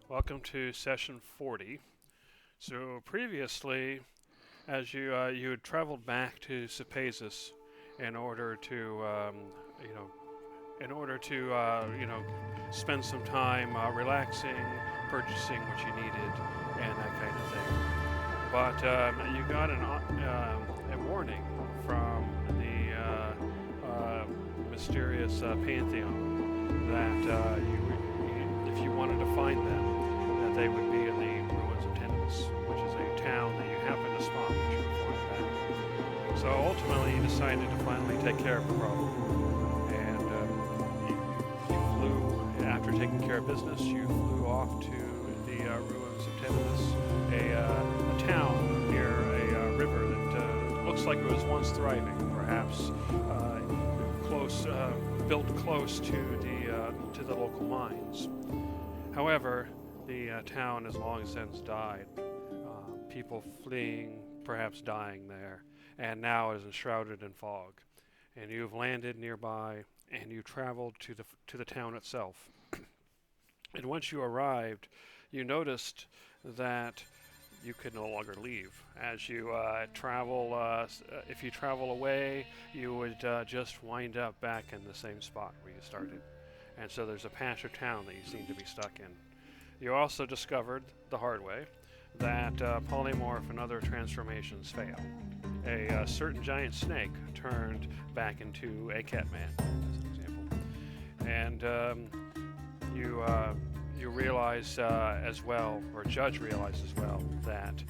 Welcome to session 40. So previously, as you had traveled back to Cepasus in order to you know spend some time relaxing, purchasing what you needed, and that kind of thing. But you got a warning from the mysterious Pantheon that if you wanted to find them, that they would be in the ruins of Tenimus, which is a town that you happen to spot as you were flying back. So ultimately, you decided to finally take care of the problem, and you flew after taking care of business. You flew off to the ruins of Tenimus, a town near a river that looks like it was once thriving, perhaps close, built close to the local mines. However, the town has long since died. People fleeing, perhaps dying there, and now is enshrouded in fog. And you've landed nearby, and you traveled to the town itself. And once you arrived, you noticed that you could no longer leave. As you if you travel away, you would just wind up back in the same spot where you started. And so there's a patch of town that you seem to be stuck in. You also discovered, the hard way, that polymorph and other transformations fail. A certain giant snake turned back into a catman, as an example. And you realize as well, or Judge realizes as well, that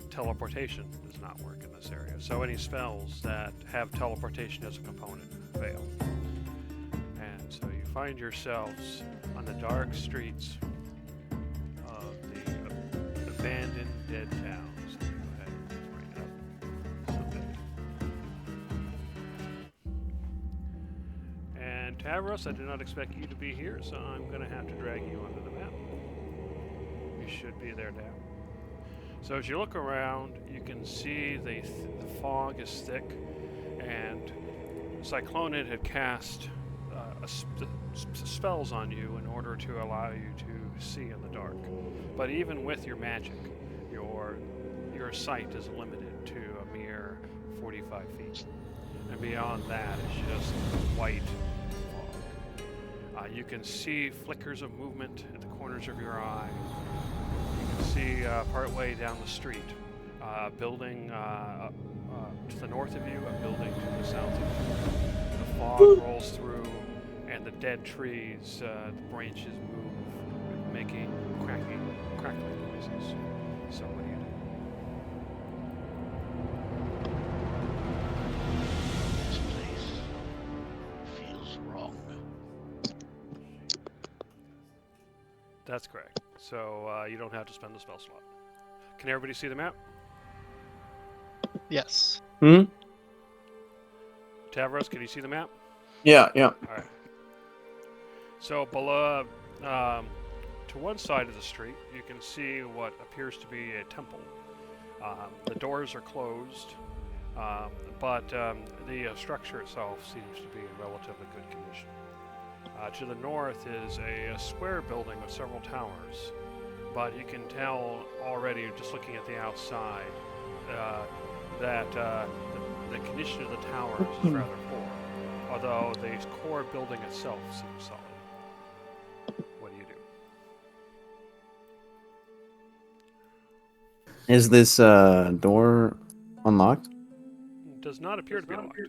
teleportation does not work in this area. So any spells that have teleportation as a component fail. And so you find yourselves on the dark streets of the abandoned dead towns. Go ahead and bring it up. And Tavros, I did not expect you to be here, so I'm going to have to drag you onto the map. You should be there now. So as you look around, you can see the fog is thick, and Cyclonid had cast spells on you in order to allow you to see in the dark. But even with your magic, your sight is limited to a mere 45 feet. And beyond that is just white fog. You can see flickers of movement at the corners of your eye. You can see partway down the street, building to the north of you, a building to the south of you. The fog rolls through, and the dead trees, the branches move, making crackling noises. So what do you do? This place feels wrong. That's correct. So you don't have to spend the spell slot. Can everybody see the map? Yes. Hmm? Tavros, can you see the map? Yeah. All right. So below, to one side of the street, you can see what appears to be a temple. The doors are closed, but the structure itself seems to be in relatively good condition. To the north is a square building with several towers, but you can tell already, just looking at the outside, that the condition of the towers is rather poor, although the core building itself seems solid. What do you do? Is this door unlocked? It does not appear to be locked.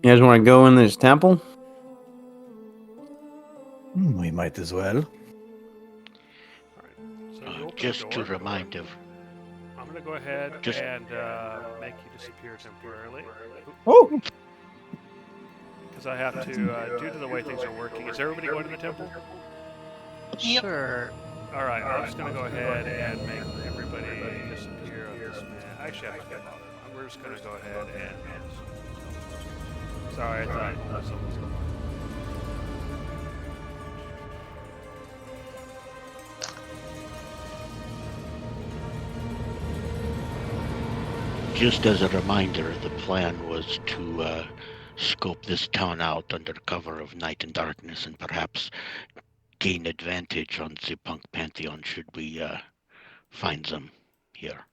You guys want to go in this temple? We might as well. All right. So you open Just the to door. remind of, I'm going to go ahead Just- and make you disappear temporarily. Oh! Because I have to, due to the way things are working. Is everybody going to the temple? sure. All right, I'm just going to go ahead and make everybody disappear on this map. Actually, I forget. We're just going to go ahead and... Sorry, I thought something was going on. Just as a reminder, the plan was to scope this town out under cover of night and darkness and perhaps gain advantage on the Punk Pantheon should we find them here.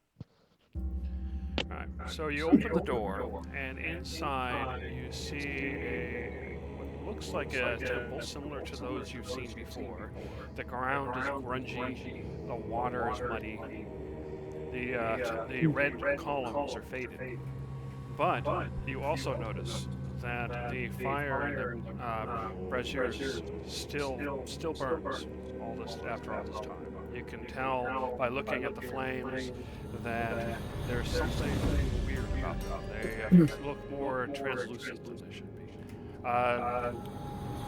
Alright, so you open the door, and inside you see what looks like a temple similar to those you've seen before. The ground is grungy, the water is muddy, the red columns are faded. But you also notice that the fire in the braziers still burns after all this time. You can tell by looking at the flames that there's something weird about them. They look more translucent than they should be.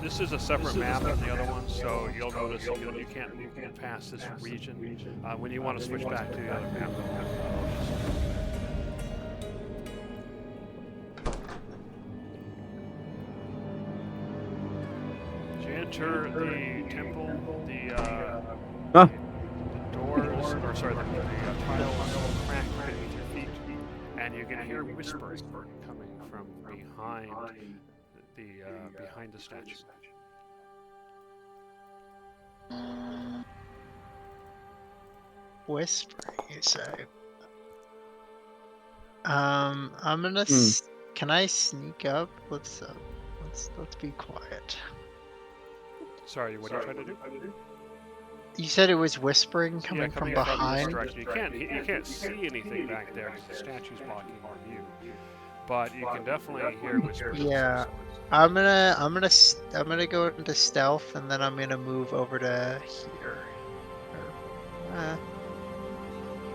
This is a separate map than the other one, so you'll notice you can't move past this region. When you want to switch back to the other map, enter the temple, the doors, or sorry, the tiles crack beneath your feet, and you can hear whispering coming from behind the statue. Whispering, you say? I'm gonna. Can I sneak up? Let's be quiet. Sorry, what are you trying to do? You said it was whispering coming from behind. You can't see anything back there because the statue's blocking your view, but you can definitely hear whispering. Yeah, I'm gonna go into stealth, and then I'm gonna move over to here.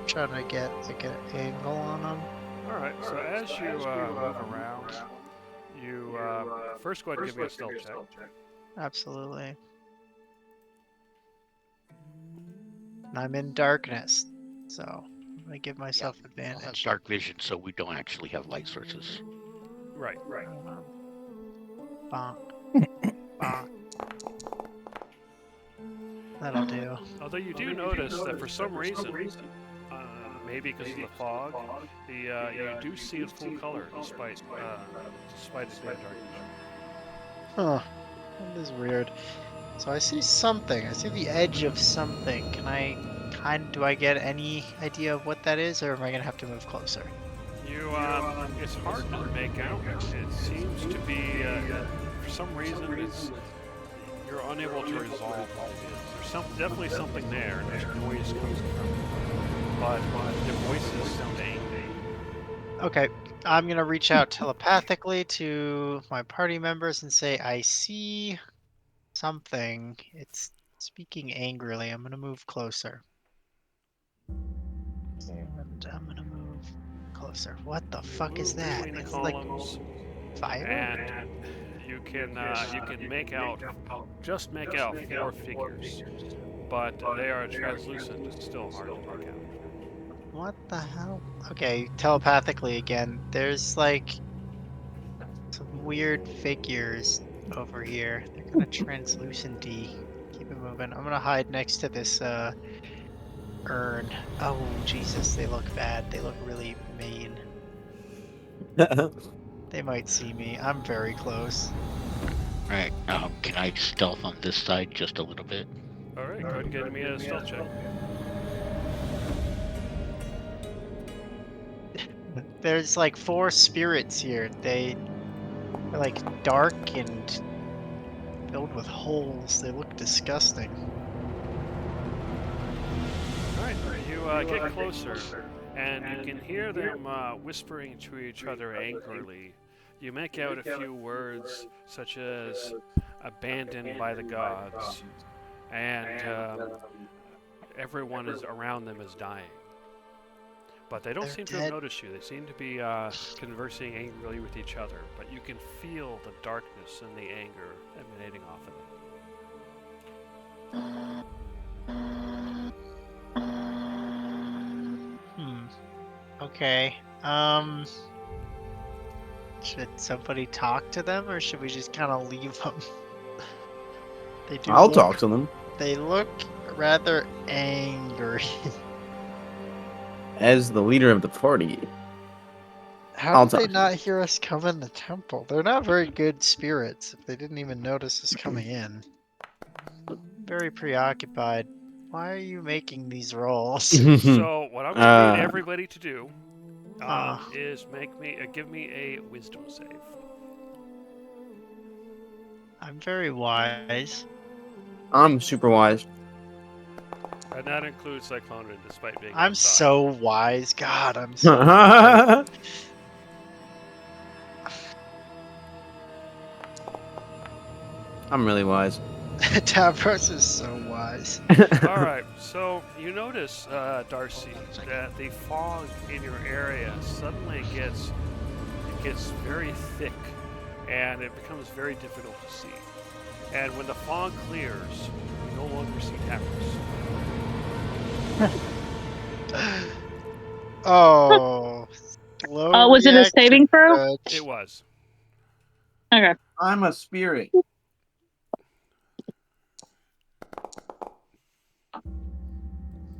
Trying to get like an angle on them. All right. So as you move around, you first go ahead and give me a stealth check. Absolutely. I'm in darkness, so I'm gonna give myself advantage. That's dark vision, so we don't actually have light sources. Right. Bonk. Bonk. That'll do. Although you do notice that for some reason, maybe because of the fog, you do see it full color despite it being dark. Huh. That is weird. So I see something. I see the edge of something. Do I get any idea of what that is, or am I gonna have to move closer? It's hard to make out. It seems to be, for some reason, you're unable to resolve what it is. There's definitely something there, and there's noise coming from it. But the voices sound angry. Okay, I'm gonna reach out telepathically to my party members and say, I see something. It's speaking angrily. I'm gonna move closer. And I'm gonna move closer. What the fuck is that? Between the It's like columns, fire? and you can make out 4 figures, but they are translucent. It's still hard to make out. What the hell? Okay, telepathically again. There's like some weird figures over here. They're kind of translucent-y. Keep it moving. I'm gonna hide next to this urn. Oh Jesus, they look bad. They look really mean. They might see me. I'm very close. Alright, can I stealth on this side just a little bit? Alright, go ahead and give me a stealth check. There's like 4 spirits here. They're like dark and filled with holes. They look disgusting. Alright, you get closer, and you can hear them whispering to each other angrily. You make out a few words such as abandoned by the gods, and everyone around them is dying. But they don't seem to have noticed you. They seem to be conversing angrily with each other, but you can feel the darkness and the anger emanating off of them. Okay. Should somebody talk to them, or should we just kind of leave them? I'll talk to them. They look rather angry. As the leader of the party. How did they not hear us come in the temple? They're not very good spirits if they didn't even notice us coming in. very preoccupied. Why are you making these rolls? So what I'm going to need everybody to do Ah. is give me a wisdom save. I'm very wise. I'm super wise. And that includes Cyclone, despite being I'm outside. so wise. God, I'm so wise. I'm really wise. Tavros is so wise. All right, so you notice, Darcy, that the fog in your area suddenly gets very thick, and it becomes very difficult to see. And when the fog clears, you no longer see Tavros. Oh, slow Was it a reaction, saving throw? bitch. It was. Okay. I'm a spirit.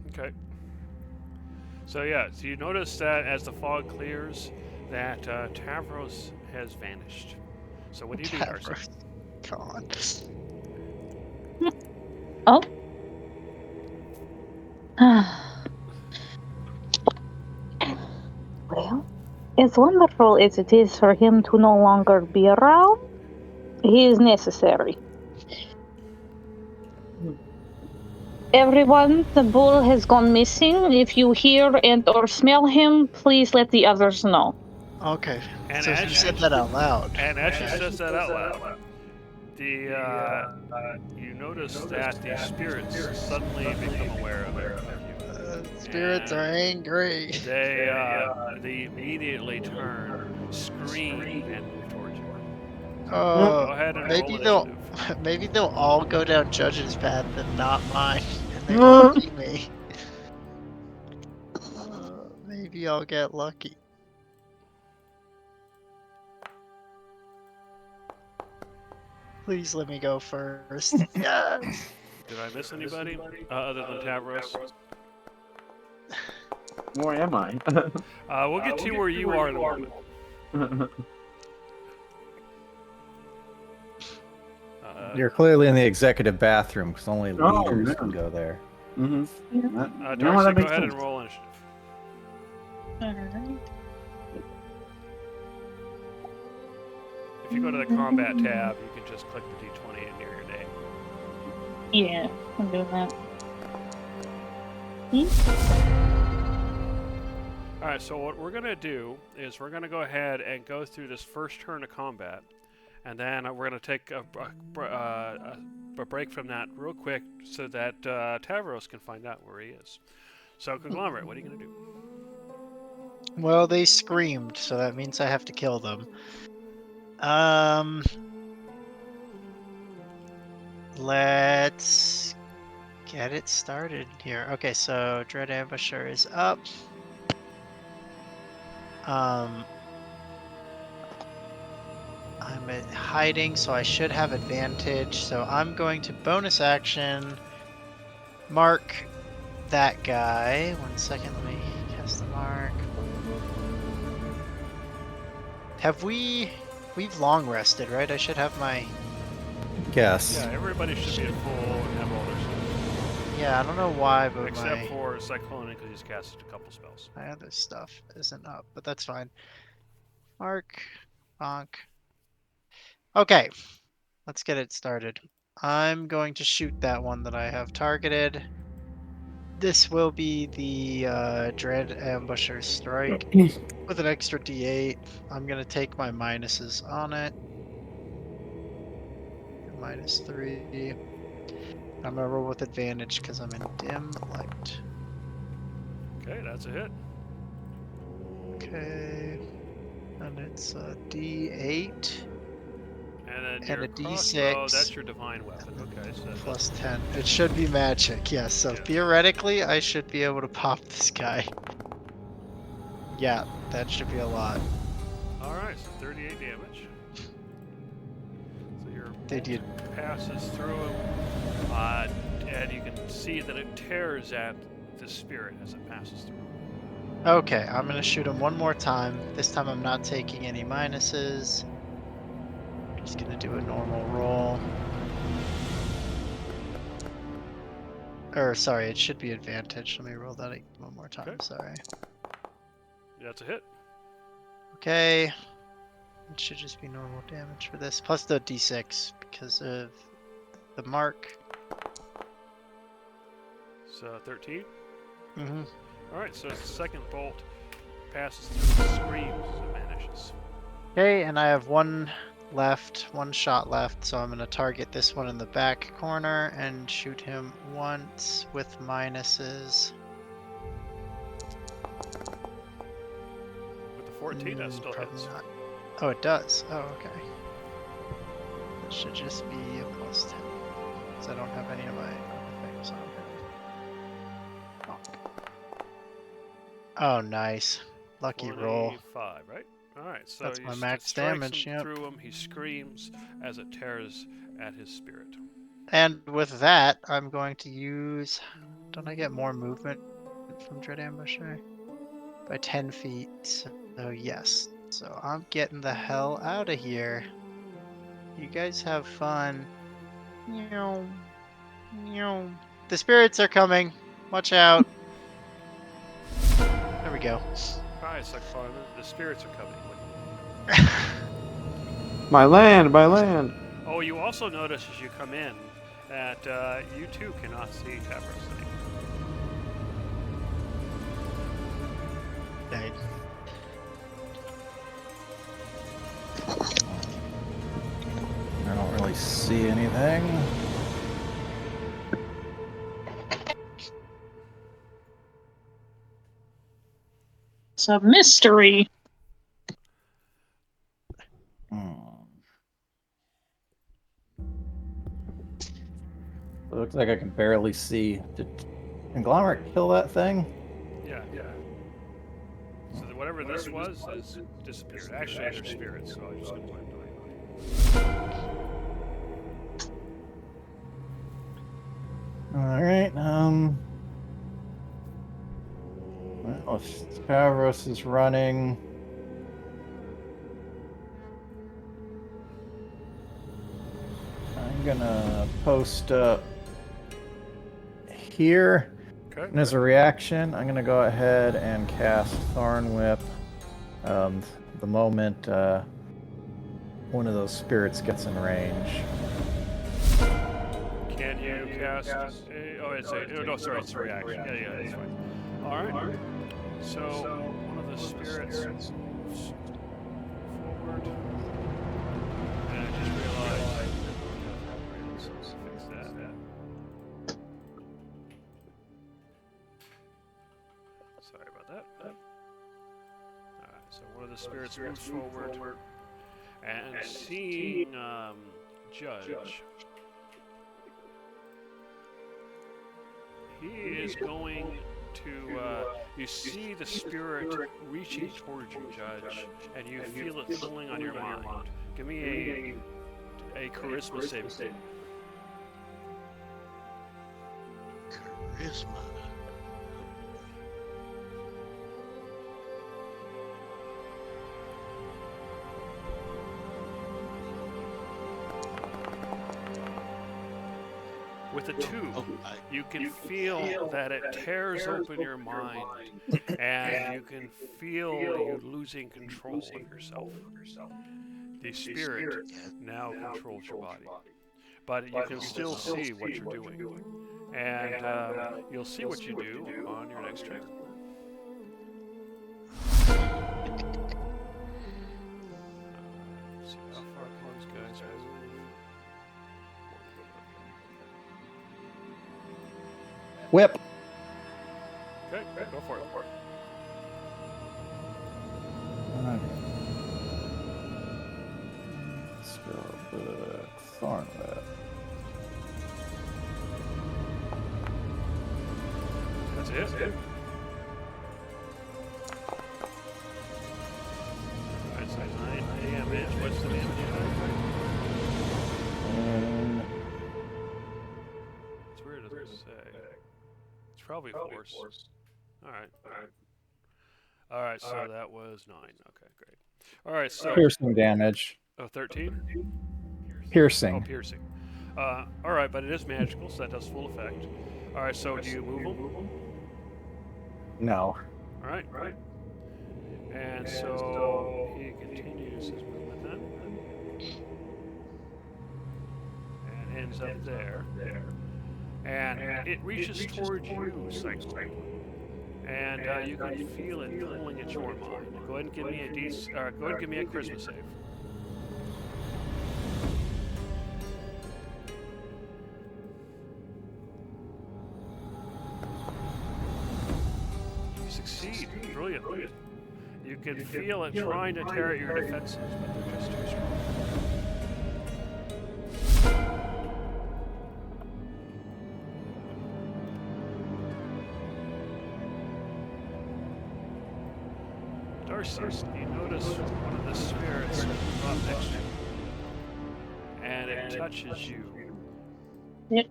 Okay. So yeah, so you notice that as the fog clears, that Tavros has vanished. So what do you do, Darcy? Tavros. God. Well, as wonderful as it is for him to no longer be around, he is necessary. Everyone, the bull has gone missing. If you hear and or smell him, please let the others know. Okay, And so as he she- said that out loud. And as she says that out loud, you notice that the spirits suddenly become aware of you. Spirits are And angry. they immediately turn, scream, and move towards you. Oh, Go ahead and maybe roll they'll initiative. maybe they'll all go down Judge's path and not mine, and they won't see me. Maybe I'll get lucky. Please let me go first. Yes. Did I miss anybody other than Tavros? Where am I? We'll get to where you are in a moment. You're clearly in the executive bathroom because only Oh, leaders man. can go there. mm-hmm. Darcy, go ahead and roll initiative. Alright. If you go to the combat tab, you can just click the D20 and near your name. Yeah, I'm doing that. Alright, so what we're going to do is we're going to go ahead and go through this first turn of combat, and then we're going to take a break from that real quick so that Tavros can find out where he is. So, Conglomerate, what are you going to do? Well, they screamed, so that means I have to kill them. Let's get it started here. Okay, so Dread Ambusher is up. I'm hiding, so I should have advantage. So I'm going to bonus action mark that guy. 1 second, let me cast the mark. We've long rested, right? I should have my... Yes. Yeah, everybody should be at full and have all their stuff. Yeah, I don't know why, but Except for Cyclone, because he's casted a couple spells. my other stuff isn't up, but that's fine. Mark, bonk. Okay, let's get it started. I'm going to shoot that one that I have targeted. This will be the Dread Ambusher Strike with an extra D8. I'm going to take my minuses on it. -3. I'm going to roll with advantage because I'm in dim light. Okay, that's a hit. Okay. And it's a D8 And then and your a crossbow, D6. that's your divine weapon. Okay, so Plus 10. It should be magic, yes. So Yeah. theoretically, I should be able to pop this guy. Yeah, that should be a lot. Alright, so 38 damage. So your Did you- bolt passes through him, and you can see that it tears at the spirit as it passes through him. Okay, I'm gonna shoot him one more time. This time I'm not taking any minuses. Just gonna do a normal roll. Or sorry, it should be advantage. Let me roll that one more time. Okay. Sorry. That's a hit. Okay. It should just be normal damage for this, plus the d6 because of the mark. So 13. Mm-hmm. All right. So the second bolt passes through and screams as it vanishes. Okay, and I have one shot left, so I'm gonna target this one in the back corner and shoot him once with minuses. With the 14, that still Probably hits. not. Oh, it does. Oh, okay. It should just be a plus 10, because I don't have any of my other things on him. Oh, nice. Lucky roll. 25, right? All right. So That's you my max strikes damage, him yep. through him. He screams as it tears at his spirit. And with that, I'm going to use... Don't I get more movement from Dread Ambusher? By 10 feet. So yes. So I'm getting the hell out of here. You guys have fun. Meow. Meow. The spirits are coming. Watch out. There we go. Hi, Sakfarman. The spirits are coming. My land, my land. Oh, you also notice as you come in that you too cannot see Tavros anymore. Dang. I don't really see anything. It's a mystery. It looks like I can barely see. Did Conglomerate kill that thing? Yeah. So that whatever this was has disappeared. Actually, they're spirits, so I'm just going to blame it. Alright, well, if Tavros is running. I'm gonna post up here. Okay. And as a reaction, I'm gonna go ahead and cast Thorn Whip. The moment one of those spirits gets in range. Can you cast? It's a reaction. Yeah, that's fine. All right. So one of the spirits moves forward, and I just realized. So let's fix that. Sorry about that. All right. So one of the spirits moves forward, and seeing Judge. He is going to, you see the spirit reaching towards you, Judge, and you feel it pulling on your mind. Give me a charisma saving throw. Charisma. With a 2, you can feel that it tears open your mind, and you can feel you losing control of yourself. The spirit now controls your body, but you can still see what you're doing, and you'll see what you do on your next turn. See how far can these guys move? Whip! Okay, go for it. Spellbook, Thorn Whip. That's it. Alright, so 9 damage. What's the damage? It's weird, it doesn't say. It's probably force. Alright, so that was 9. Okay, great. Alright, so... Piercing damage. Oh, 13? Piercing. Oh, piercing. All right, but it is magical, so that does full effect. All right, so do you move him? No. All right. And so he continues his movement then, and ends up there. And it reaches towards you, Cyclone. And you can feel it pulling at your mind. Go ahead and give me a go ahead and give me a charisma save. You succeed brilliantly. You can feel it trying to tear at your defenses, but they're just too strong. Darcy, you notice one of the spirits move up next to you, and it touches you. Yep.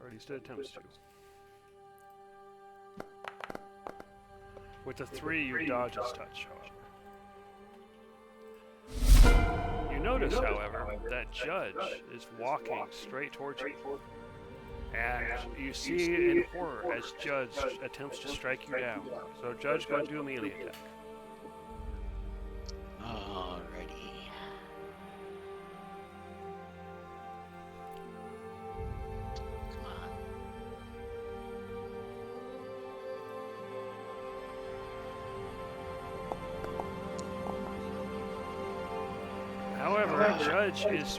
Or at least it attempts to. With the 3, you dodge its touch, however. You notice, however, that Judge is walking straight towards you. And you see in horror as Judge attempts to strike you down. So Judge, go ahead and do a melee attack. Alrighty. Come on. However, Judge is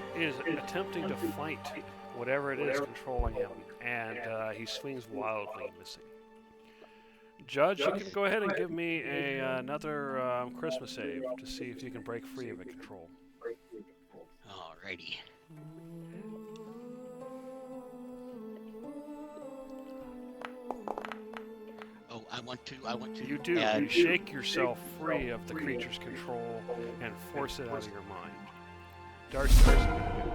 attempting to fight whatever it is controlling him, and he swings wildly, missing. Judge, you can go ahead and give me another charisma save to see if you can break free of a control. Alrighty. Oh, I want to. You do. add- You shake yourself free of the creature's control and force it out of your mind. Darcy, what are you gonna do?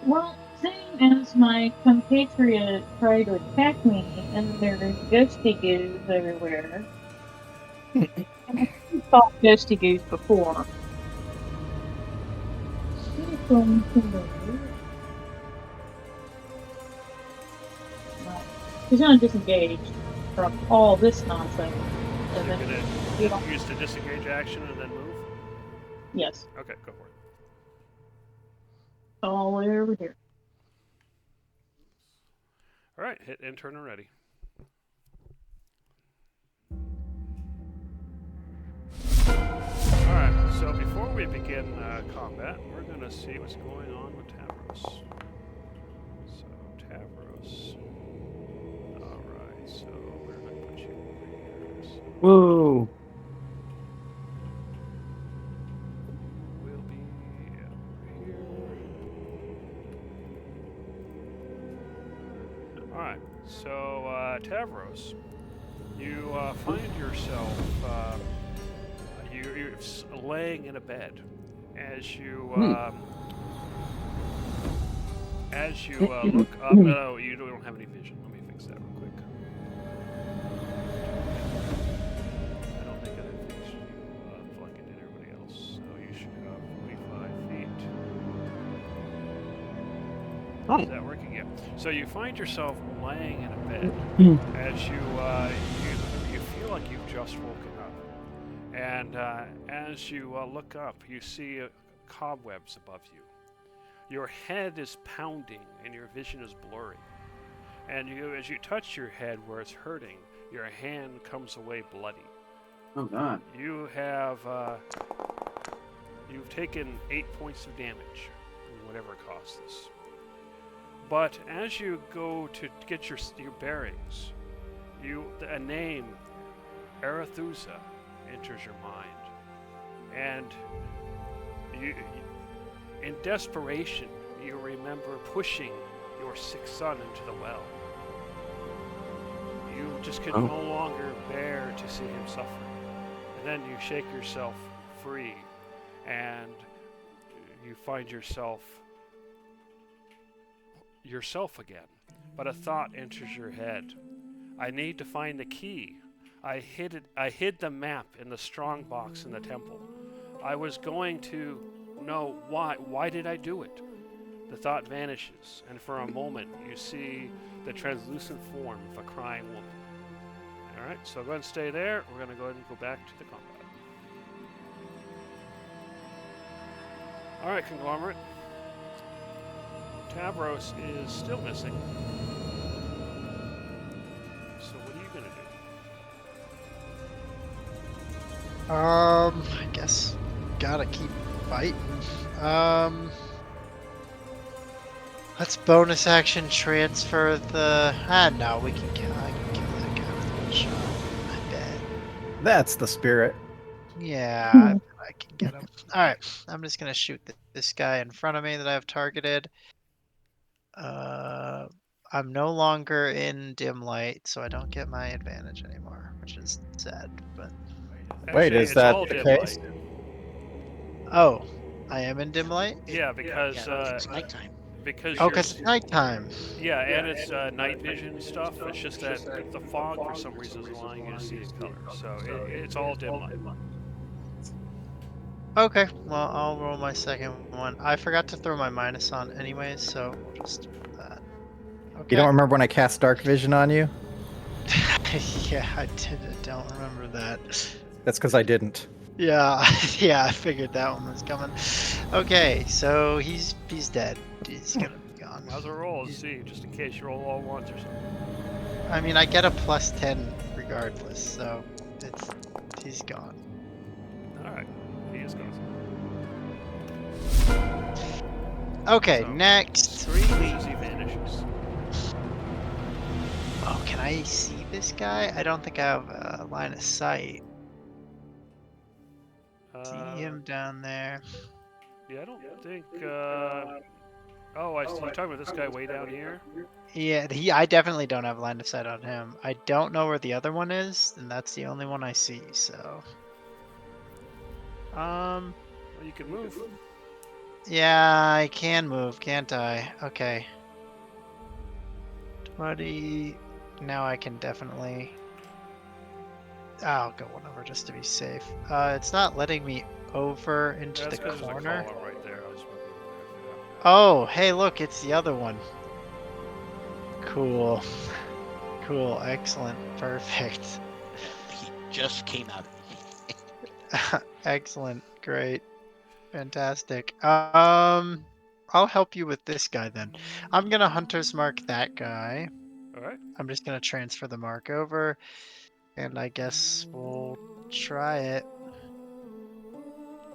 Well, seeing as my compatriot tried to attack me and there's ghosty goos everywhere, I've fought ghosty goos before. I'm going to move. Well, he's gonna disengage from all this nonsense. You're And then, gonna use the disengage action and then move? yes, Okay, go for it. all the way over here. Alright, hit and turn and ready. Alright, so before we begin combat, we're going to see what's going on with Tavros. So, Tavros. Alright, so where did I put you over here? So Whoa. we'll be over here. Alright, so Tavros, you find yourself you're laying in a bed as you look up. Oh, you don't have any vision. Let me fix that real quick. I don't think I fixed you like I did everybody else. So you should have 45 feet. Oh. Is that working? Yeah. So you find yourself laying in a bed as you feel like you've just woken up, and as you look up, you see cobwebs above you. Your head is pounding and your vision is blurry. And as you touch your head where it's hurting, your hand comes away bloody. Oh god. You have you've taken 8 points of damage, whatever caused this. But as you go to get your bearings, a name, Arethusa, enters your mind, and you in desperation, you remember pushing your sick son into the well. You just can no longer bear to see him suffer. And then you shake yourself free, and you find yourself again. But a thought enters your head. I need to find the key. I hid the map in the strong box in the temple. I was going to know why. Why did I do it? The thought vanishes, and for a moment you see the translucent form of a crying woman. Alright, so go ahead and stay there. We're going to go ahead and go back to the combat. Alright, Conglomerate. Tavros is still missing. So what are you going to do? I guess gotta keep fighting. Let's bonus action transfer the. No, we can kill. I can kill that guy with one shot. I bet. That's the spirit. Yeah, I bet I can get him. All right, I'm just gonna shoot this guy in front of me that I've targeted. I'm no longer in dim light, so I don't get my advantage anymore, which is sad. But Wait, Actually, is it's that all the dim case? light. oh, I am in dim light. Yeah, because It's nighttime. because Oh, you're because it's nighttime. yeah, and it's night vision stuff. It's just that the fog for some reason is allowing you to see in color. So it's all dim light. Okay, well, I'll roll my second one. I forgot to throw my minus on anyways, so we'll just do that. Okay. You don't remember when I cast Dark Vision on you? Yeah, I don't remember that. That's because I didn't. Yeah, yeah, I figured that one was coming. Okay, so he's dead. He's gonna be gone. How's a roll? Let's see, just in case you roll all ones or something. I mean, I get a plus 10 regardless, so he's gone. All right, he is gone. Okay, So, next. 3 leaves, he vanishes. Oh, can I see this guy? I don't think I have a line of sight. See him down there. Yeah, I don't think. Oh, I see. You're talking about this guy way down here. Yeah, I definitely don't have line of sight on him. I don't know where the other one is, and that's the only one I see, so. Well, you can move. Yeah, I can move, can't I? Okay. 20. Now I can definitely. I'll go one over just to be safe. It's not letting me over into That's the because there's a corner. column right there. I was moving over there. Oh, hey, look, it's the other one. Cool. Cool, excellent, perfect. He just came out of me. Excellent, great, fantastic. I'll help you with this guy then. I'm gonna hunter's mark that guy. All right. I'm just gonna transfer the mark over, and I guess we'll try it.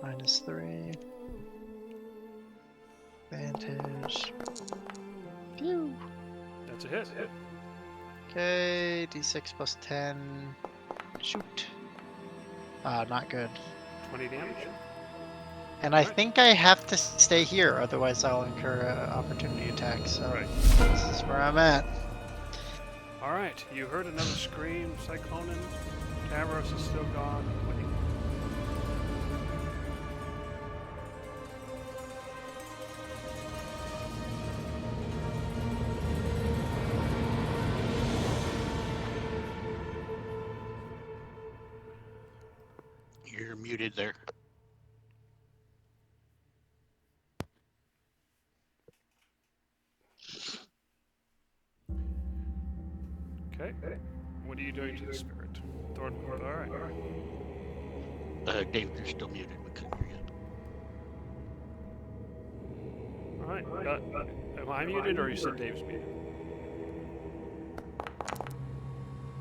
-3. Advantage. Pew. That's a hit. Okay, d6 plus 10. Shoot. Not good. 20 damage. And I Alright. think I have to stay here, otherwise I'll incur opportunity attack. So Right. this is where I'm at. All right. You heard another scream, Cyclonin. Tavros is still gone. What do you- You're muted there. Okay. What are you doing to the spirit? Thornwood. All right. Dave, you're still muted. We couldn't hear you. All right. Am I muted or you said Dave's muted?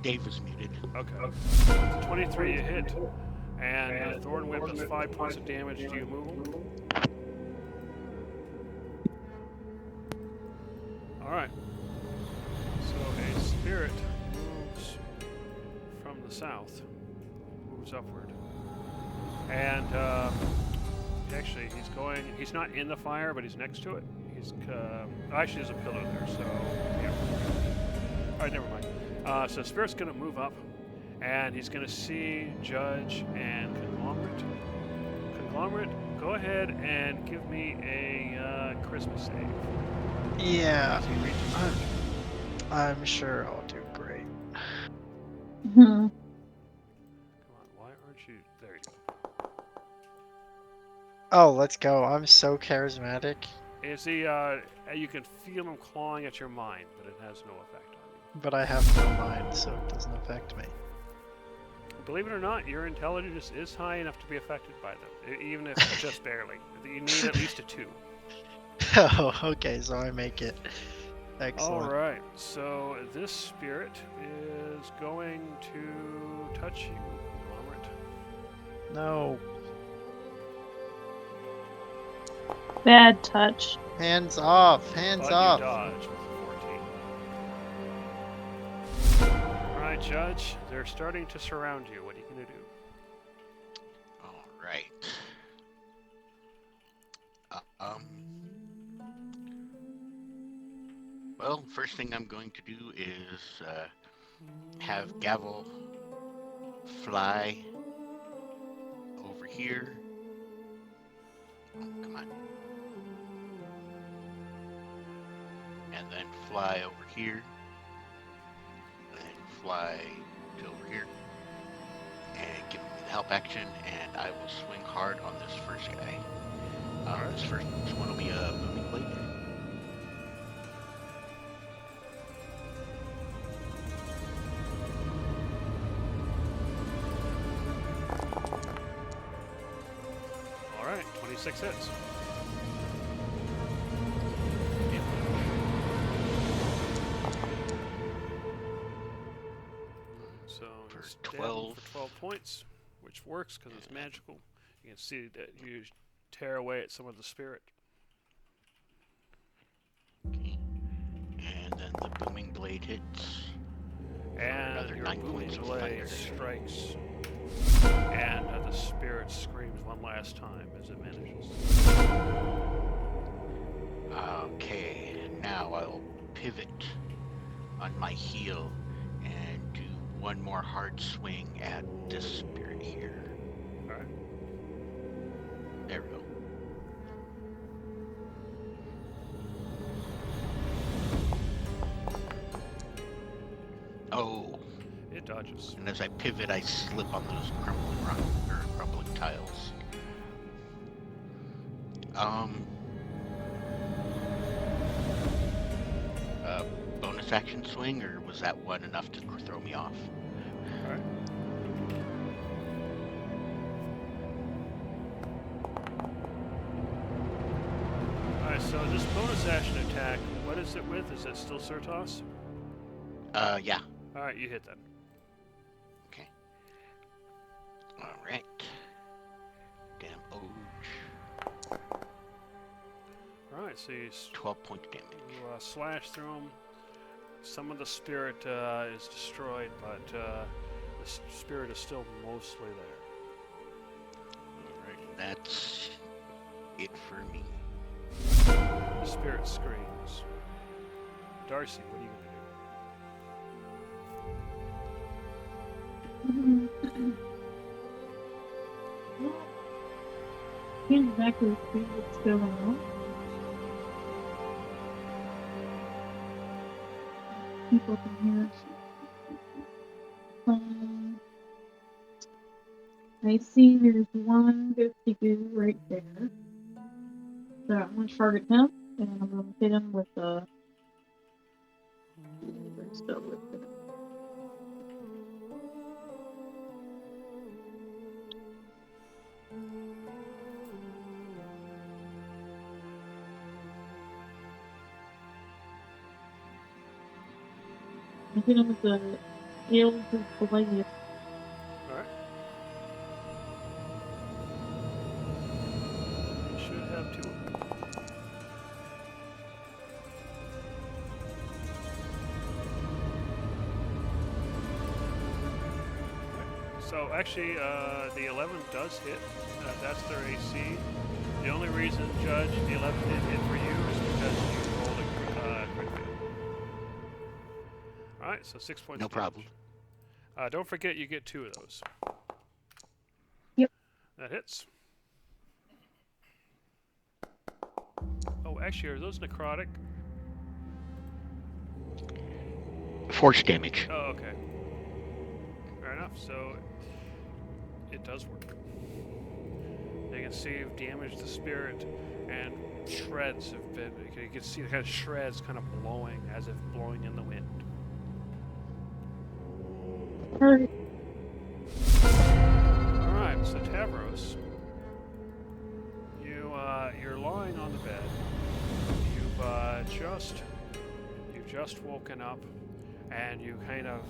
Dave is muted. Okay. 23 you hit. And Thorn Whip does 5 points of damage. Do you move him? Alright. So a spirit moves from the south. Moves upward. And actually he's not in the fire, but he's next to it. Actually there's a pillar there, so yeah. Alright, never mind. So Spirit's going to move up, and he's going to see Judge and Conglomerate. Conglomerate, go ahead and give me a charisma save. Yeah, As he reaches Judge. I'm sure I'll do great. Hmm. Come on, why aren't you... There you go. Oh, let's go. I'm so charismatic. You see, you can feel him clawing at your mind, but it has no effect on you. But I have no mind, so it doesn't affect me. Believe it or not, your intelligence is high enough to be affected by them, even if just barely. You need at least a 2. Oh, okay, so I make it. Excellent. Alright, so this spirit is going to touch you, Conglomerate. No. Bad touch. Hands off. Hands But off. you dodge with a 14. Alright, Judge, they're starting to surround you. What are you going to do? All right. Well, first thing I'm going to do is have Gavel fly over here. Oh, come on. And then fly over here. And fly to over here. And give me the help action, and I will swing hard on this first guy. This first one will be a booming blade. Alright, 26 hits. So For it's down 12. for 12 points, which works because it's magical. You can see that you tear away at some of the spirit. Okay. And then the booming blade hits. And Another your 9 booming points of blade thunder. strikes. And the spirit screams one last time as it vanishes. Okay, now I'll pivot on my heel and do one more hard swing at this spirit here. Alright. There we go. Oh, It dodges. and as I pivot, I slip on those crumbling tiles. Bonus action swing, or was that one enough to throw me off? Alright. Alright, so this bonus action attack, what is it with? Is it still Certos? Yeah. Alright, you hit that. Okay. Alright. Damn Oge. Alright, so you, 12 points damage. you slash through him. Some of the spirit is destroyed, but the spirit is still mostly there. Alright, that's it for me. The spirit screams. Darcy, what are you going to do? Can't exactly see what's going on. People can hear. I see there's one ghosty goo right there. So I'm going to target him, and I'm going to hit him with a. Still with it. I hit him with the Eldritch Blade. Alright. You should have 2 of them. So actually, the 11 does hit. That's their AC. The only reason, Judge, the 11 did hit for you is because you rolled a crit fail. Alright, so 6 points No of damage. problem. Don't forget you get 2 of those. Yep. That hits. Oh, actually, are those necrotic? Force damage. Oh, okay. Fair enough. So it does work. You can see you've damaged the spirit, and shreds have been. You can see the kind of shreds kind of blowing as if blowing in the wind. Hurt. Alright, so Tavros, you're lying on the bed. You've just woken up, and you kind of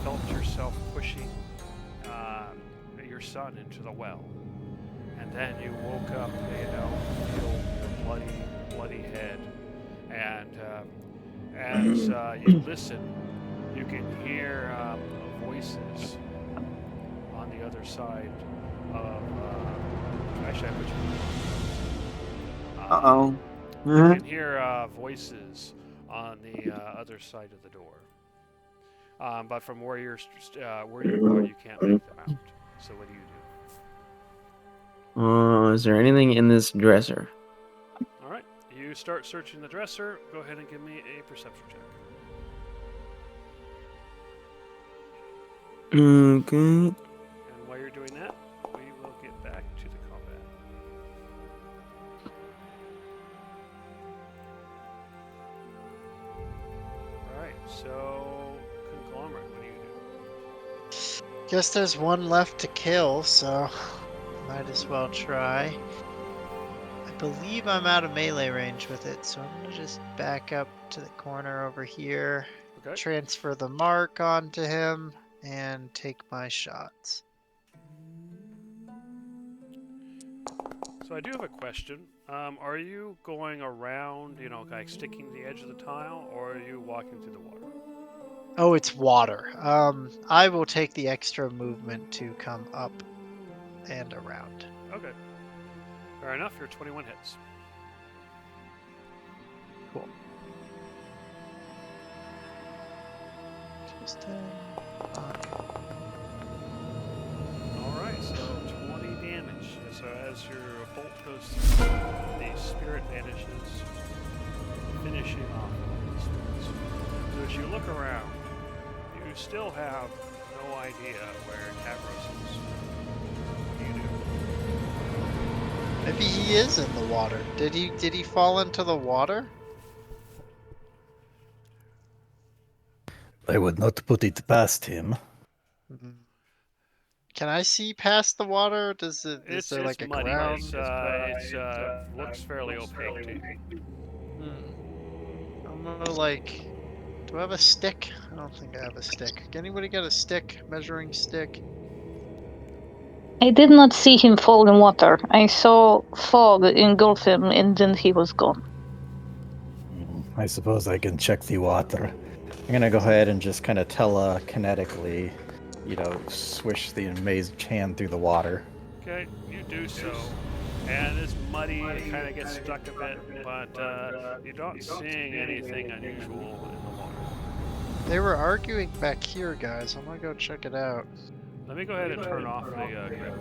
felt yourself pushing your son into the well, and then you woke up, feel your bloody head, and as you listen, you can hear voices on the other side of. Actually, I put you. Uh-oh. You can hear voices on the other side of the door, but from where you are, you can't make them out. So what do you do? Is there anything in this dresser? All right, you start searching the dresser. Go ahead and give me a perception check. Okay. And while you're doing that, we will get back to the combat. Alright, so Conglomerate, what do you do? Guess there's one left to kill, so might as well try. I believe I'm out of melee range with it, so I'm gonna just back up to the corner over here, Okay. transfer the mark onto him, and take my shots. So I do have a question. Are you going around, like sticking the edge of the tile, or are you walking through the water? Oh, it's water. I will take the extra movement to come up and around. Okay. Fair enough, you're 21 hits. Cool. Just Alright, so 20 damage. So as your bolt goes through, the spirit vanishes, finishing off all the spirits. So as you look around, you still have no idea where Tavros is. What do you do? Maybe he is in the water. Did he fall into the water? I would not put it past him. Can I see past the water? Is there like a muddy. ground? It's looks fairly opaque to you. I'm gonna do I have a stick? I don't think I have a stick. Anybody got a stick? Measuring stick? I did not see him fall in water. I saw fog engulf him and then he was gone. I suppose I can check the water. I'm gonna go ahead and just kind of telekinetically, swish the amazed hand through the water. Okay, you do so. And it's muddy, it kind of gets stuck a bit, but you're not seeing anything unusual in the water. They were arguing back here, guys. I'm gonna go check it out. Let me go ahead and turn off the grip.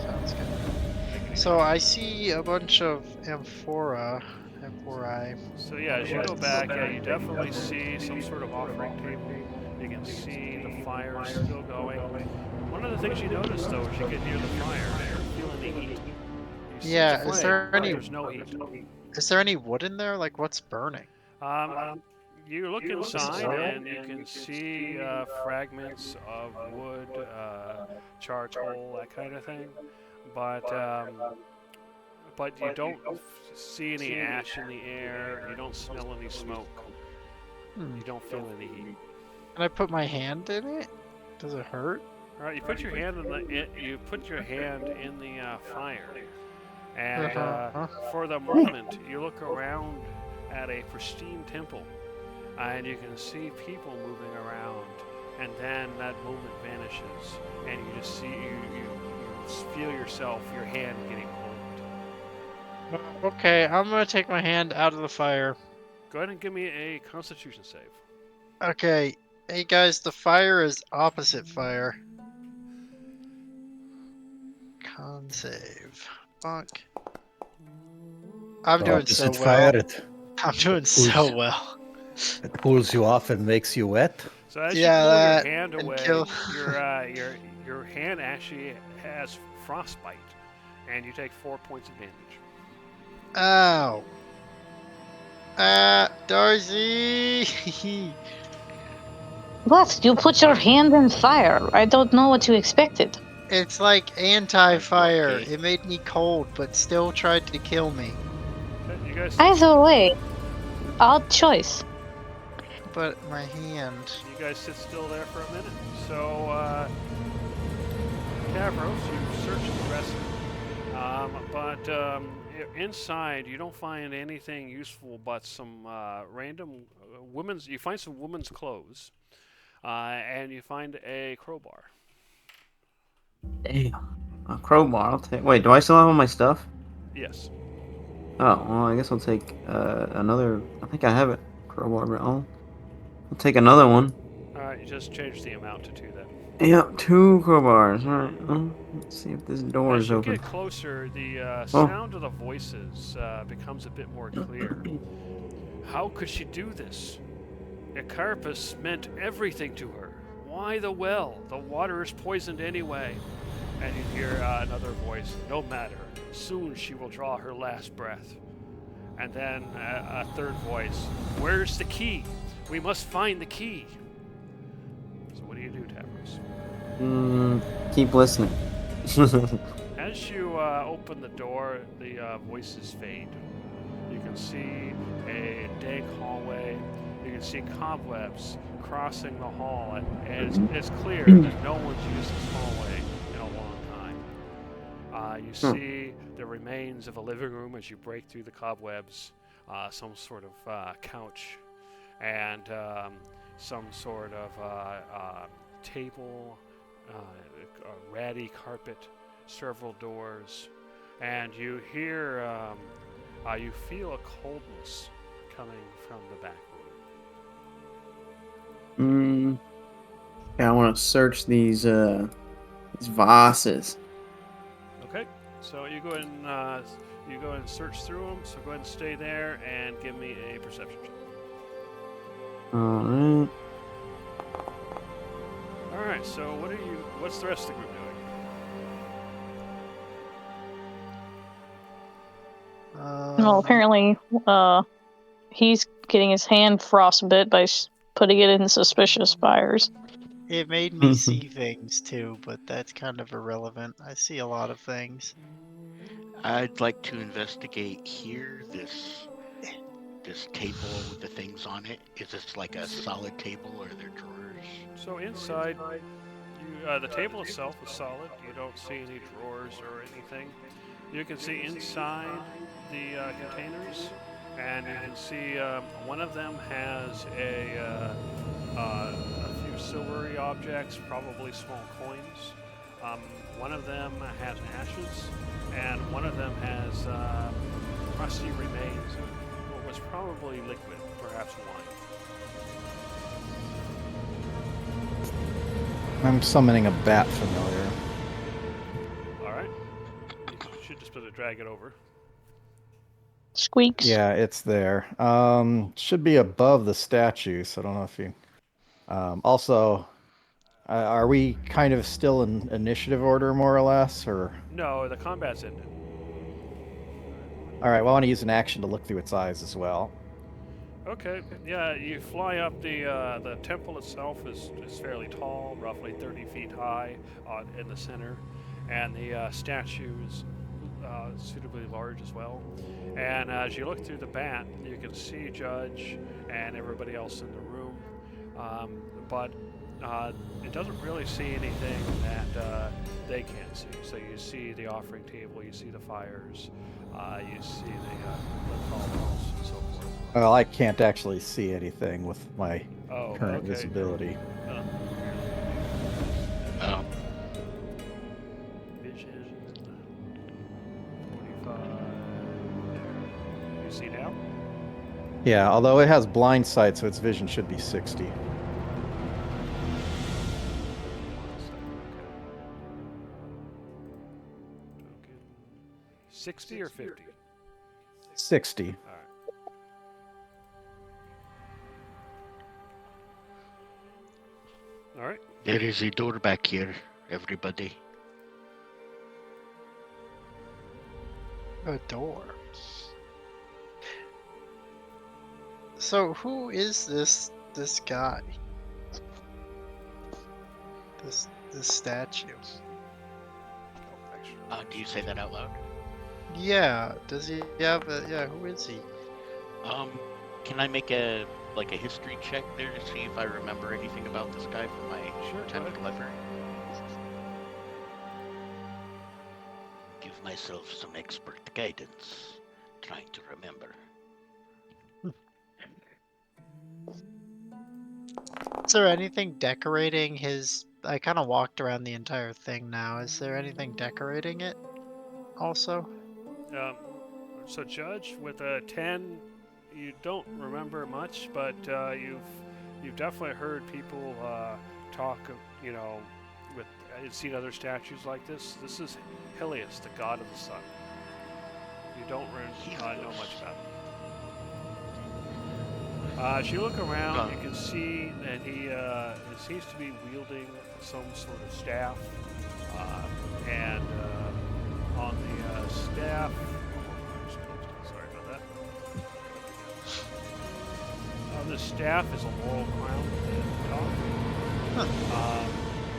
Sounds good. So I see a bunch of amphorae. So yeah, as you go back, you definitely see some sort of offering table. You can see the fire still going. One of the things you notice, though, as you get near the fire, you're feeling the heat. You see Yeah, the is flame, there but any- There's no heat. Is there any wood in there? Like, what's burning? You look inside and you can see fragments of wood, charcoal, that kind of thing, but you don't see any ash in the air. You don't smell any smoke. You don't feel any heat. Can I put my hand in it? Does it hurt? All right, you put your hand in the fire, and for the moment you look around at a pristine temple, and you can see people moving around, and then that movement vanishes, and you just see you feel your hand getting cold. Okay, I'm gonna take my hand out of the fire. Go ahead and give me a Constitution save. Okay, hey guys, the fire is opposite fire. Con save. Fuck. I'm doing so Opposite well. fire, it I'm doing so well. pulls you off and makes you wet. So as Yeah, you pull that your hand and away, kill- your hand actually has frostbite, and you take 4 points of damage. Ow. Darcy. What? You put your hand in fire. I don't know what you expected. It's like anti-fire. okay? It made me cold, but still tried to kill me. Okay, you guys. Either way, odd choice. But my hand. You guys sit still there for a minute. So, Cavros, you search the dresser, but inside you don't find anything useful but some random women's. You find some women's clothes, and you find a crowbar. Damn. A crowbar. I'll take. Wait, do I still have all my stuff? Yes. Oh, well, I guess I'll take another. I think I have it. Crowbar, but I'll take another one. All right, you just change the amount to 2 then. Yep, 2 crowbars. All right. Well, let's see if this door As is you open. get closer, the Oh. sound of the voices becomes a bit more clear. How could she do this? Icarpus meant everything to her. Why the well? The water is poisoned anyway. And you hear another voice. No matter. Soon she will draw her last breath. And then a third voice. Where's the key? We must find the key. So what do you do, Tavros? Keep listening. As you open the door, the voices fade. You can see a dank hallway. You can see cobwebs crossing the hall, and it's clear that no one's used this hallway in a long time. You see the remains of a living room as you break through the cobwebs, some sort of couch, and some sort of table, a ratty carpet, several doors, and you hear, you feel a coldness coming from the back room. Yeah, I want to search these vases. Okay, so you go ahead and search through them. So go ahead and stay there and give me a perception check. All right. All right. So what's the rest of the group doing? Well, apparently, he's getting his hand frostbit by putting it in suspicious fires. It made me see things too, but that's kind of irrelevant. I see a lot of things. I'd like to investigate here this table with the things on it. Is this like a solid table, or are there drawers? So inside, the table itself is solid. You don't see any drawers or anything. You can see inside the containers, and you can see one of them has a few silvery objects, probably small coins. One of them has ashes, and one of them has crusty remains of what was probably liquid, perhaps wine. I'm summoning a bat familiar. All right. You should just be able to drag it over. Squeaks. Yeah, it's there. Should be above the statue, so I don't know if you. Also, are we kind of still in initiative order, more or less, or? No, the combat's ended. All right. Well, I want to use an action to look through its eyes as well. Okay, yeah, you fly up. The temple itself is fairly tall, roughly 30 feet high in the center, and the statue is suitably large as well. And as you look through the bat, you can see Judge and everybody else in the room, but it doesn't really see anything that they can't see. So you see the offering table, you see the fires, you see the cauldrons and so forth. Well, I can't actually see anything with my Oh, current okay. visibility. Um, Vision 45. You see now? Yeah, although it has blind sight, so its vision should be 60. Okay. 60 or 50? 60. All right. All right. there is a door back here, everybody. A door. So who is this guy? This statue. Do you say that out loud? Yeah. Does he have a yeah? Who is he? Can I make a history check there to see if I remember anything about this guy from my Sure, time go at the library? Give myself some expert guidance, trying to remember. Is there anything decorating his? I kind of walked around the entire thing now. Is there anything decorating it? Also. So Judge, with a 10, you don't remember much, but you've definitely heard people talk of, with you've seen other statues like this. This is Helios, the god of the sun. You don't know much about it. As you look around, you can see that he seems to be wielding some sort of staff, and on the staff. Sorry about that. On the staff is a laurel crown at the top.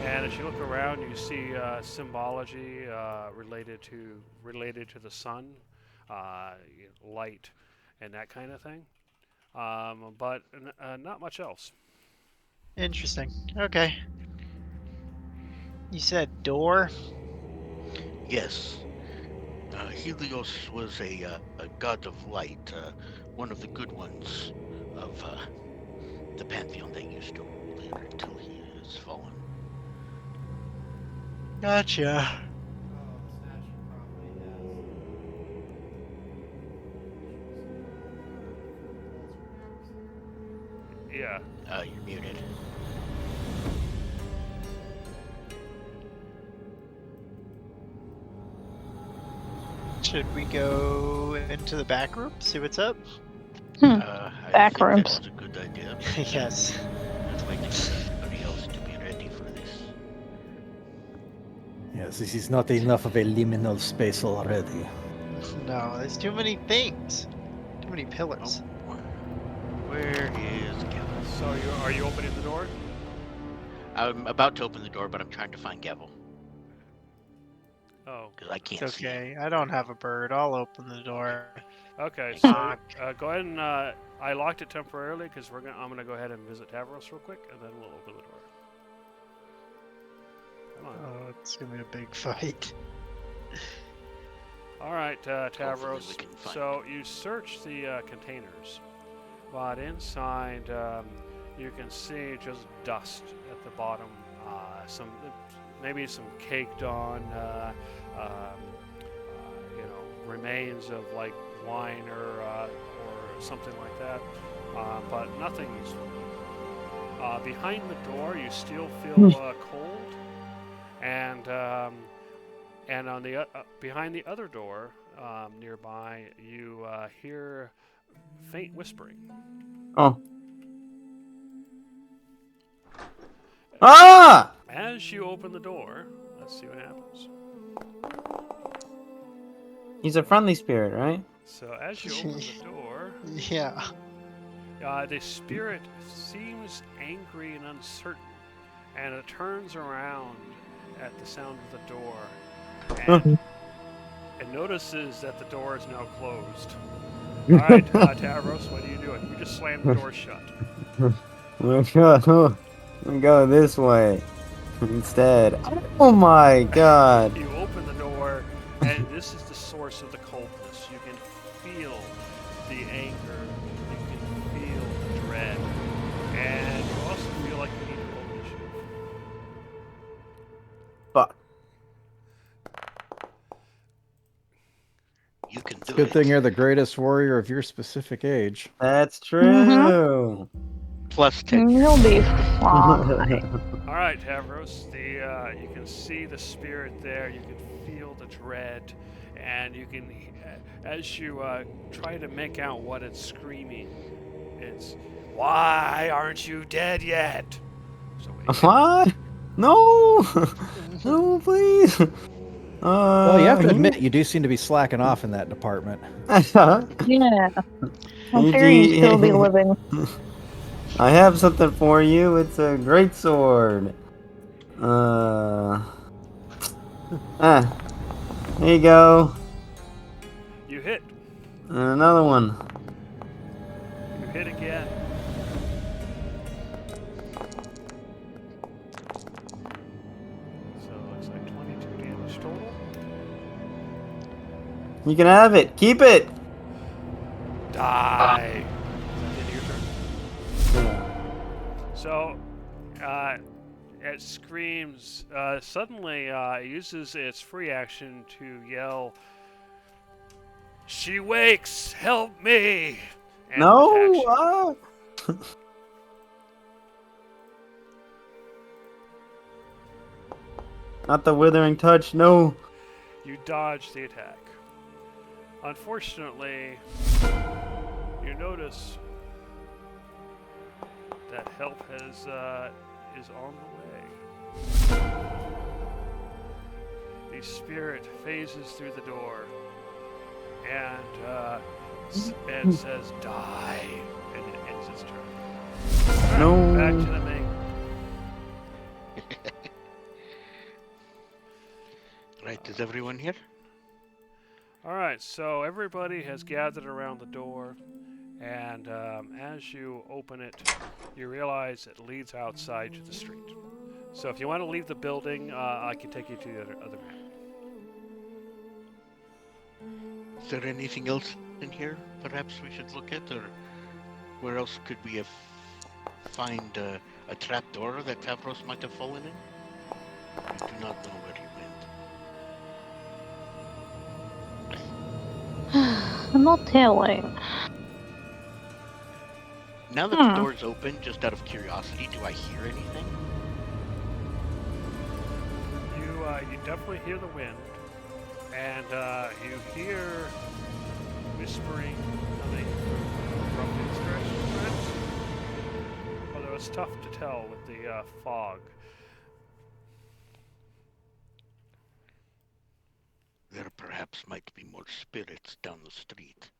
And as you look around, you see symbology related to the sun, light, and that kind of thing. But not much else. Interesting. Okay. You said door? Yes. Helios was a god of light, one of the good ones of the pantheon that used to rule here until he has fallen. Gotcha. Yeah. You're muted. Should we go into the back room, see what's up? I Back think rooms. That's a good idea. Yes. Let's wait for everybody else to be ready for this. Yes, this is not enough of a liminal space already. No, there's too many things. Too many pillars. Where is Gavel? So are you opening the door? I'm about to open the door, but I'm trying to find Gavel Oh. because I can't It's see him. okay. I don't have a bird. I'll open the door. Okay. Knock. So go ahead and I locked it temporarily because I'm gonna go ahead and visit Tavros real quick, and then we'll open the door. Come on. Oh, it's gonna be a big fight. All right, Tavros. we can find So you search the containers, but inside you can see just dust at the bottom. Maybe some caked on, remains of like wine or something like that, but nothing useful. Behind the door, you still feel cold, and on the behind the other door nearby, you hear faint whispering. Oh. Ah! As you open the door, let's see what happens. He's a friendly spirit, right? So as you open the door, Yeah. the spirit seems angry and uncertain, and it turns around at the sound of the door, and it notices that the door is now closed. All right, Tavros, what are you doing? You just slammed the door shut. We'll go this way instead. Oh my god. You open the door, and this is the source of the coldness. You can feel the anger, you can feel the dread, and you also feel like you need to roll initiative. Fuck. You can do Good it. thing you're the greatest warrior of your specific age. That's true. Plus 10. You'll be fine. All right, Tavros. You can see the spirit there. You can feel the dread, and you can, as you try to make out what it's screaming, it's, "Why aren't you dead yet?" So What? No! No, please! Well, you have to admit, you do seem to be slacking off in that department. Yeah. I'm fearing you still be living. I have something for you. It's a great sword. There you go. You hit. And another one. You hit again. So it looks like 22 damage total. You can have it. Keep it. Die. Is that the end of your turn? Yeah. So, it screams. Suddenly, it uses its free action to yell, "She wakes! Help me!" And attacks you. No. Not the withering touch. No. You dodge the attack. Unfortunately, you notice that help is on the way. The spirit phases through the door and says, "Die," and it ends its turn. No. Back to the main. Right, is everyone here? All right, so everybody has gathered around the door, and as you open it, you realize it leads outside to the street. So if you want to leave the building, I can take you to the other room. Is there anything else in here perhaps we should look at, or where else could we have find a trap door that Tavros might have fallen in? I do not know where he went. I'm not telling. Now that the door's open, just out of curiosity, do I hear anything? You definitely hear the wind, and you hear whispering coming from this direction, perhaps. Although it's tough to tell with the fog. There perhaps might be more spirits down the street.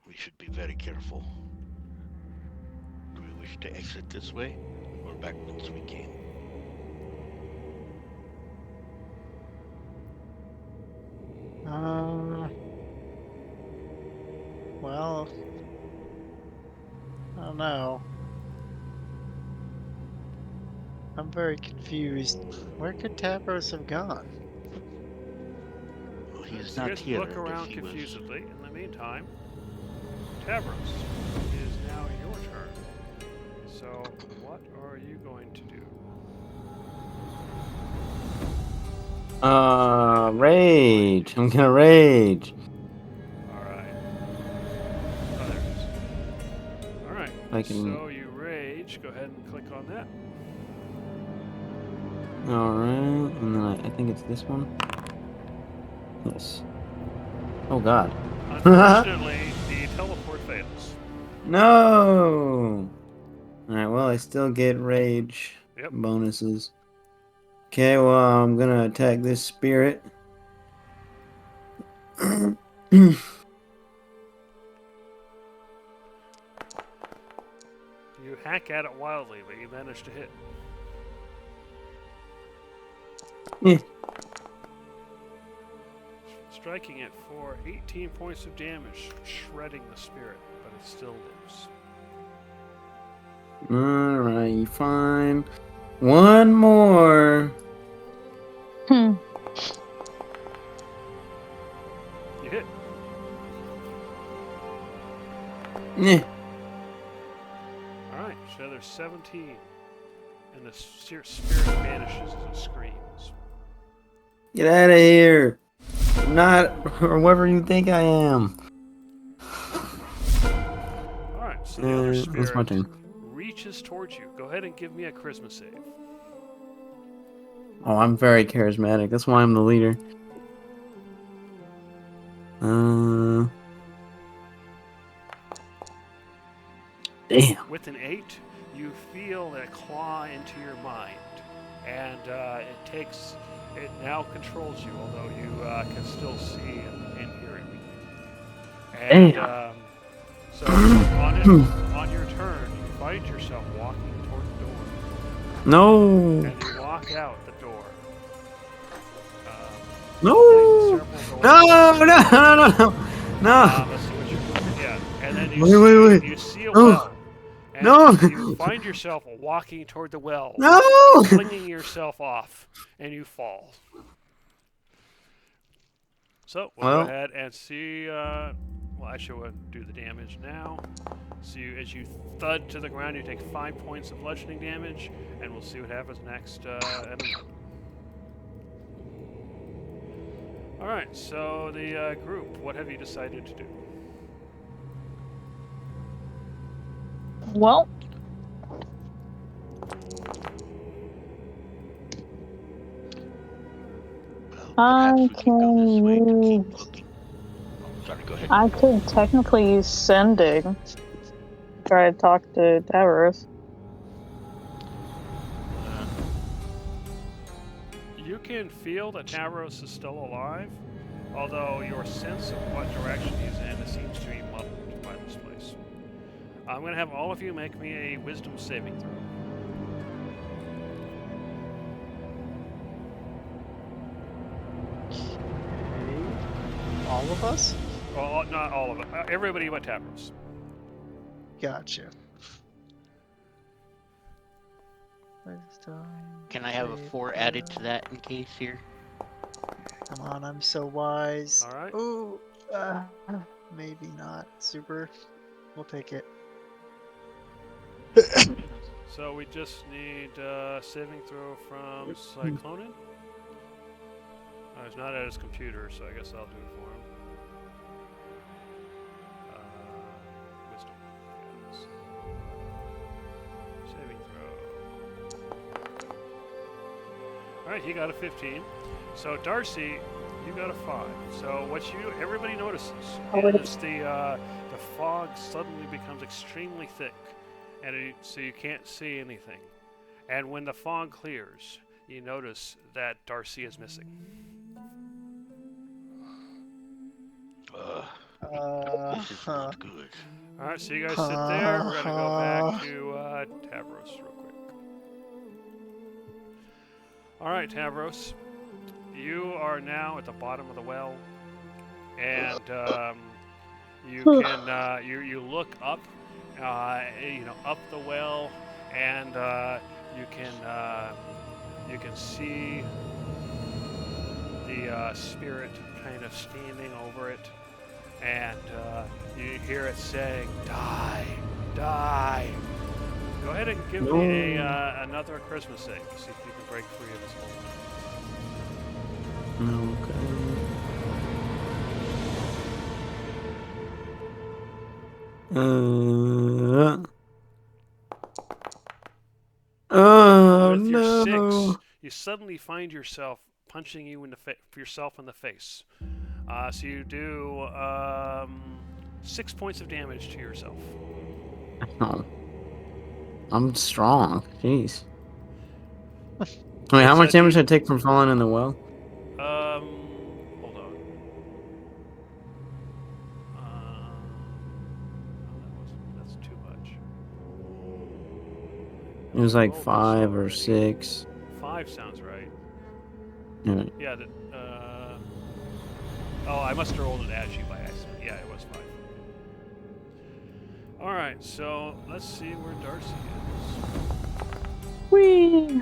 We should be very careful. Do we wish to exit this way, or backwards we came? Well, I don't know. I'm very confused. Where could Tavros have gone? Well, he is You not guys here. look and around if he was- confusedly. In the meantime, Tavros, it is now your turn. So, what are you going to do? Rage. I'm gonna rage. All right. Oh, there it is. All right. I can- So you rage. Go ahead and click on that. Alright, and then I think it's this one. Yes. Oh god. Unfortunately, the teleport fails. No! Alright, well, I still get rage Yep. bonuses. Okay, well, I'm gonna attack this spirit. You hack at it wildly, but you manage to hit. Yeah. Striking it for 18 points of damage, shredding the spirit, but it still lives. Alright, fine. One more. Hmm. You hit. Yeah. Alright, so there's 17. And the spirit vanishes as it screams. Get out of here. I'm not whoever you think I am. Alright, so the other That's my spirit turn. reaches towards you. Go ahead and give me a charisma save. Oh, I'm very charismatic. That's why I'm the leader. Damn. With an 8, you feel that claw into your mind. And it takes it now controls you, although you can still see and hear it. And Damn. so on your turn, you find yourself walking toward the door, No. and you walk out the door. No. Opening several doors. No. No. No. No. No. No. Let's see what you're doing. Yeah, and then you Wait. you see a No. well, and No. you find yourself walking toward the well, No. flinging yourself off, and you fall. So we'll Well. go ahead and see. Well, actually, we'll do the damage now. So as you thud to the ground, you take 5 points of bludgeoning damage, and we'll see what happens next. All right. So the group, what have you decided to do? Well, Well, I perhaps we could go this way to can keep use. looking. Oh, sorry, go ahead. I could technically use sending. Try to talk to Tavares. You can feel that Tavros is still alive, although your sense of what direction he's in seems to be muddled by this place. I'm going to have all of you make me a wisdom saving throw. All of us? Well, not all of it. Everybody but Tavros. Gotcha. Can I have a 4 added to that in case here? Come on, I'm so wise. All right. Ooh, maybe not. Super. We'll take it. So we just need saving throw from Cyclonin. He's not at his computer, so I guess I'll do it for him. Wisdom. Yes. Saving throw. Alright, he got a 15. So Darcy, you got a 5. So what everybody notices is the fog suddenly becomes extremely thick, and so you can't see anything. And when the fog clears, you notice that Darcy is missing. This is not good. Alright, so you guys sit there. We're going to go back to Tavros real quick. Alright, Tavros. You are now at the bottom of the well. And you can you look up, up the well, and you can see the spirit kind of standing over it. And you hear it saying, "Die, die." Go ahead and give me another Christmas save. See if you can break free of this hold. Okay. With your No. 6, you suddenly find yourself punching you in the face. So you do 6 points of damage to yourself. Oh. I'm strong. Jeez. Wait, how much damage did I take from falling in the well? Hold on. That's too much. It was like 5 or 6. 5 sounds right. Yeah. Yeah. Oh, I must have rolled it at you by accident. Yeah, it was 5. All right, so let's see where Darcy is. Whee!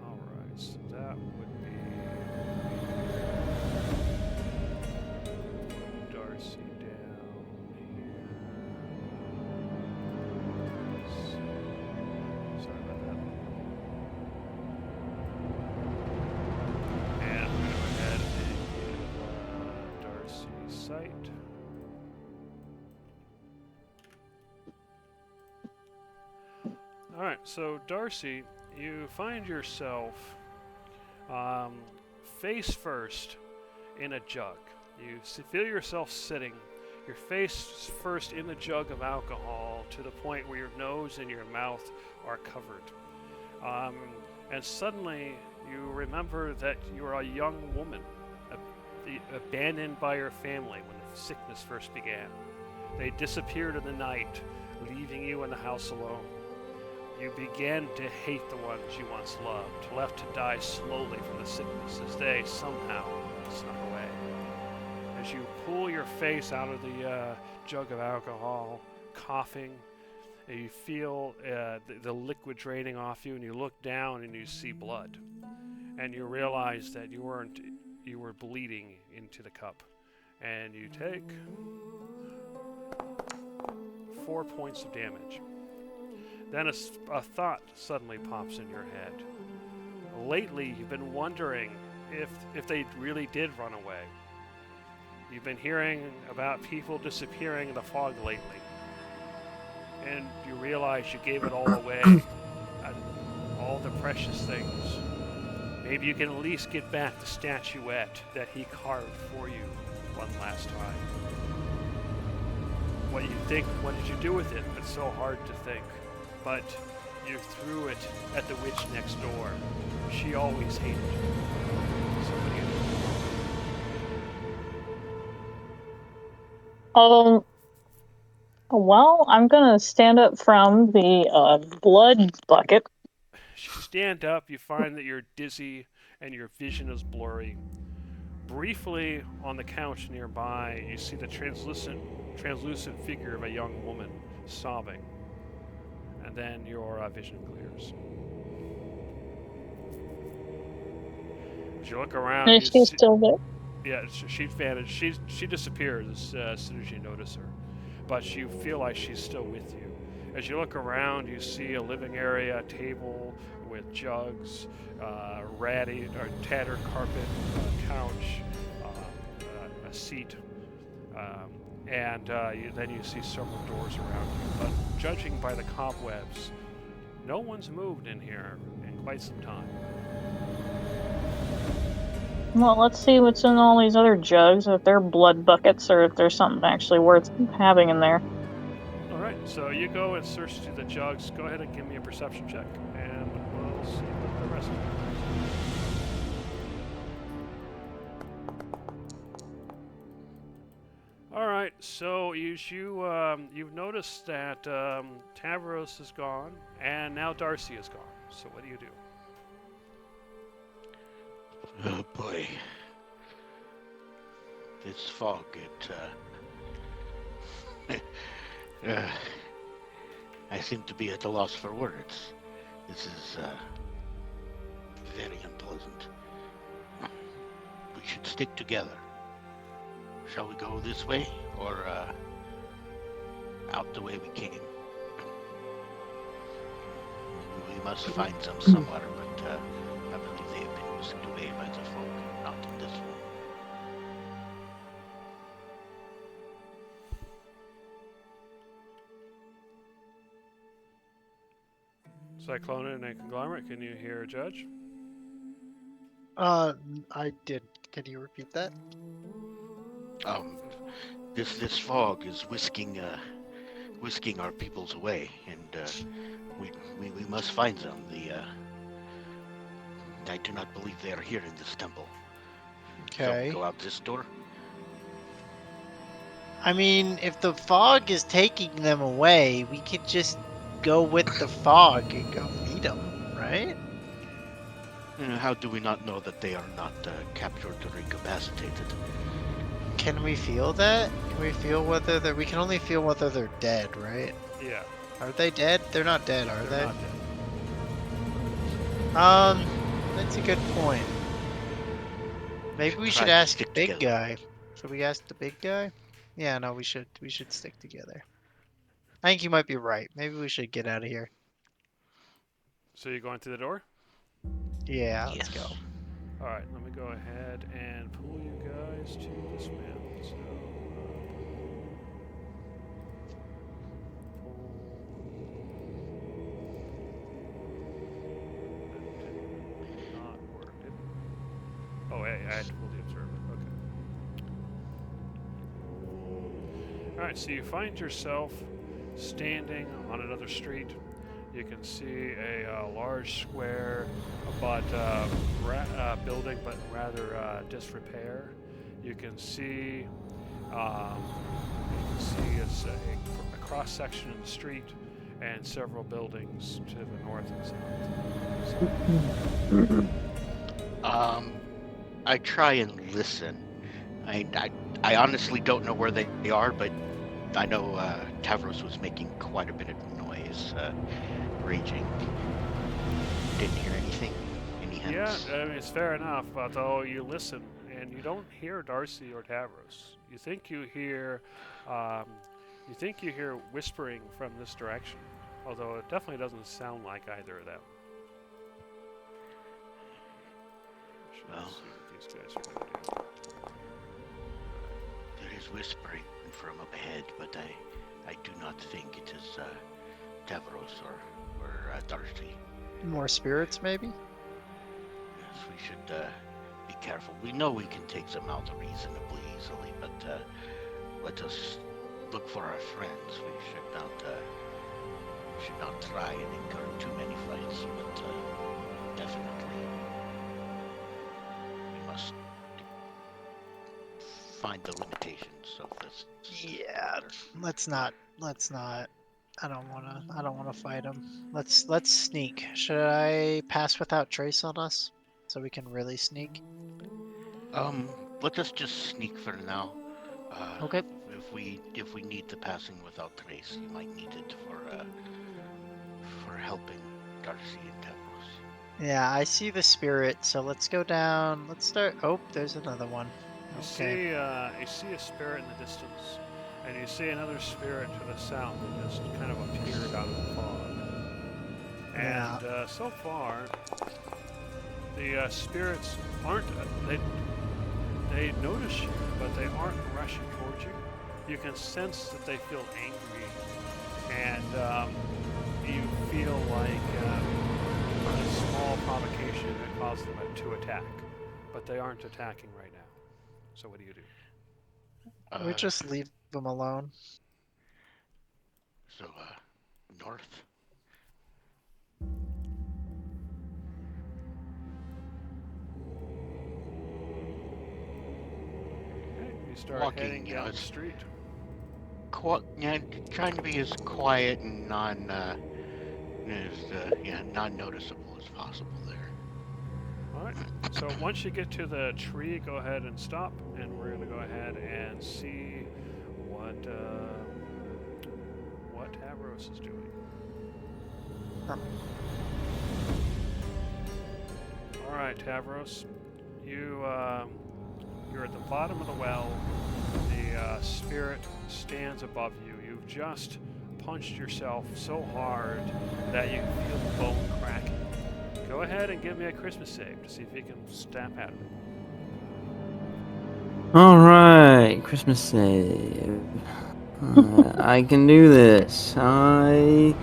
All right, so that would be put Darcy down here. Sorry about that. And I'm going to go ahead and give Darcy sight. Alright, so Darcy, you find yourself face first in a jug. You feel yourself sitting, your face first in the jug of alcohol to the point where your nose and your mouth are covered. And suddenly you remember that you were a young woman, abandoned by your family when the sickness first began. They disappeared in the night, leaving you in the house alone. You began to hate the ones you once loved, left to die slowly from the sickness as they somehow snuck away. As you pull your face out of the jug of alcohol, coughing, and you feel the liquid draining off you, and you look down and you see blood, and you realize that you were bleeding into the cup, and you take 4 points of damage. Then a thought suddenly pops in your head. Lately, you've been wondering if they really did run away. You've been hearing about people disappearing in the fog lately. And you realize you gave it all away, all the precious things. Maybe you can at least get back the statuette that he carved for you one last time. What did you do with it? It's so hard to think. But you threw it at the witch next door. She always hated you. So what do you do? Well, I'm gonna stand up from the blood bucket. As you stand up, you find that you're dizzy and your vision is blurry. Briefly, on the couch nearby, you see the translucent figure of a young woman sobbing. And then your vision clears. As you look around, Is she still there? Yeah, she's vanished. She disappears as soon as you notice her, but you feel like she's still with you. As you look around, you see a living area, a table with jugs, ratty or tattered carpet, a couch, a seat, and then you see several doors around you. But judging by the cobwebs, no one's moved in here in quite some time. Well, let's see what's in all these other jugs, if they're blood buckets or if there's something actually worth having in there. Alright, so you go and search through the jugs. Go ahead and give me a perception check, and we'll see what the rest of it is. Alright, so you've noticed that Tavros is gone, and now Darcy is gone. So what do you do? Oh boy. This fog, I seem to be at a loss for words. This is, very unpleasant. We should stick together. Shall we go this way, or, out the way we came? We must find some somewhere, but, I believe they have been whisked away by the fog, not in this one. Cyclone and Conglomerate, can you hear Judge? I did. Can you repeat that? This fog is whisking our peoples away, and we must find them. I do not believe they are here in this temple. Shall Okay. we go out this door? I mean, if the fog is taking them away, we could just go with the fog and go meet them, right? How do we not know that they are not captured or incapacitated? Can we feel that? Can we feel whether they're... We can only feel whether they're dead, right? Yeah. Are they dead? They're not dead, are They're they? not dead. That's a good point. Maybe we Try should to ask the stick big together. guy. Should we ask the big guy? Yeah, no, we should stick together. I think you might be right. Maybe we should get out of here. So you're going through the door? Yeah, let's go. Alright, let me go ahead and pull you guys to this map. So, that did not work, did it? Oh, hey, I had to pull the observer. Okay. Alright, so you find yourself standing on another street. You can see a large square, but building, but rather disrepair. You can see a cross section of the street and several buildings to the north and south. I try and listen. I honestly don't know where they are, but I know Tavros was making quite a bit of noise, raging. Didn't hear anything. Any hints? Yeah, I mean, it's fair enough, although you listen and you don't hear Darcy or Tavros. You think you hear whispering from this direction, although it definitely doesn't sound like either of them. Well, See what these guys are going to do. there is whispering from up ahead, but I do not think it is Tavros or Darcy. More spirits, maybe? Yes, we should be careful. We know we can take them out reasonably easily, but let us look for our friends. We should not try and incur too many fights, but definitely we must find the limitations of this. Yeah. Let's not. I don't wanna fight him. Let's sneak. Should I pass without trace on us, so we can really sneak? Let us just sneak for now. Okay. If we need the passing without trace, you might need it for helping Darcy and Tavros. Yeah, I see the spirit. So let's go down. Let's start. Oh, there's another one. Okay. You see a spirit in the distance, and you see another spirit to the south that just kind of appeared out of the fog. Yeah. And so far, the spirits aren't. They notice you, but they aren't rushing towards you. You can sense that they feel angry, and you feel like a small provocation that caused them to attack, but they aren't attacking right now. So what do you do? We just leave them alone. So north. Okay, you start Walking, heading you know, down the it's- street. Trying to be as quiet and non-noticeable as possible there. All right. So once you get to the tree, go ahead and stop, and we're going to go ahead and see what Tavros is doing. All right, Tavros, you're at the bottom of the well. The spirit stands above you. You've just punched yourself so hard that you can feel the bone cracking. Go ahead and give me a Christmas save to see if you can snap out of it. All right, Christmas save. I can do this. I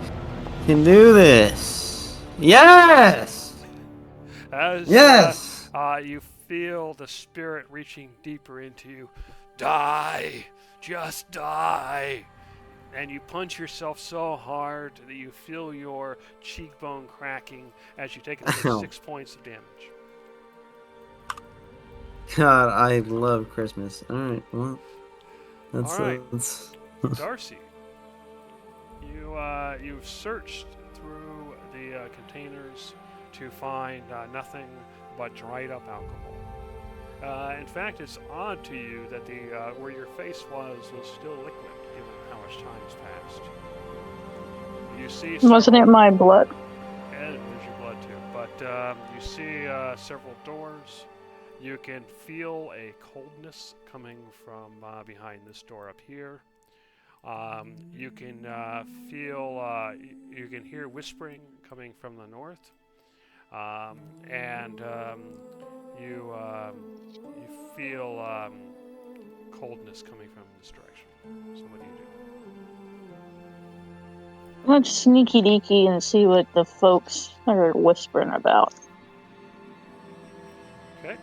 can do this. Yes. As Yes. you feel the spirit reaching deeper into you. Die! Just die! And you punch yourself so hard that you feel your cheekbone cracking as you take Ow. 6 points of damage. God, I love Christmas. All right, well, that's All right. that's Darcy, you've searched through the containers to find nothing but dried up alcohol. In fact, it's odd to you that the where your face was still liquid, given how much time has passed. You see. Wasn't it my blood? And there's your blood too. But you see several doors. You can feel a coldness coming from behind this door up here. You can feel, you can hear whispering coming from the north, and you feel coldness coming from this direction. So what do you do? Let's sneaky deaky and see what the folks are whispering about. Okay,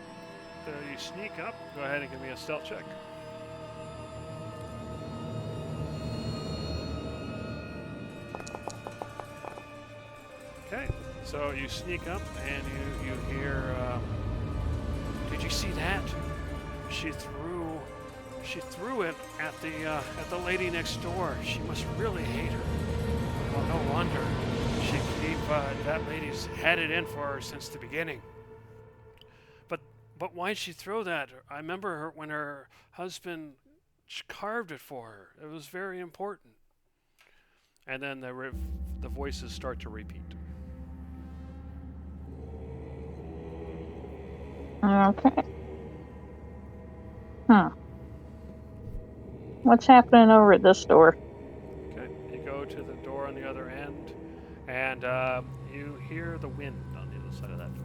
so you sneak up. Go ahead and give me a stealth check. So you sneak up and you hear. Did you see that? She threw it at the lady next door. She must really hate her. Well, no wonder. She that lady's had it in for her since the beginning. But why'd she throw that? I remember her when her husband carved it for her. It was very important. And then the voices start to repeat. Okay. What's happening over at this door? Okay, you go to the door on the other end, and you hear the wind on the other side of that door.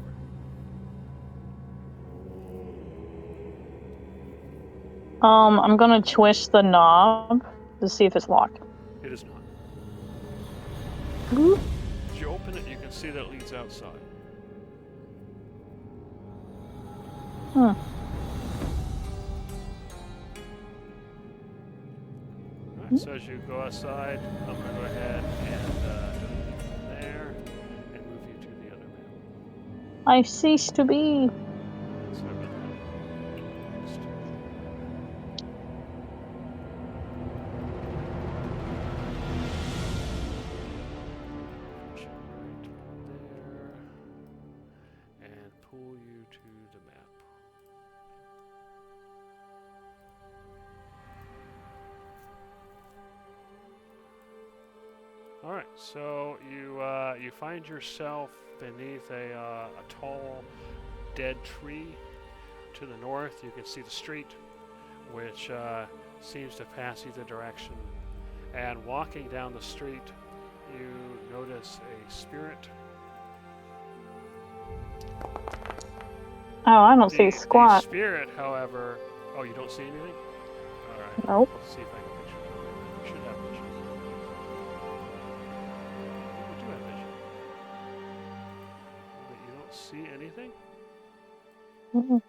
I'm gonna twist the knob to see if it's locked. It is not. Oop. As you open it, you can see that it leads outside. Hmm. Alright, so as you go outside, I'm going to go ahead and delete you from there and move you to the other map. I cease to be. Sorry about that. Push it right there and pull you to the map. All right, so you find yourself beneath a tall, dead tree. To the north, you can see the street, which seems to pass either direction. And walking down the street, you notice a spirit. Oh, I don't see The squat. spirit, however, oh, you don't see anything? All right. Nope. Let's see if I can picture it. I should have vision. You do have vision. But you don't see anything?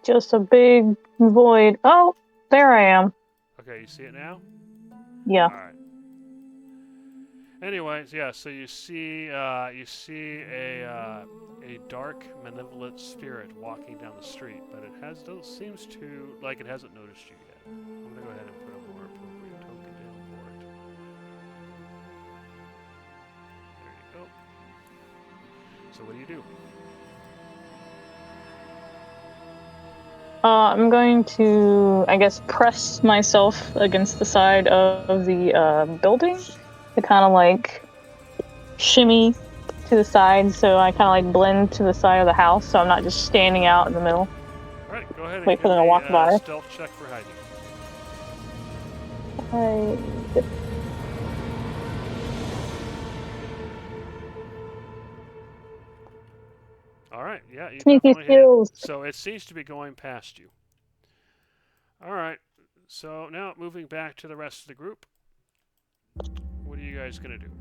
Just a big void. Oh, there I am. Okay, you see it now? Yeah. All right. Anyways, yeah. So you see a dark, malevolent spirit walking down the street, but it seems to like it hasn't noticed you yet. I'm gonna go ahead and put a more appropriate token down for it. There you go. So what do you do? I'm going to, I guess, press myself against the side of the building to kind of like shimmy to the side, so I kind of like blend to the side of the house, so I'm not just standing out in the middle. All right, go ahead and Wait for give them to me walk by. a stealth check for hiding. All right, yeah, you Sneaky definitely hit it. skills. So it seems to be going past you. All right, so now moving back to the rest of the group. What are you guys gonna do?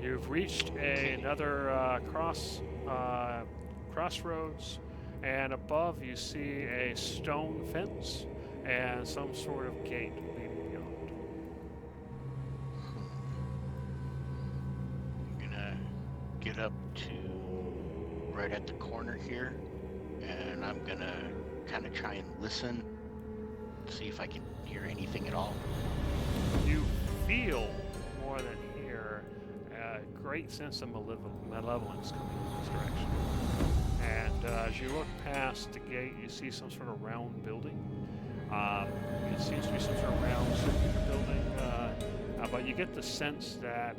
You've reached another crossroads, and above you see a stone fence and some sort of gate leading beyond. I'm gonna get up to right at the corner here, and I'm gonna kind of try and listen, see if I can hear anything at all. You feel more than hear a great sense of malevolence coming in this direction. And as you look past the gate, you see some sort of round building. It seems to be some sort of round circular building, but you get the sense that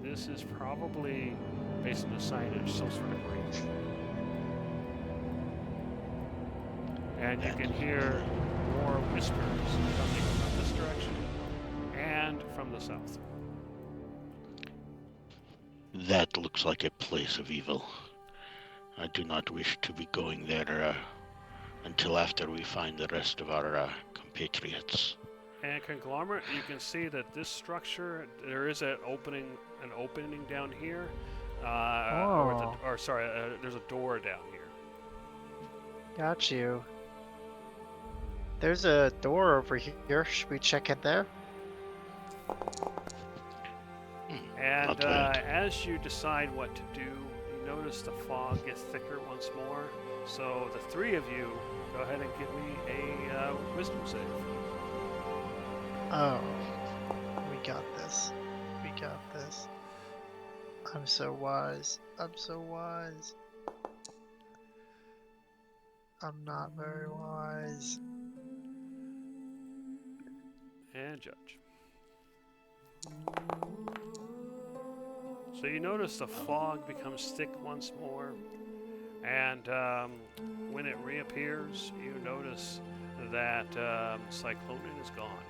this is probably, based on the signage, some sort of bridge. And you can hear more whispers coming from this direction and from the south. That looks like a place of evil. I do not wish to be going there until after we find the rest of our compatriots. And Conglomerate, you can see that this structure, there is an opening down here. There's a door down here. Got you. There's a door over here. Should we check it there? And Okay. as you decide what to do, you notice the fog gets thicker once more. So the three of you, go ahead and give me a wisdom save. Oh, we got this. We got this. I'm so wise. I'm so wise. I'm not very wise. And judge. So you notice the fog becomes thick once more, and when it reappears, you notice that Cyclonin is gone.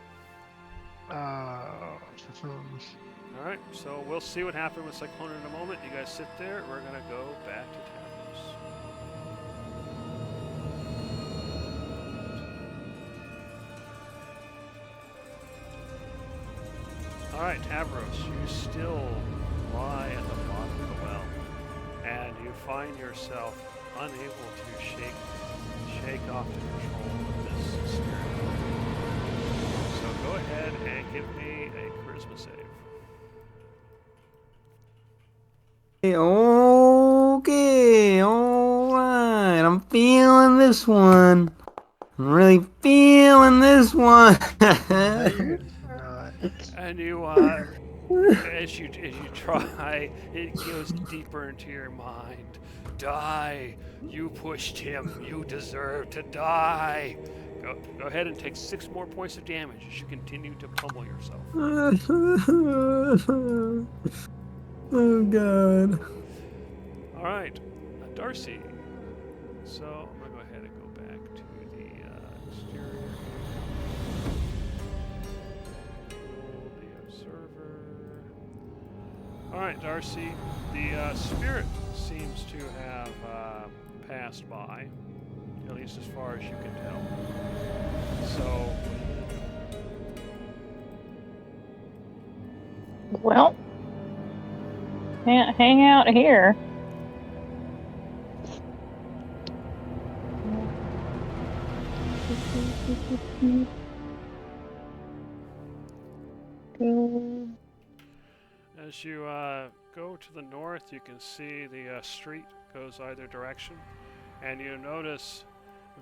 Oh. All right, so we'll see what happened with Cyclonin in a moment. You guys sit there. We're gonna go back to Tavros. All right, Tavros, you still lie at the bottom of the well, and you find yourself unable to shake off the control of this spirit. So go ahead and give me a charisma save. Okay, alright. I'm feeling this one. I'm really feeling this one. No, you're not. And you, as you try, it goes deeper into your mind. Die! You pushed him. You deserve to die. Go ahead and take 6 more points of damage as you continue to pummel yourself. Oh god. All right, Darcy. So I'm gonna go ahead and go back to the exterior. The observer. All right, Darcy. The spirit seems to have passed by, at least as far as you can tell. So Well, can't hang out here. as you go to the north, you can see the street goes either direction, and you notice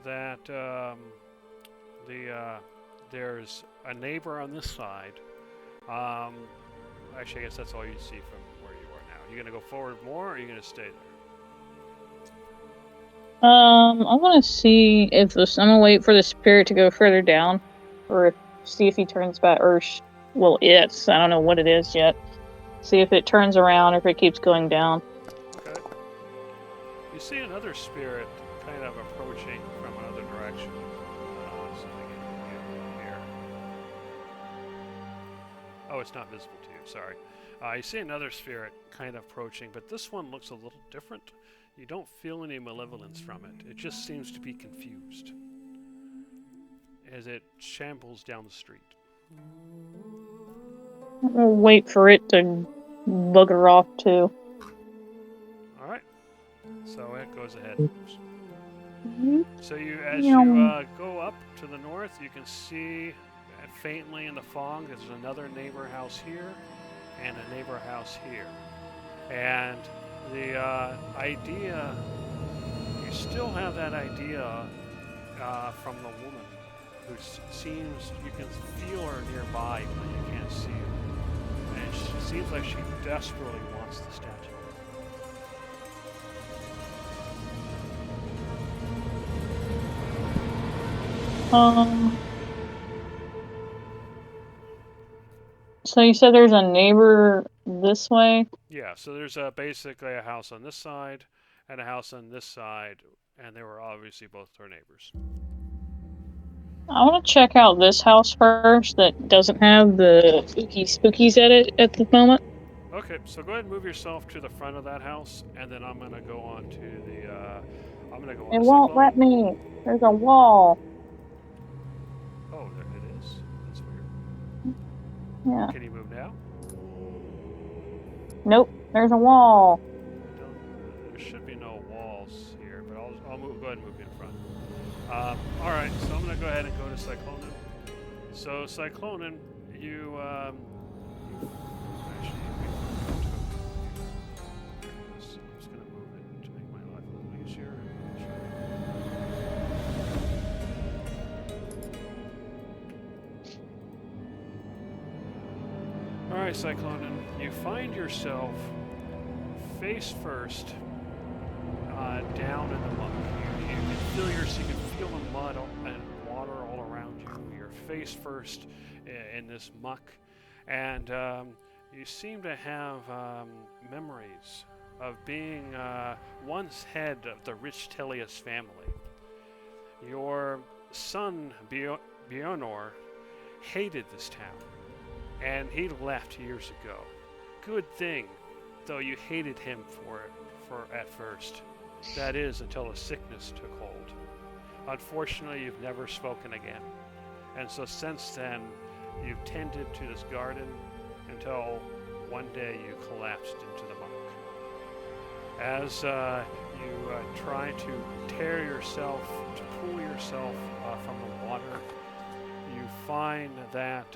that there's a neighbor on this side. Actually, I guess that's all you see from where you are now. You gonna go forward more, or are you gonna stay there? I want to see if this. I'm gonna wait for the spirit to go further down, or see if he turns back, or well, it's. I don't know what it is yet. See if it turns around, or if it keeps going down. Okay. You see another spirit kind of approaching from another direction. So they can get here. Oh, it's not visible to you. Sorry. You see another spirit kind of approaching, but this one looks a little different. You don't feel any malevolence from it. It just seems to be confused as it shambles down the street. I'm gonna wait for it to bugger off too. All right. So it goes ahead. So as Meow. you go up to the north, you can see faintly in the fog there's another neighbor house here and a neighbor house here. And the idea, you still have that idea from the woman who seems, you can feel her nearby but you can't see her. And she seems like she desperately wants the statue. So you said there's a neighbor this way? Yeah, so there's basically a house on this side and a house on this side, and they were obviously both our neighbors. I want to check out this house first that doesn't have the spookies at it at the moment. Okay, so go ahead and move yourself to the front of that house, and then I'm gonna go on to the. I'm gonna go on. It to won't Cyclone. let me. There's a wall. Oh, there it is. That's weird. Yeah. Can you move now? Nope. There's a wall. There should be no walls here, but I'll move. Go ahead and move you in front. All right, so I'm gonna go ahead and go to Cyclonin. So Cyclonin, you actually. All right, Cyclonin, you find yourself face first down in the muck. You can feel the mud and water all around you. You're face first in this muck, and you seem to have memories of being once head of the rich Tellius family. Your son Bjornor hated this town, and he left years ago. Good thing, though you hated him for at first. That is, until a sickness took hold. Unfortunately, you've never spoken again. And so since then, you've tended to this garden until one day you collapsed into the muck. As you try to tear yourself, to pull yourself from the water, you find that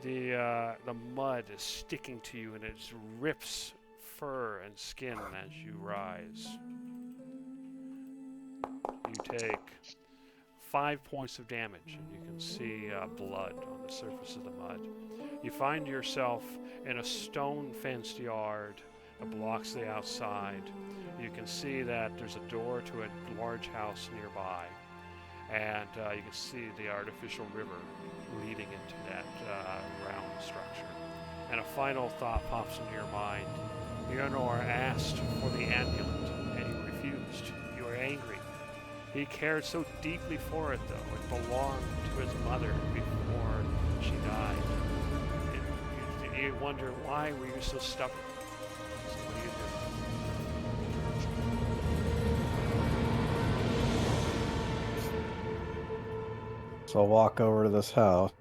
the mud is sticking to you and it rips fur and skin as you rise. You take 5 points of damage, and you can see blood on the surface of the mud. You find yourself in a stone-fenced yard that blocks the outside. You can see that there's a door to a large house nearby, and you can see the artificial river leading into that round structure. And a final thought pops into your mind. Bjornor asked for the amulet, and you refused. You were angry. He cared so deeply for it, though. It belonged to his mother before she died. You wonder, why were you so stubborn? So what do you do? So I'll walk over to this house.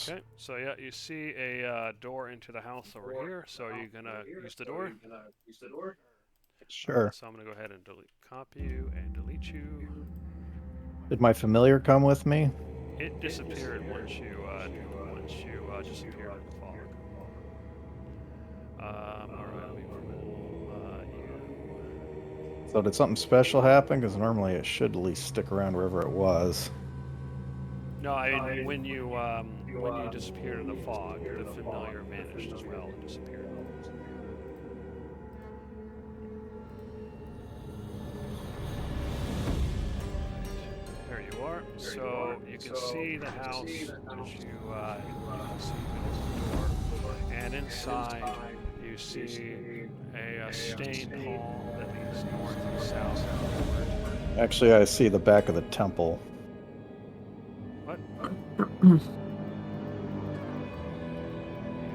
Okay, so yeah, you see a door into the house over here. So are you gonna use the door? Sure. So I'm gonna go ahead and copy you and delete you. Did my familiar come with me? It disappeared once you disappeared in the fog. Alright, let me pull you. So did something special happen? Because normally it should at least stick around wherever it was. No, when you disappeared in the fog, the familiar vanished as well and disappeared. There you are. So you can see the house as you can see the door, and inside you see a stained hall that leads north and south. Actually, I see the back of the temple. What? You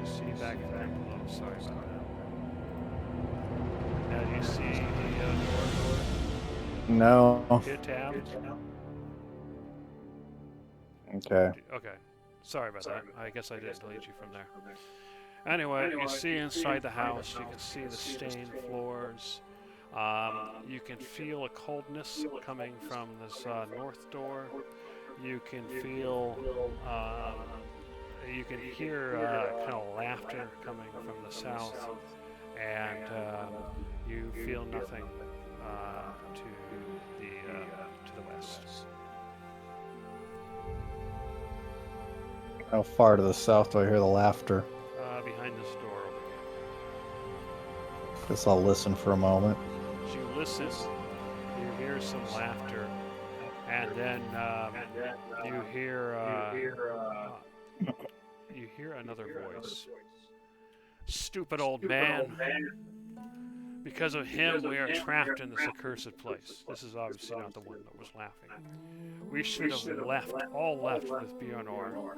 see back there below. Sorry about that. Now do you see the door? No. Hit tab. Okay. Okay. Sorry about that. I guess I didn't delete you from there. Anyway, you see inside the house, you can see the stained floors. You can feel a coldness coming from this north door. You can feel, you can hear kind of laughter coming from the south, and you feel nothing to the west. How far to the south do I hear the laughter? Behind this door over here. Guess I'll listen for a moment. As you listen, you hear some laughter, and then you hear another voice. Stupid old man. Because of him, we are trapped in this accursed place. This is obviously not the one that was laughing. We should have left with Bjornor.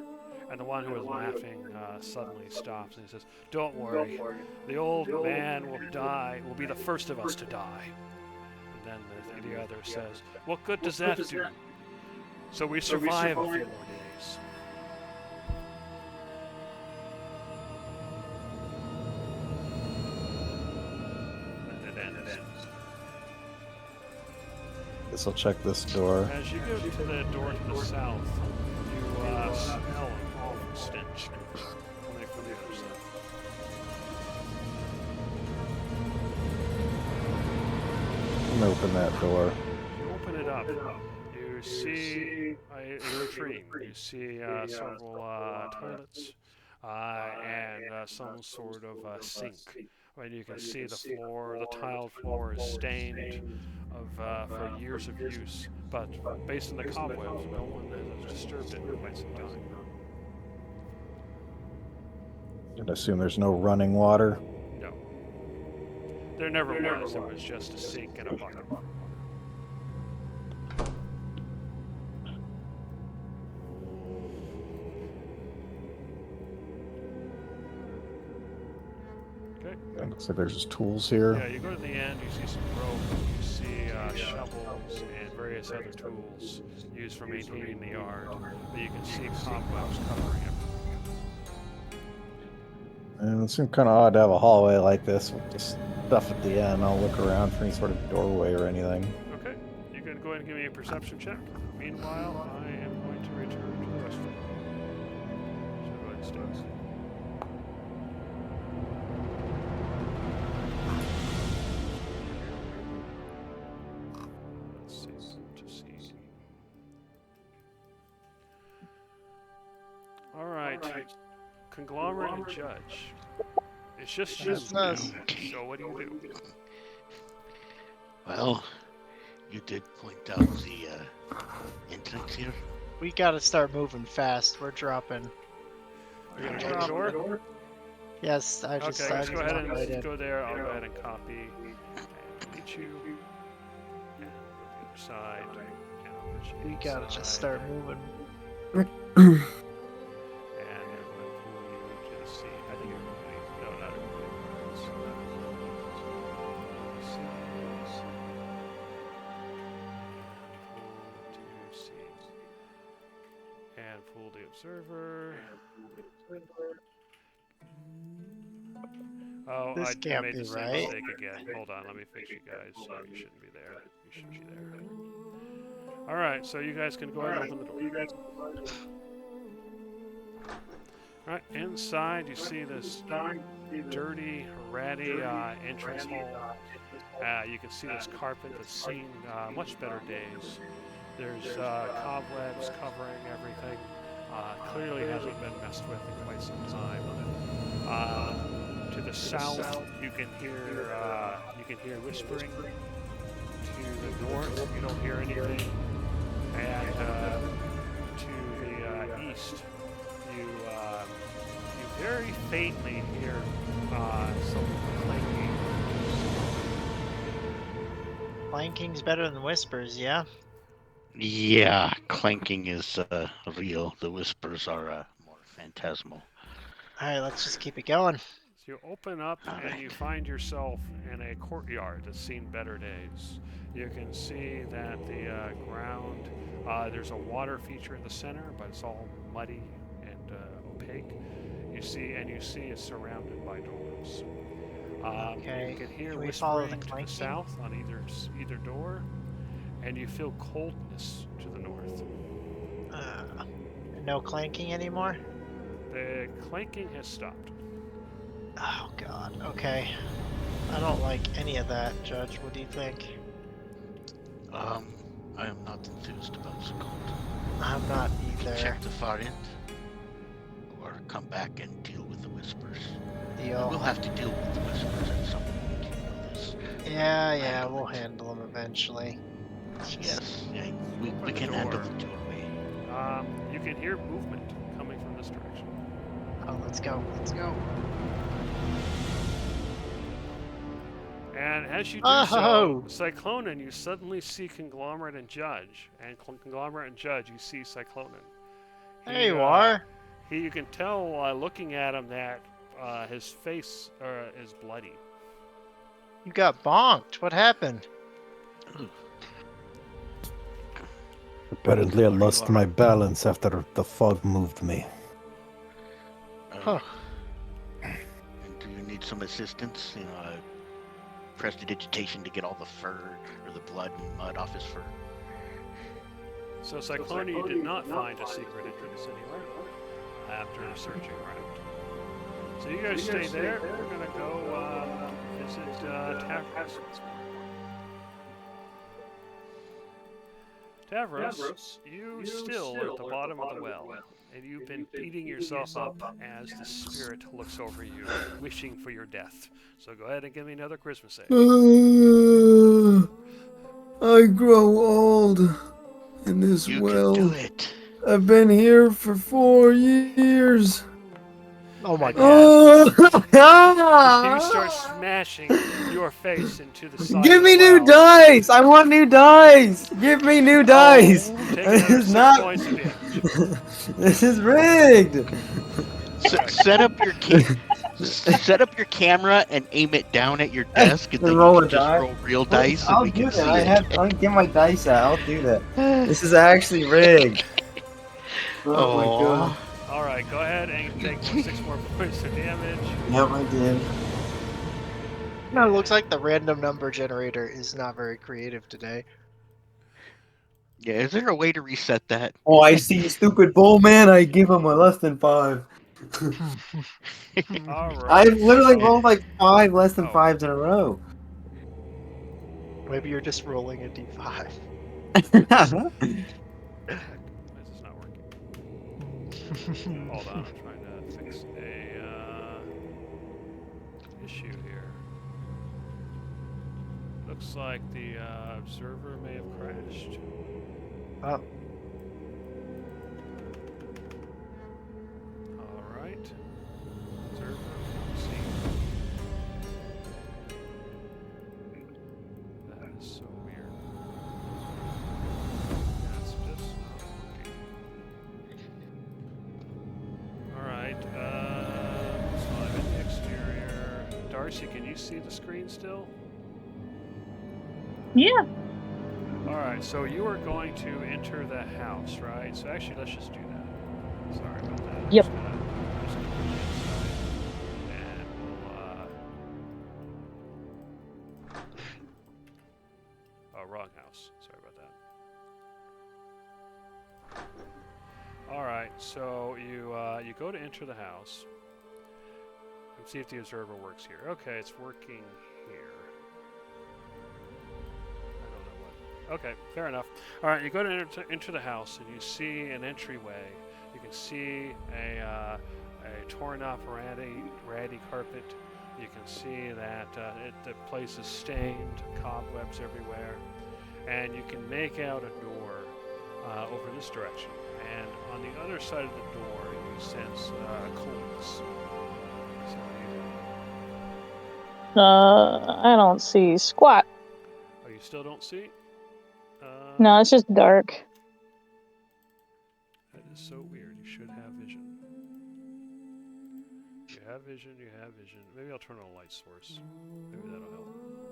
And the one who was laughing suddenly stops and he says, "Don't worry, the old man will die, will be the first of us to die." And then the other says, "What good does that do? So we survive a few more days." And it ends. Guess I'll check this door. As you go to the door to the south, you smell an awful stench coming from the other side. I'm gonna open that door. You open it up. You see a latrine. You see several toilets. and some sort of sink. And you can see the floor, the tiled floor, is stained for years of use. But based on the cobwebs, no one has disturbed it in quite some time. I'd assume there's no running water. No. There never was. There was just a sink and a bucket. Okay. It looks like there's just tools here. Yeah, you go to the end, you see some rope, you see shovels and various other tools used for maintaining the yard. But you can see cobwebs covering it. And it seems kind of odd to have a hallway like this with just stuff at the end. I'll look around for any sort of doorway or anything. Okay, you can go ahead and give me a perception check. Meanwhile, I am going to return to the restroom. So go ahead and start. Let's see, to see. All right, Conglomerate and Judge. It's just you. That's us. So what do you do? Well, you did point out the entrance here. We gotta start moving fast. We're dropping. You're gonna go to the door? Yes, I just. Okay, I let's just go ahead walked right in. and go there. I'll go ahead and copy and meet you. And the other side. And I'll put you We gotta inside. just start moving. And they're going to pull you to the seat. I think everybody. No, not everybody. Seats. Pull to seats. And pull the observer. Oh, This I can't made be the same right. mistake again. Hold on, let me fix you guys. So you shouldn't be there. You should be there. All right, so you guys can go ahead and open the door. All right, inside you see this dirty, ratty entrance hall. You can see this carpet that's seen much better days. There's cobwebs covering everything. Clearly hasn't been messed with in quite some time. To the south, you can hear whispering. To the north, you don't hear anything. And to the east, you very faintly hear some clanking. Clanking's better than whispers, yeah? Yeah, clanking is real. The whispers are more phantasmal. Alright, let's just keep it going. So you open up and you find yourself in a courtyard that's seen better days. You can see that the ground, there's a water feature in the center, but it's all muddy and opaque. You see it's surrounded by doors. Okay, You can hear can we follow the whispering to the clanking? south on either door, and you feel coldness to the north. No clanking anymore? The clanking has stopped. Oh god, okay. I don't like any of that, Judge. What do you think? I am not enthused about this cult. I'm not either. Check the far end, or come back and deal with the whispers. Deal. We'll have to deal with the whispers at some point. You know this. Yeah, we'll handle them eventually. Yes, yeah, we Open can the handle door. the doorway. You can hear movement coming from this direction. Oh, let's go. Let's go. And as you do Oh! so, Cyclonen, you suddenly see Conglomerate and Judge. And Conglomerate and Judge, you see Cyclonen. There you are. You can tell looking at him that his face is bloody. You got bonked. What happened? Apparently, I lost my balance after the fog moved me. Huh. And do you need some assistance? You know, prestidigitation to get all the fur or the blood and mud off his fur. So Cyclonen, you did not find a secret entrance anywhere after searching around. So you guys stay there. We're gonna go visit Tavros once more. Tavros, you still at the bottom of the well, and you've been beating yourself up as the spirit looks over you, wishing for your death. So go ahead and give me another Christmas save. I grow old in this You well. can do it. I've been here for 4 years. Oh my And god. You start smashing your face into the side Give of me the new well. dice! I want new dice! Give me new dice! Take This another is 6 not. points of damage. This is rigged. Set up your set up your camera and aim it down at your desk, and then roll you a can just die? roll real dice, and I'll we do can see that. it. I'll get my dice out. I'll do that. This is actually rigged. Oh my god. Aw. All right, go ahead and take 6 more points of damage. Yep, I did. No, it looks like the random number generator is not very creative today. Yeah, is there a way to reset that? Oh, I see, stupid bull man. I give him a less than 5. All right. I've literally so- rolled like 5 less than Oh. 5s in a row. Maybe you're just rolling a d5. This is not working. Hold on, I'm trying to fix a issue here. Looks like the observer may have crashed. Oh, All right. Observer, see. That is so weird. That's just not working. All right. So I'm in the exterior. Darcy, can you see the screen still? Yeah. Alright, so you are going to enter the house, right? So actually, let's just do that. Sorry about that. I'm Yep. just gonna push it inside, and we'll, oh, wrong house. Sorry about that. Alright, so you go to enter the house. Let's see if the observer works here. Okay, it's working here. Okay, fair enough. All right, you go to enter the house, and you see an entryway. You can see a torn up, ratty carpet. You can see that the place is stained, cobwebs everywhere, and you can make out a door over this direction. And on the other side of the door, you sense coldness. So I don't see squat. you still don't see? No, it's just dark. That is so weird. You should have vision. You have vision, you have vision. Maybe I'll turn on a light source. Maybe that'll help.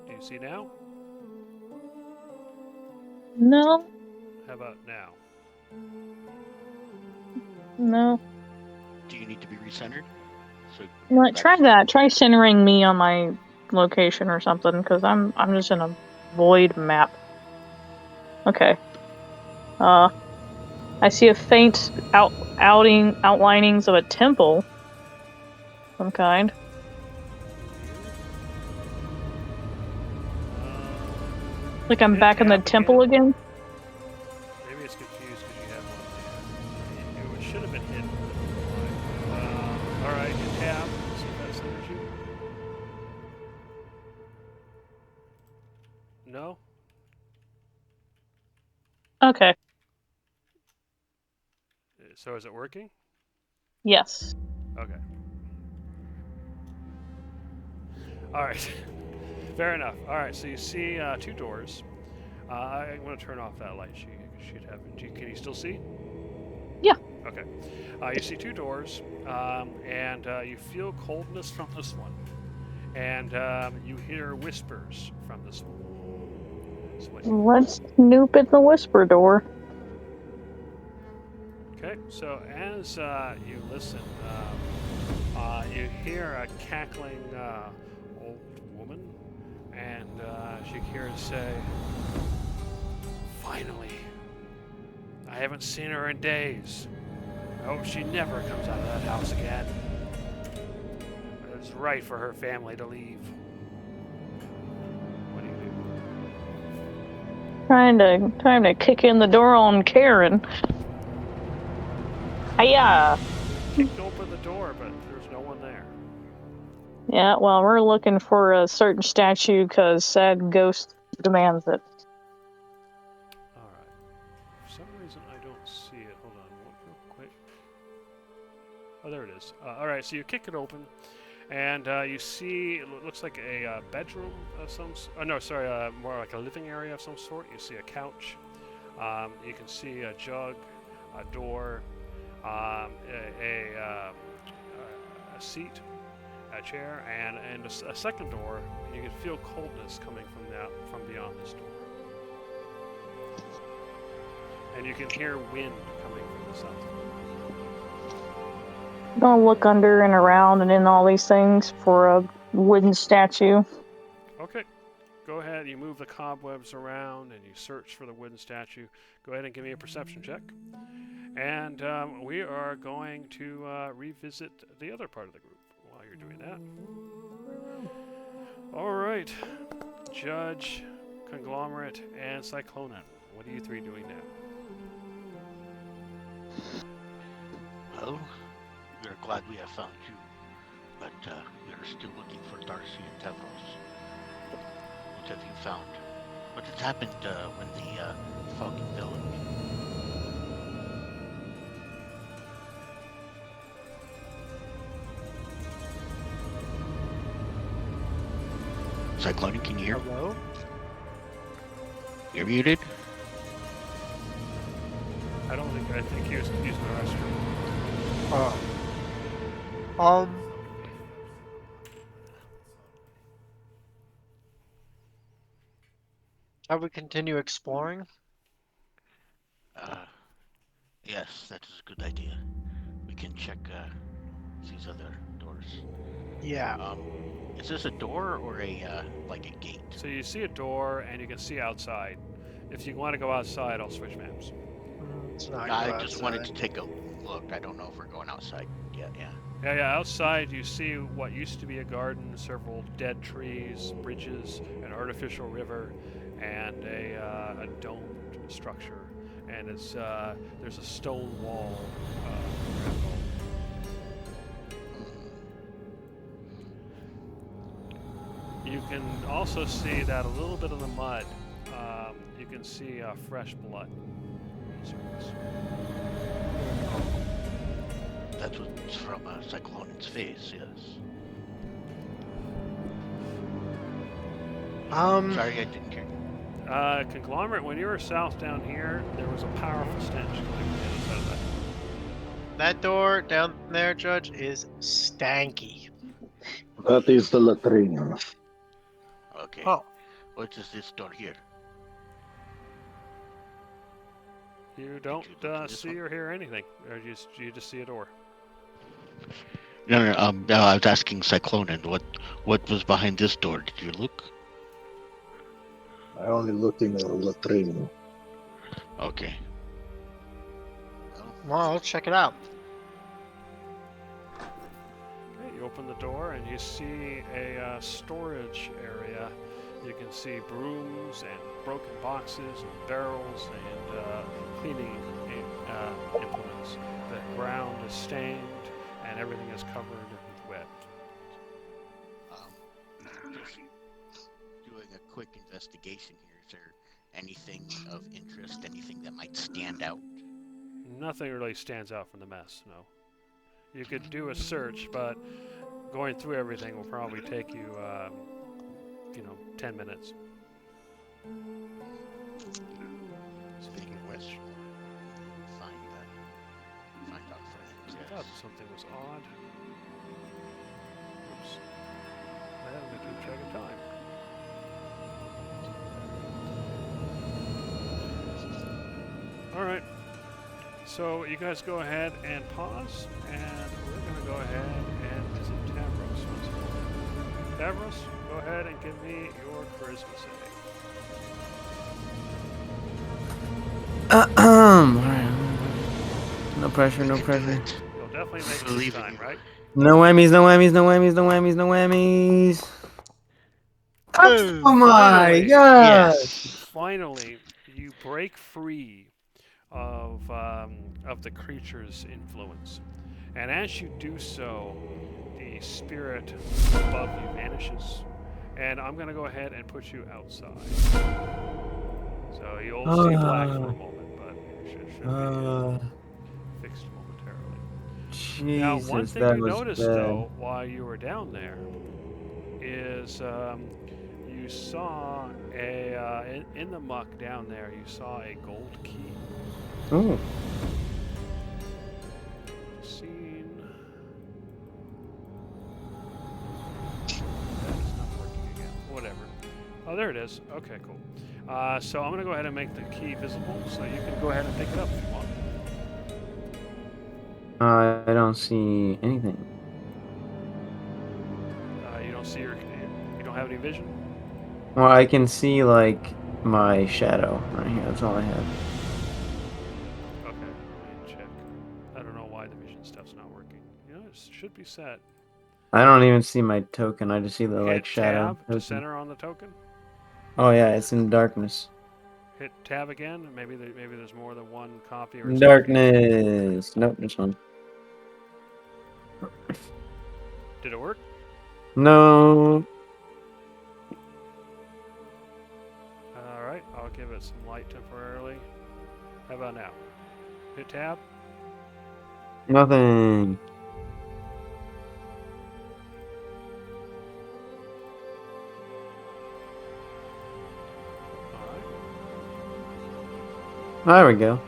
Do you see now? No, How about now? no. Do you need to be recentered? So No, try that. Try centering me on my location or something, because I'm just in a void map. Okay. I see a faint outlinings of a temple of some kind. Like I'm back in the temple again. Maybe it's confused because you have one. It should have been hidden. Alright, hit tab. See if that centers you. No? Okay. So is it working? Yes. Okay. All right. Fair enough. All right. So you see 2 doors. I'm going to turn off that light. Should have. Can you still see? Yeah. Okay. You see 2 doors, and you feel coldness from this one, and you hear whispers from this one. So Let's snoop at the whisper door. okay. So as you listen, you hear a cackling old woman, and she hears say, "Finally, I haven't seen her in days. I hope she never comes out of that house again. It's right for her family to leave." What do you do? Trying to kick in the door on Karen. Hiya! Kicked open the door, but there's no one there. Yeah, well, we're looking for a certain statue because sad ghost demands it. Alright. For some reason I don't see it. Hold on, real quick. Oh, there it is. Alright, so you kick it open, and you see, it looks like a bedroom of some oh, no, sorry, more like a living area of some sort. You see a couch. You can see a jug, a door, a seat, a chair, and a second door. And you can feel coldness coming from beyond this door. And you can hear wind coming from the south. I'm gonna look under and around and in all these things for a wooden statue. Okay. Go ahead, you move the cobwebs around and you search for the wooden statue. Go ahead and give me a perception check. And we are going to revisit the other part of the group while you're doing that. All right. Judge, Conglomerate, and Cyclonan. What are you three doing now? Well, we are glad we have found you, but we are still looking for Darcy and Tavros. What have you found? What has happened when the Falcon Village? Cyclone, can you hear? Hello? You're muted? I think he was using the restroom. Oh. Shall we continue exploring? Yes, that is a good idea. We can check these other doors. Yeah. Is this a door or a like a gate? So you see a door and you can see outside. If you want to go outside, I'll switch maps. It's not I go just wanted to outside. take a look. I don't know if we're going outside yet. Yeah. Yeah, outside you see what used to be a garden, several dead trees, bridges, an artificial river, and a domed structure. And it's there's a stone wall. You can also see that a little bit of the mud. You can see fresh blood. on the surface. That's what's from Cyclonen's face, yes. Sorry, I didn't hear. Conglomerate, when you were south down here, there was a powerful stench coming from the other side of that. That door down there, Judge, is stanky. That is the latrine. Okay. Oh. What is this door here? You don't you look in this see one? or hear anything, or you just see a door. No, I was asking Cyclonen, what was behind this door? Did you look? I only looked in the latrine. Okay. Well, let's check it out. Okay, you open the door and you see a storage area. You can see brooms and broken boxes and barrels and cleaning implements. The ground is stained and everything is covered with wet. Just doing a quick investigation here. Is there anything of interest? Anything that might stand out? Nothing really stands out from the mess, no. You could do a search, but going through everything will probably take you, 10 minutes. Speaking of which, find out for I thought something was odd. Oops. I haven't been keep track of time. Alright. So you guys go ahead and pause, and we're going to go ahead and visit Tavros once more. Tavros, go ahead and give me your charisma save. Alright. No pressure, no pressure. You'll definitely make it Believe this in time, you. right? No whammies, no whammies, no whammies, no whammies, no whammies. Boom. Oh my Finally. god! Yes. Finally, break free of the creature's influence, and as you do so, the spirit above you vanishes. And I'm gonna go ahead and put you outside. So you'll see black for a moment, but it should be fixed momentarily. Now, one Jesus, thing that you was noticed bad. though while you were down there is you saw in the muck down there. You saw a gold key. Ooh. Scene. That is not working again. Whatever. Oh, there it is. Okay, cool. So I'm gonna go ahead and make the key visible, so you can go ahead and pick it up if you want. I don't see anything. You don't see you don't have any vision. Well, I can see like my shadow right here. That's all I have. Okay, let me check. I don't know why the vision stuff's not working. You know, it should be set. I don't even see my token. I just see the like Hit shadow. tab to center on the token. Oh yeah, it's in darkness. Hit tab again. Maybe there's more than one copy or it's Darkness. Nope, this one. Did it work? No. All right, I'll give it some light temporarily. How about now? Hit tab. Nothing. All right. There we go.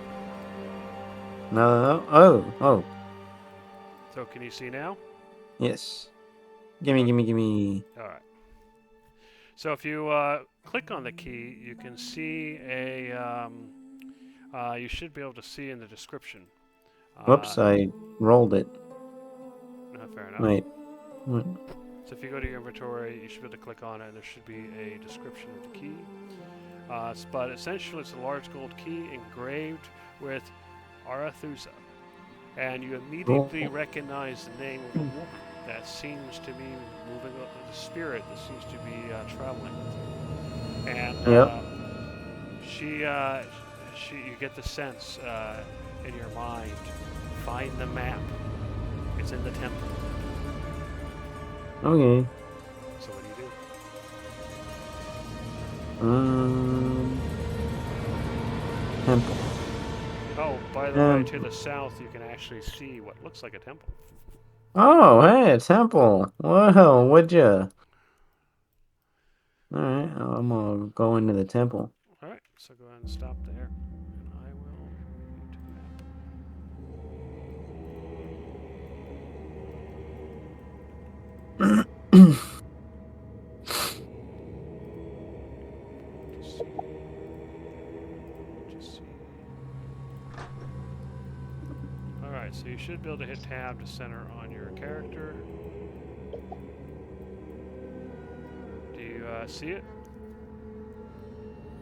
No. Oh. So can you see now? Yes. Gimme. All right. So if you click on the key, you can see you should be able to see in the description. Whoops, I rolled it. No, fair enough. Wait. What? So if you go to your inventory, you should be able to click on it, and there should be a description of the key. But essentially, it's a large gold key engraved with Arethusa, and you immediately recognize the name of a woman that seems to be moving, the spirit that seems to be traveling with you. And Yep. you get the sense in your mind, find the map. It's in the temple. Okay. So what do you do? Temple. Oh, by the way, to the south, you can actually see what looks like a temple. Oh, hey, a temple. Whoa, would ya? Alright, I'm gonna go into the temple. All right, so go ahead and stop there, and I will move you to the map. Just see. All right, so you should be able to hit tab to center on your character. Do you see it?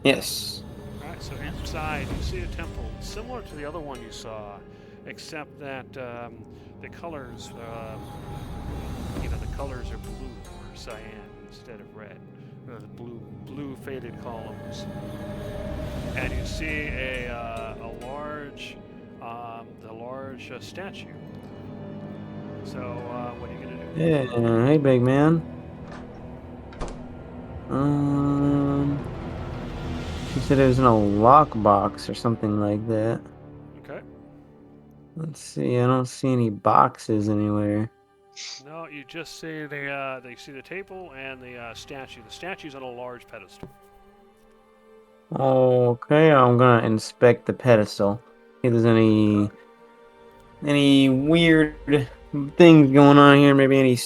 Yes. Alright, so inside you see a temple similar to the other one you saw, except that the colors, the colors are blue or cyan instead of red. The blue faded columns, and you see a large statue. So what are you gonna do? Yeah, hey, big man. She said it was in a lockbox or something like that. Okay. Let's see, I don't see any boxes anywhere. No, you just see you see the table and the statue. The statue's on a large pedestal. Okay, I'm gonna inspect the pedestal. See if there's any weird things going on here. Maybe any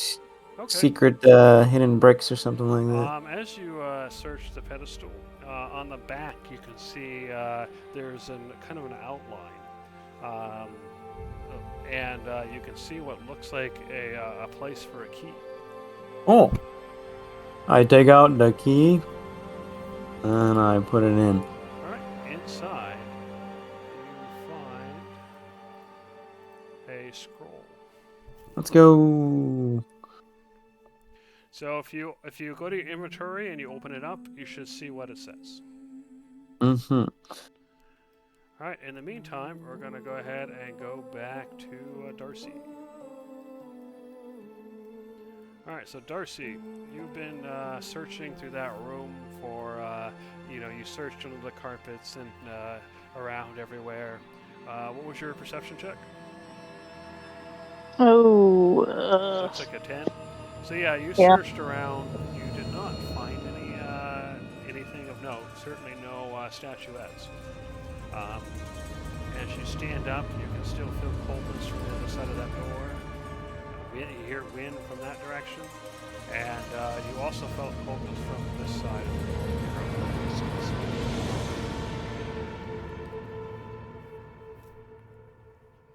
Okay. secret hidden bricks or something like that. As you search the pedestal, on the back you can see there's kind of an outline, and you can see what looks like a place for a key. Oh, I take out the key and I put it in. All right, inside you find a scroll. Let's go. So if you go to your inventory and you open it up, you should see what it says. Mm-hmm. All right. In the meantime, we're gonna go ahead and go back to Darcy. All right. So Darcy, you've been searching through that room for, you searched under the carpets and around everywhere. What was your perception check? Oh. Looks like a 10. So yeah, you Yeah. searched around. You did not find anything of note. Certainly no statuettes. As you stand up, you can still feel coldness from the other side of that door. You hear wind from that direction, and you also felt coldness from this side of the door. You heard coldness.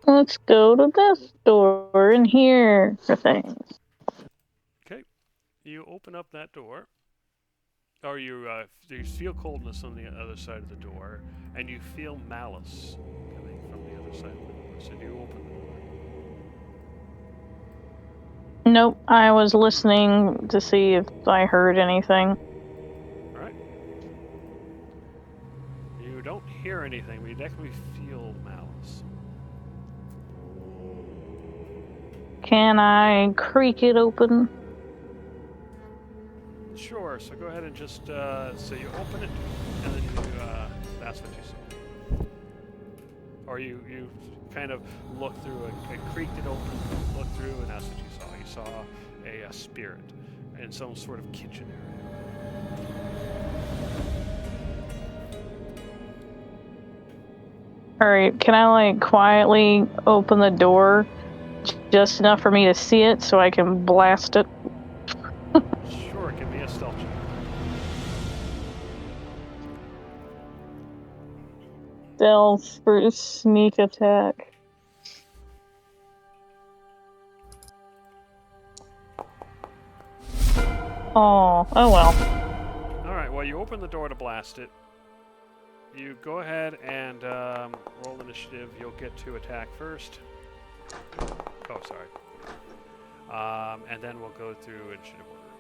Let's go to this door in here for things. Okay, you open up that door, or you feel coldness on the other side of the door, and you feel malice coming from the other side of the door. So you open the door. Nope, I was listening to see if I heard anything. All right. You don't hear anything, but you definitely feel malice. Can I creak it open? Sure. So go ahead and just so you open it, and then that's what you saw. Or you kind of look through and creaked it open, look through, and that's what you saw. You saw a spirit in some sort of kitchen area. Alright, can I quietly open the door just enough for me to see it so I can blast it? Sure, give me a stealth check. Stealth for sneak attack. Oh well. Alright, well, you open the door to blast it. You go ahead and roll initiative. You'll get to attack first. Oh, sorry. And then we'll go through initiative order.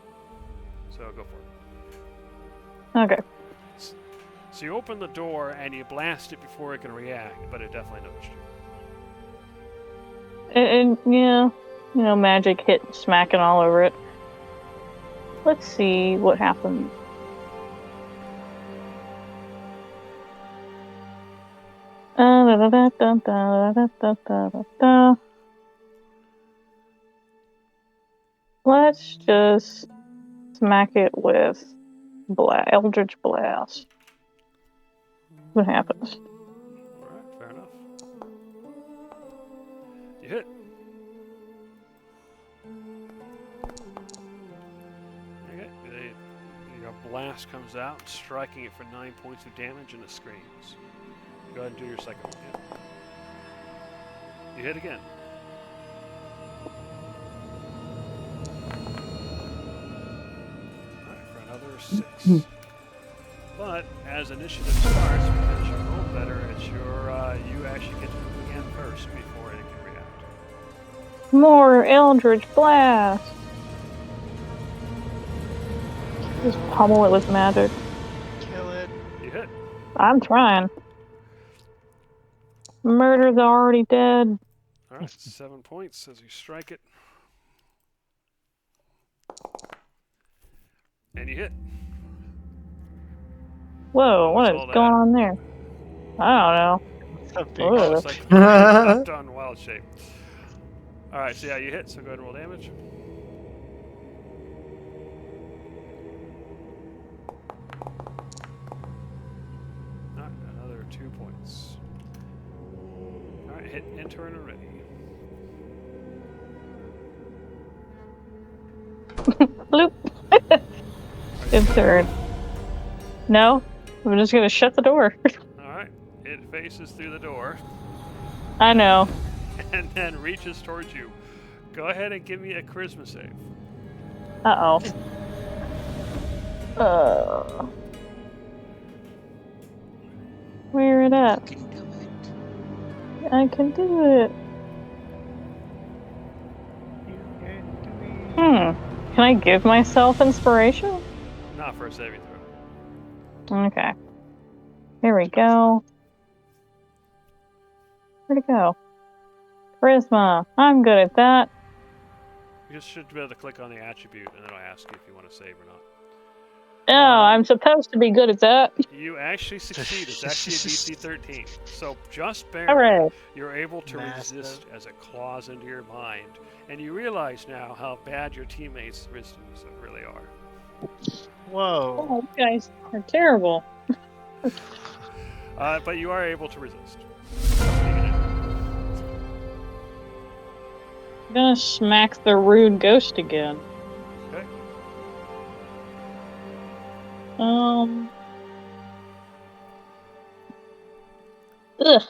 So go for it. Okay. So you open the door and you blast it before it can react, but it definitely noticed you. And yeah, magic hit smacking all over it. Let's see what happens. Let's just smack it with Eldritch Blast. What happens? Alright, fair enough. You hit. Okay, your blast comes out, striking it for 9 points of damage, and it screams. Go ahead and do your second one. Yeah. You hit again. Alright, for another 6. But as initiative starts, because you rolled better, it's you actually get to move again first before it can react. More Eldritch Blast! Just pummel it with magic. Kill it. You hit. I'm trying. Murder's already dead. Alright, 7 points as you strike it. And you hit. Whoa, what What's is all going that? on there? I don't know. It's a big Ugh. Oh, it's like left on wild shape. Alright, so yeah, you hit, so go ahead and roll damage. Alright, another 2 points. Alright, hit enter and ready. Bloop. Good third. No? I'm just gonna shut the door. Alright, it faces through the door I know. and then reaches towards you. Go ahead and give me a charisma save. Uh-oh. Where it at? You can do it. I can do it. Can I give myself inspiration? Not for a saving throw. Okay. Here we go. Where'd it go? Charisma. I'm good at that. You just should be able to click on the attribute, and it'll ask you if you want to save or not. Oh, I'm supposed to be good at that. You actually succeed. It's actually a DC 13. So just barely, Alright. you're able to Massive. resist as it claws into your mind, and you realize now how bad your teammates' wisdoms really are. Whoa. Oh, you guys are terrible. But you are able to resist. I'm gonna smack the rude ghost again. Okay. Ugh.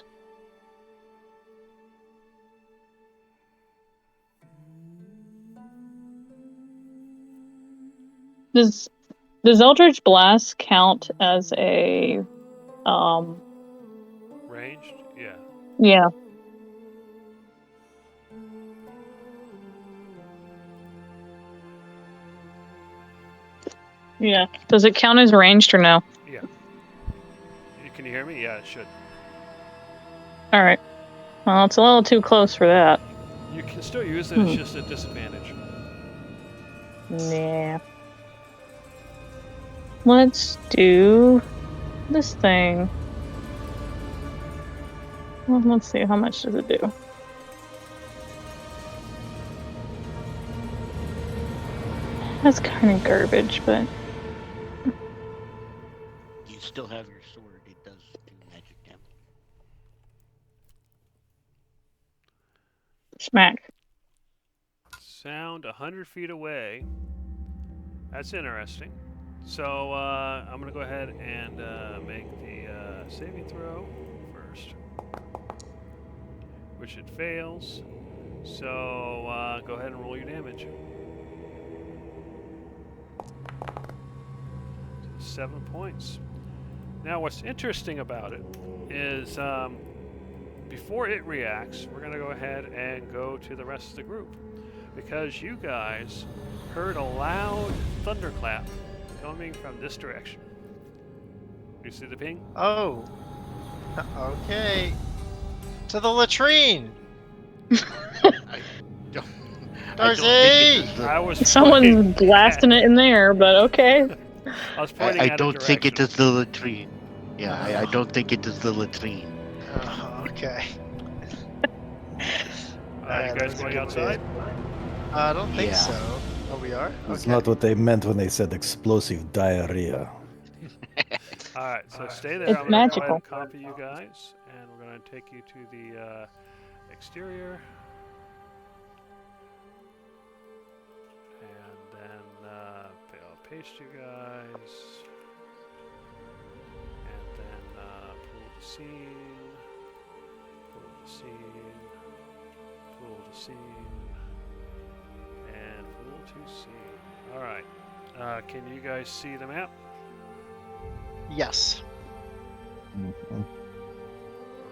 Does Eldritch Blast count as a Ranged? Yeah. yeah. Yeah. Does it count as ranged or no? Yeah. Can you hear me? Yeah, it should. Alright. Well, it's a little too close for that. You can still use it, it's just a disadvantage. Nah. Let's do this thing. Well, let's see, how much does it do? That's kind of garbage, but You still have your sword. It does do magic damage. smack. Sound 100 feet away. That's interesting. So I'm going to go ahead and make the saving throw first, which it fails. So go ahead and roll your damage. 7 points. Now what's interesting about it is before it reacts, we're going to go ahead and go to the rest of the group, because you guys heard a loud thunderclap coming from this direction. You see the ping? Oh. Okay. To the latrine! I don't Darcy! think it is I was Someone's pointing blasting it in there, but okay. I was pointing I at a don't think it direction. is the latrine. Yeah, I don't think it is the latrine. Okay. You that guys was a going good outside? I don't think Yeah. so. Oh, we are? That's Okay. not what they meant when they said explosive diarrhea. All right, so stay there. It's I'm going to go ahead magical. and copy you guys, and we're going to take you to the exterior. And then I'll paste you guys. And then pull the scene. Pull the scene. Pull the scene. And pull to scene. All right. Can you guys see the map? Yes. Mhm. Wrong.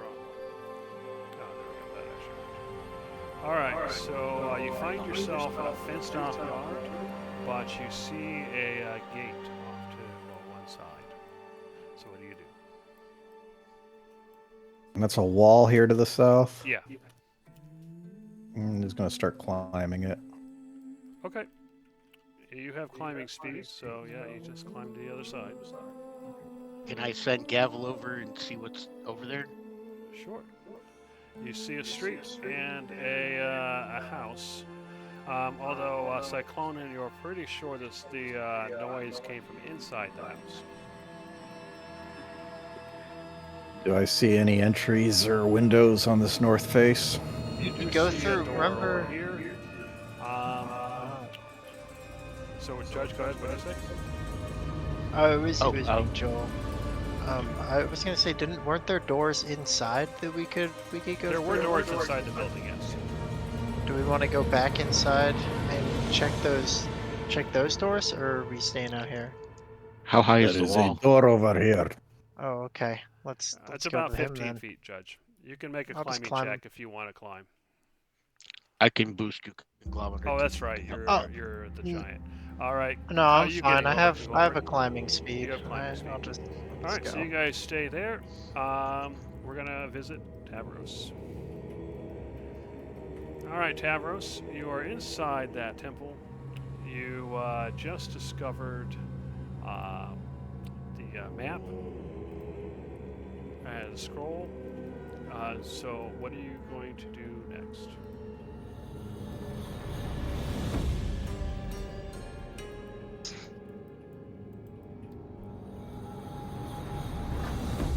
Oh, there we go. That actually worked. All right. So you find yourself in a fenced-off yard, but you see a gate off to one side. So what do you do? And that's a wall here to the south. Yeah. I'm just gonna start climbing it. Okay. You have climbing speed, so yeah, you just climb to the other side. Can I send Gavel over and see what's over there? Sure. You see a street and a house. Although Cyclonin, you're pretty sure this the noise came from inside the house. Do I see any entries or windows on this north face? You do go see a through, door remember? over here. So, Judge, go ahead. What did I say? Oh, it was, Oh, me, Joel. I was gonna say, weren't there doors inside that we could go There were through? doors inside the building, yes. Do we want to go back inside and check those doors, or are we staying out here? How high is There the is wall? a door over here. Oh, okay. Let's It's go about to him 15 then. feet, Judge. You can make a I'll just climbing climb. check if you want to climb. I can boost you kilometers. Oh, that's right. You're Oh. you're the Mm. giant. All right. No, How I'm you fine. getting I over have to I have over? a climbing speed. You have climbing I'll speed. just All right. go. So you guys stay there. We're gonna visit Tavros. All right, Tavros, you are inside that temple. You just discovered the map and the scroll. So, what are you going to do next?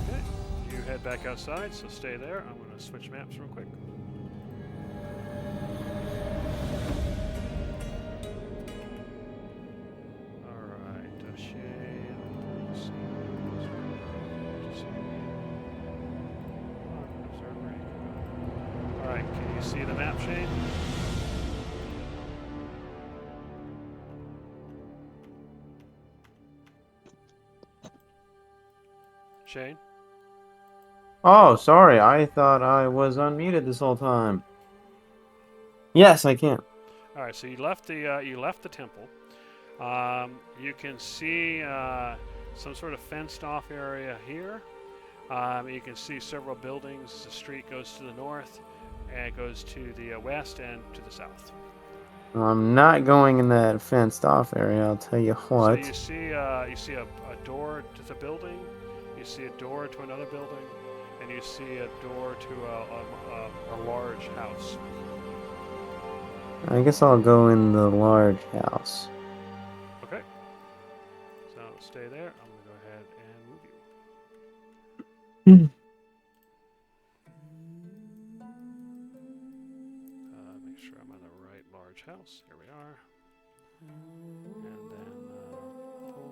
Okay, you head back outside, so stay there. I'm going to switch maps real quick. Alright, Shane, Alright, can you see the map, Shane? Shane? Oh, sorry. I thought I was unmuted this whole time. Yes, I can. All right, so you left the temple. You can see some sort of fenced-off area here. You can see several buildings. The street goes to the north, and it goes to the west and to the south. I'm not going in that fenced-off area. I'll tell you what. So you see a door to the building. You see a door to another building, and you see a door to a large house. I guess I'll go in the large house. Okay. So stay there. I'm gonna go ahead and move you. Make sure I'm on the right large house. Here we are. And then pull.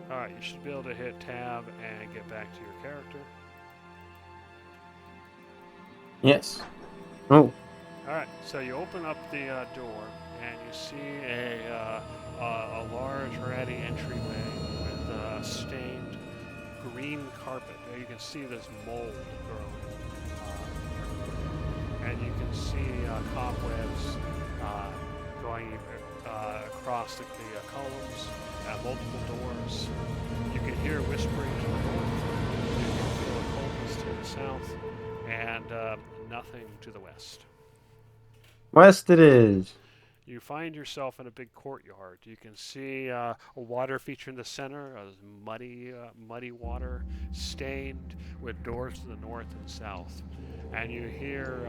Alright, you should be able to hit tab and get back to your character. Yes. Oh. Alright, so you open up the door and you see a large ratty entryway with stained green carpet. You can see this mold growing. And you can see cobwebs going across the columns, multiple doors. You can hear whispering to the north. You can feel a coldness to the south, and nothing to the west. West it is. You find yourself in a big courtyard. You can see a water feature in the center, muddy water, stained, with doors to the north and south. And you hear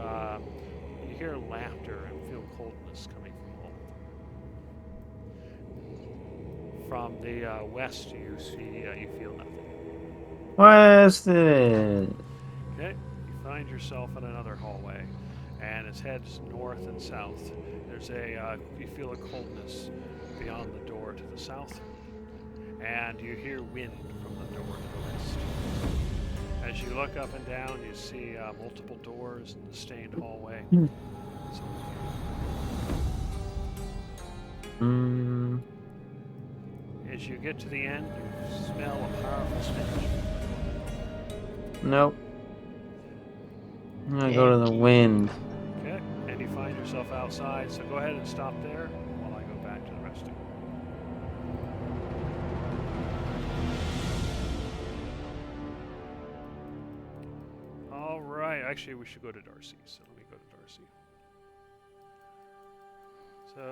laughter and feel coldness coming from home. From the west, you feel nothing. West it is. Okay, you find yourself in another hallway, and it heads north and south. You feel a coldness beyond the door to the south, and you hear wind from the door to the west. As you look up and down, you see multiple doors in the stained hallway. As you get to the end, you smell a powerful stench. Nope. I'm gonna go to the wind. Okay, and you find yourself outside, so go ahead and stop there while I go back to the rest of you. All right, actually we should go to Darcy, so let me go to Darcy. So,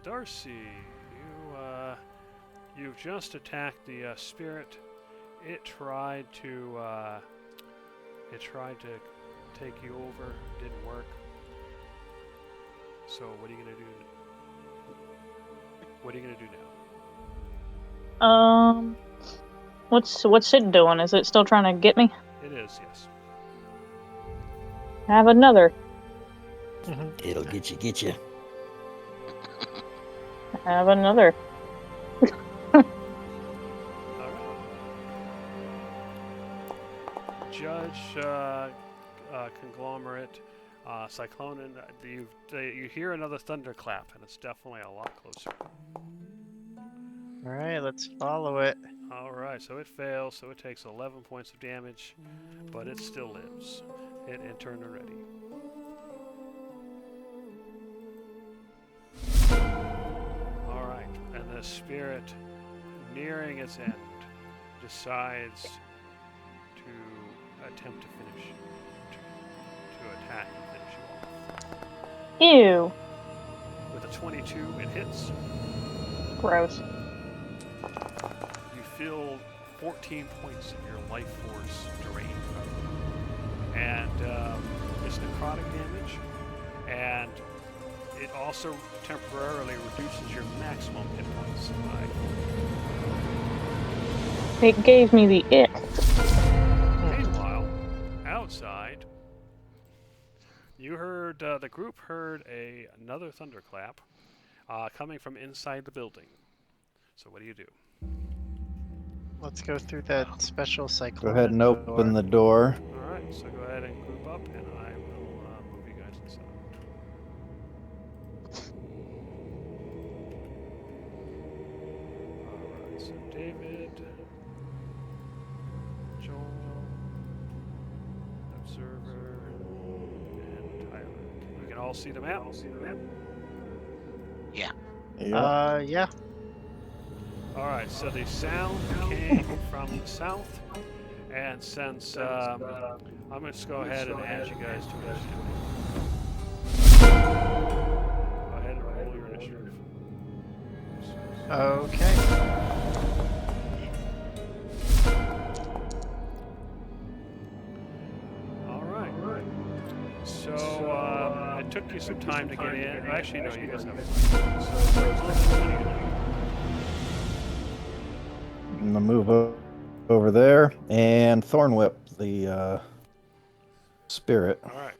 Darcy, you've just attacked the spirit. It tried to take you over. Didn't work. So what are you gonna do? What are you gonna do now? What's it doing? Is it still trying to get me? It is, yes. Have another. It'll get you. Have another. All right. Judge Conglomerate, Cyclonin, you hear another thunderclap, and it's definitely a lot closer. Alright, let's follow it. All right, so it fails, so it takes 11 points of damage, but it still lives. Hit and turn already. All right, and the spirit, nearing its end, decides attempt to finish, to attack and finish you off. Ew. With a 22, it hits. Gross. You feel 14 points of your life force drained from you. And it's necrotic damage, and it also temporarily reduces your maximum hit points by It gave me the ick. Meanwhile, outside, you heard the group heard another thunderclap coming from inside the building. So what do you do? Let's go through that special Go cyclone. ahead and open the door. All right, so go ahead and group up, and I will move you guys inside. All right, so David, Joel, Observer, and Tyler. You can all see the map. Yeah. Yeah. All right, so the sound came from the south, and since I'm going to go ahead and add you guys to initiative. Go ahead and roll your initiative. Okay. All right. So it took you some time to get in. Actually, no, you guys have. So I'm gonna move over there and Thorn Whip the spirit. all right.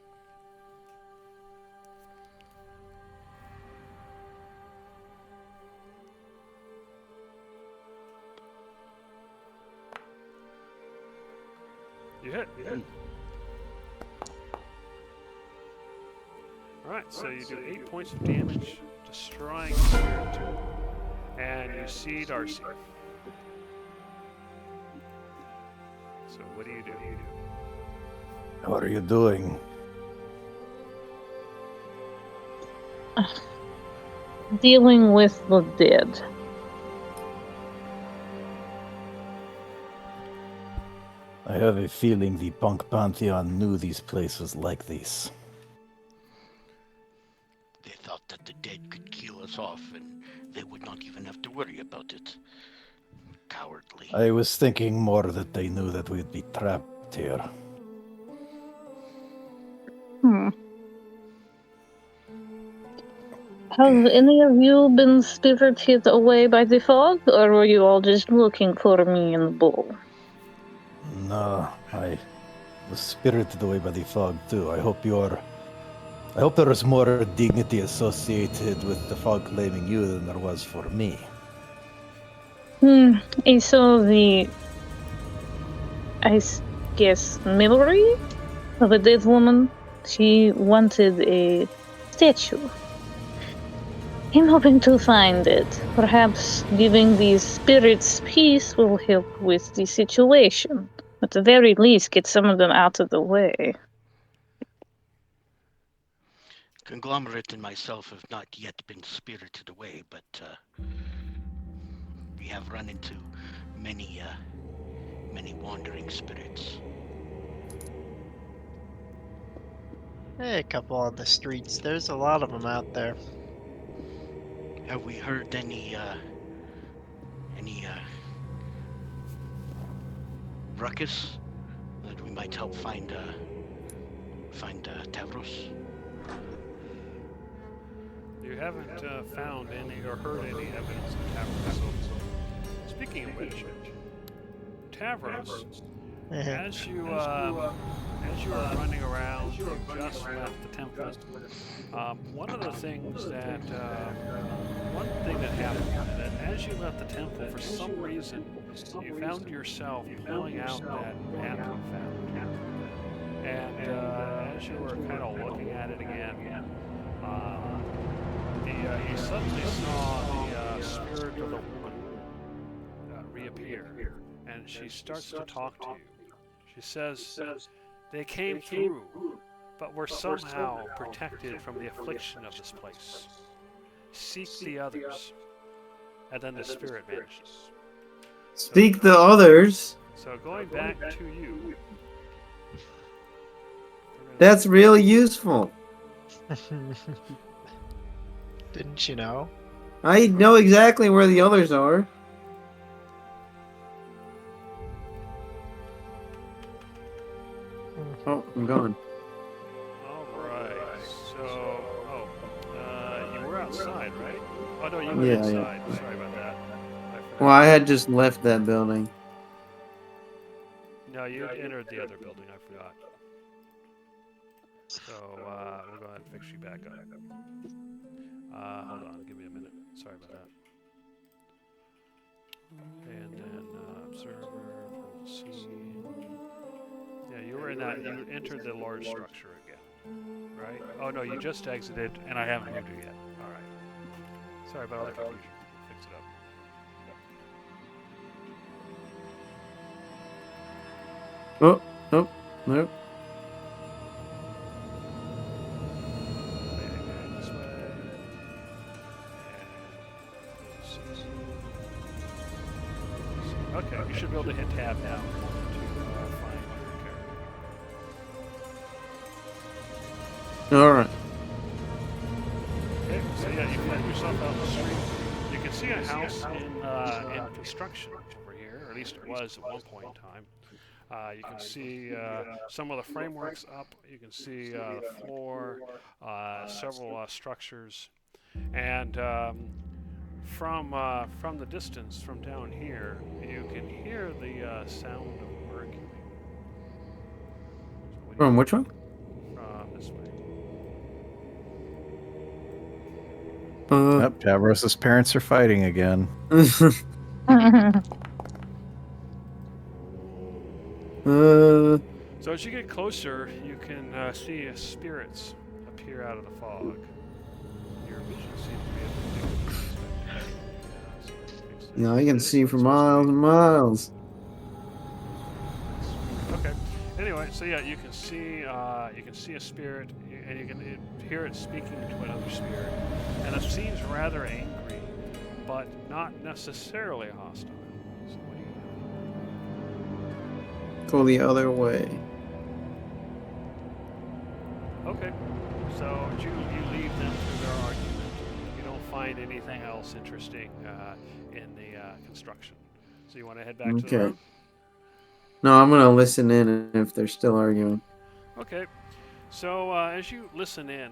You hit. Alright, so you do 8 points of damage, destroying the spirit tube, and you see Darcy. So what do you do? What are you doing? Dealing with the dead. I have a feeling the Punk Pantheon knew these places like this. They thought that the dead could kill us off and they would not even have to worry about it. Cowardly. I was thinking more that they knew that we'd be trapped here. Have any of you been spirited away by the fog, or were you all just looking for me in the bowl? No, I was spirited away by the fog too. I hope there is more dignity associated with the fog claiming you than there was for me. I saw guess, memory of a dead woman. She wanted a statue. I'm hoping to find it. Perhaps giving these spirits peace will help with the situation. At the very least, get some of them out of the way. Conglomerate and myself have not yet been spirited away, but we have run into many wandering spirits. Hey, a couple on the streets. There's a lot of them out there. Have we heard any ruckus that we might help find Tavros? You haven't found any or heard any evidence of Tavros. Speaking of which, Tavros, as you are running around, you just left the temple. One thing that happened is that as you left the temple, for some reason, you found yourself pulling out that map you found. And as you were kind of looking at it again, you suddenly saw the spirit of the woman reappear, and she starts to talk to you. She says, "They came through, but were somehow protected from the affliction of this place. Seek the others." And then the spirit vanishes. Speak the others. So going back to you, That's really useful. Didn't you know? I know exactly where the others are. Oh, I'm gone. All right. So, you were outside, right? Oh no, you were Yeah, inside. yeah. Sorry about that. I forgot. Well, I had just left that building. No, you entered the other building. I forgot. So we'll go ahead and fix you back up. Hold on, give me a minute. Sorry about that. And then observer, pull the scene. Yeah, you were in that. You entered the large structure again, right? Oh no, you just exited, and I haven't moved you yet. All right. Sorry about all the confusion. Fix it up. Oh, nope, nope. This way. And okay, you should be able to hit tab now to find your character. All right. Okay, so yeah, you find yourself out in the street. You can see a house in construction over here, or at least it was at one point in time. You can see some of the frameworks up. You can see the floor, several structures, and from the distance, from down here, you can hear the sound of arguing. So From which one? this way. Yep, Davros' parents are fighting again. So as you get closer, you can see spirits appear out of the fog. Your vision seems to be able to do this. Now I can see for miles and miles. Okay. Anyway, so yeah, you can see a spirit, and you can hear it speaking to another spirit, and it seems rather angry, but not necessarily hostile. So what do you do? Go the other way. Okay. So you leave them through their argument. You don't find anything else interesting in the construction. So you want to head back to the Okay. road? No, I'm gonna listen in if they're still arguing. Okay. So as you listen in,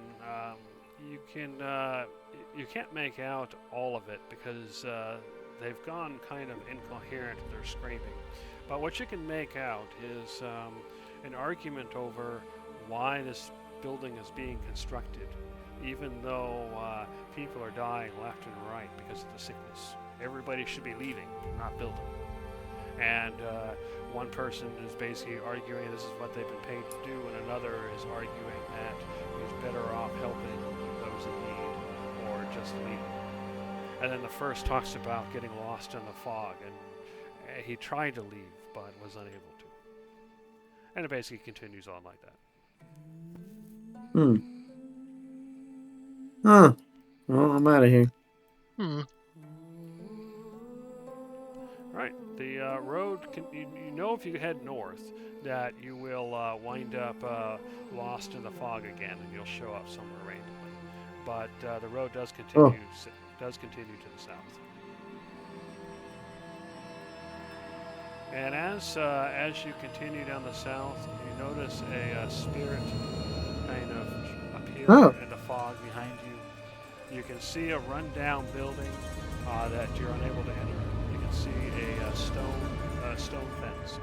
you can't make out all of it because they've gone kind of incoherent with their screaming. But what you can make out is an argument over why this building is being constructed, even though people are dying left and right because of the sickness. Everybody should be leaving, not building. And one person is basically arguing this is what they've been paid to do, and another is arguing that he's better off helping those in need or just leaving. And then the first talks about getting lost in the fog, and he tried to leave but was unable to. And it basically continues on like that. Huh. Well, I'm out of here. Right. The road, you know if you head north that you will wind up lost in the fog again, and you'll show up somewhere randomly. But the road does continue to the south. And as you continue down the south, you notice a spirit kind of appear in the fog behind you. You can see a rundown building that you're unable to enter. You can see a stone fence.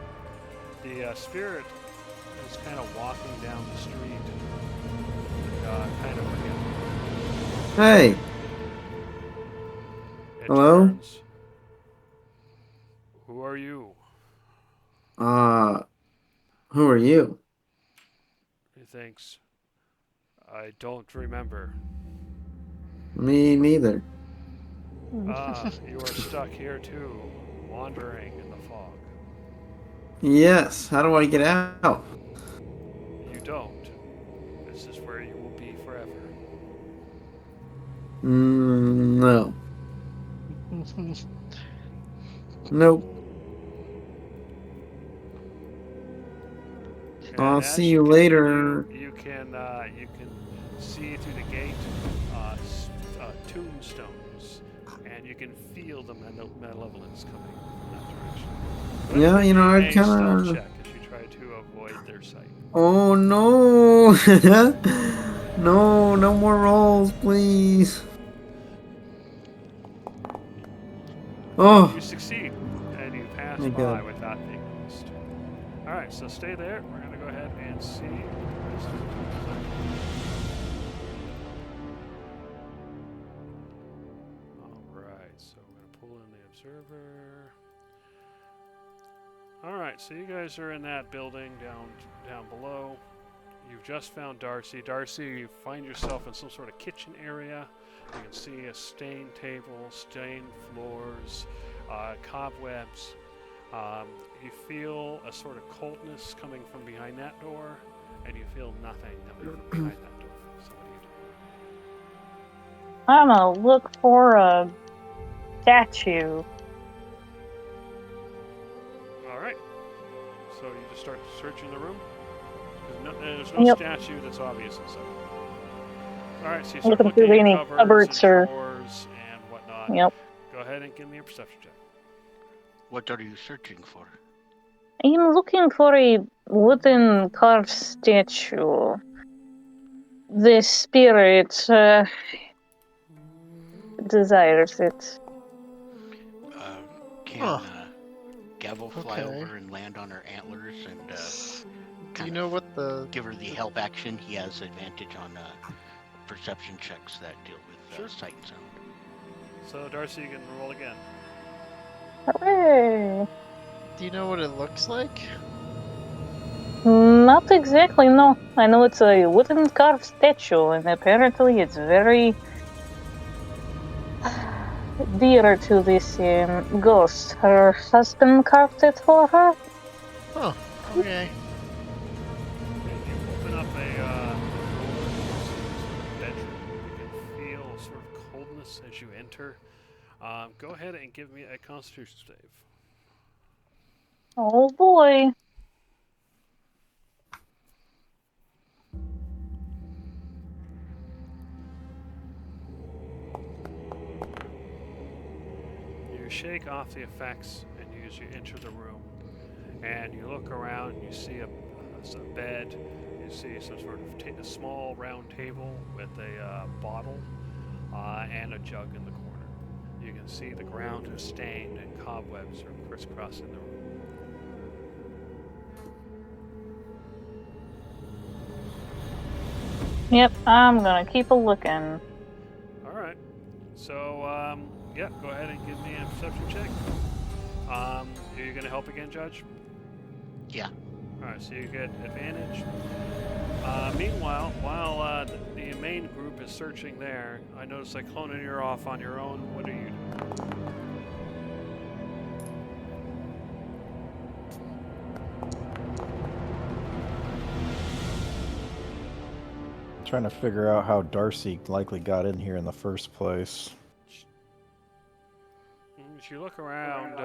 The spirit is kind of walking down the street, kind of forgetful. Hey. It Hello? turns. Who are you? Who are you? He thinks. I don't remember. Me neither. Ah, you are stuck here too, wandering in the fog. Yes. How do I get out? You don't. This is where you will be forever. No. Nope. I'll as see you continue, later. You can see through the gate tombstones, and you can feel the malevolence coming from that direction. Go ahead Yeah, and you know, give I'd me a stealth kinda... check as you try to avoid their sight. Oh no! No, no more rolls, please. Oh, You succeed, and you pass my by God. without being noticed. All right, so stay there. We're gonna go ahead and see the rest of the tombstone. Alright, so we're going to pull in the observer. Alright, so you guys are in that building down below. You've just found Darcy. Darcy, you find yourself in some sort of kitchen area. You can see a stained table, stained floors, cobwebs. You feel a sort of coldness coming from behind that door, and you feel nothing coming from behind that door. So what do you do? I'm gonna look for a statue. All right. So you just start searching the room. There's no Yep. statue that's obvious inside. All right. So you I'm start looking through looking in any cupboards cupboards and or. drawers and whatnot. Yep. Go ahead and give me a perception check. What are you searching for? I'm looking for a wooden carved statue. The spirit desires it. Can Huh. Gavel fly Okay. over and land on her antlers and Do you kind know of what the... give her the help action? He has advantage on perception checks that deal with Sure. sight and sound. So Darcy, you can roll again. Hooray! Do you know what it looks like? Not exactly, no. I know it's a wooden carved statue, and apparently it's very dear to this ghost. Her husband carved it for her. Huh. Okay. And you open up a door to bedroom. You can feel sort of coldness as you enter. Go ahead and give me a Constitution save. Oh boy. You shake off the effects, and as you enter the room, and you look around, and you see a bed. You see some sort of a small round table with a bottle and a jug in the corner. You can see the ground is stained and cobwebs are crisscrossing the room. Yep, I'm gonna keep a looking. All right. So, yeah, go ahead and give me a perception check. Are you going to help again, Judge? Yeah. All right, so you get advantage. Meanwhile, while the main group is searching there, I notice Cyclona, you're off on your own. What are you doing? Trying to figure out how Darcy likely got in here in the first place. As you look around,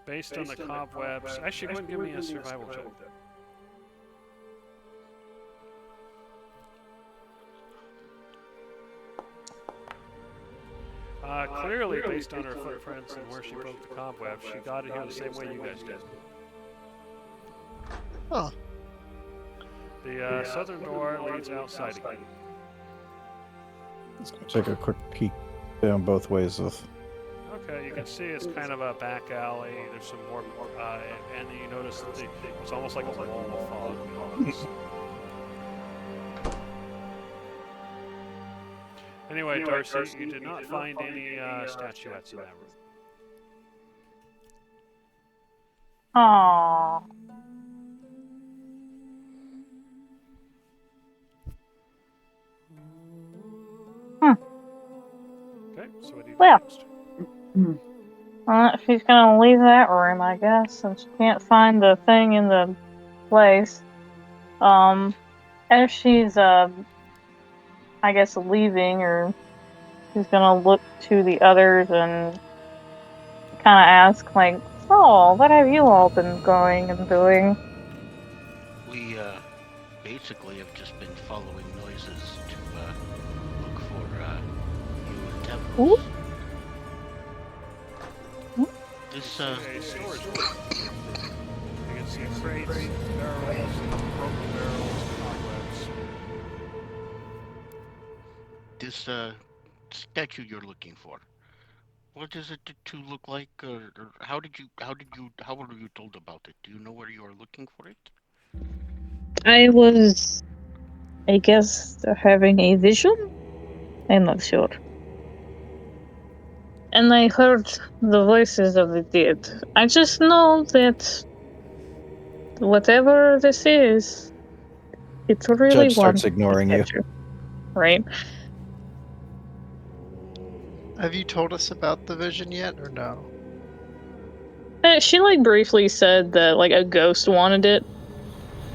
based on the cobwebs, actually, go ahead and give me a survival check. Clearly, based on her footprints and where she broke the cobwebs, she got in here the same way you guys did. Huh. The southern door leads outside again. Let's take a quick peek down both ways of. Okay, you can see it's kind of a back alley. There's some more, and then you notice that it's almost like a wall of fog. Anyway, Darcy, you did not find any statuettes in that room. Aww. Okay, so what do you do Well. next? She's gonna leave that room, I guess, since she can't find the thing in the place. As she's, I guess, leaving, or she's gonna look to the others and kind of ask, like, "Oh, what have you all been going and doing?" We basically have just been following noises to look for you and Ooh. Tevros. This A storage room. You can see crates, barrels, broken barrels, cobwebs. this statue you're looking for. What does it to look like, or how were you told about it? Do you know where you are looking for it? I was, I guess, having a vision? I'm not sure. And I heard the voices of the dead. I just know that whatever this is, it's really Judge starts one ignoring you. statue, right? Have you told us about the vision yet, or no? She like briefly said that like a ghost wanted it,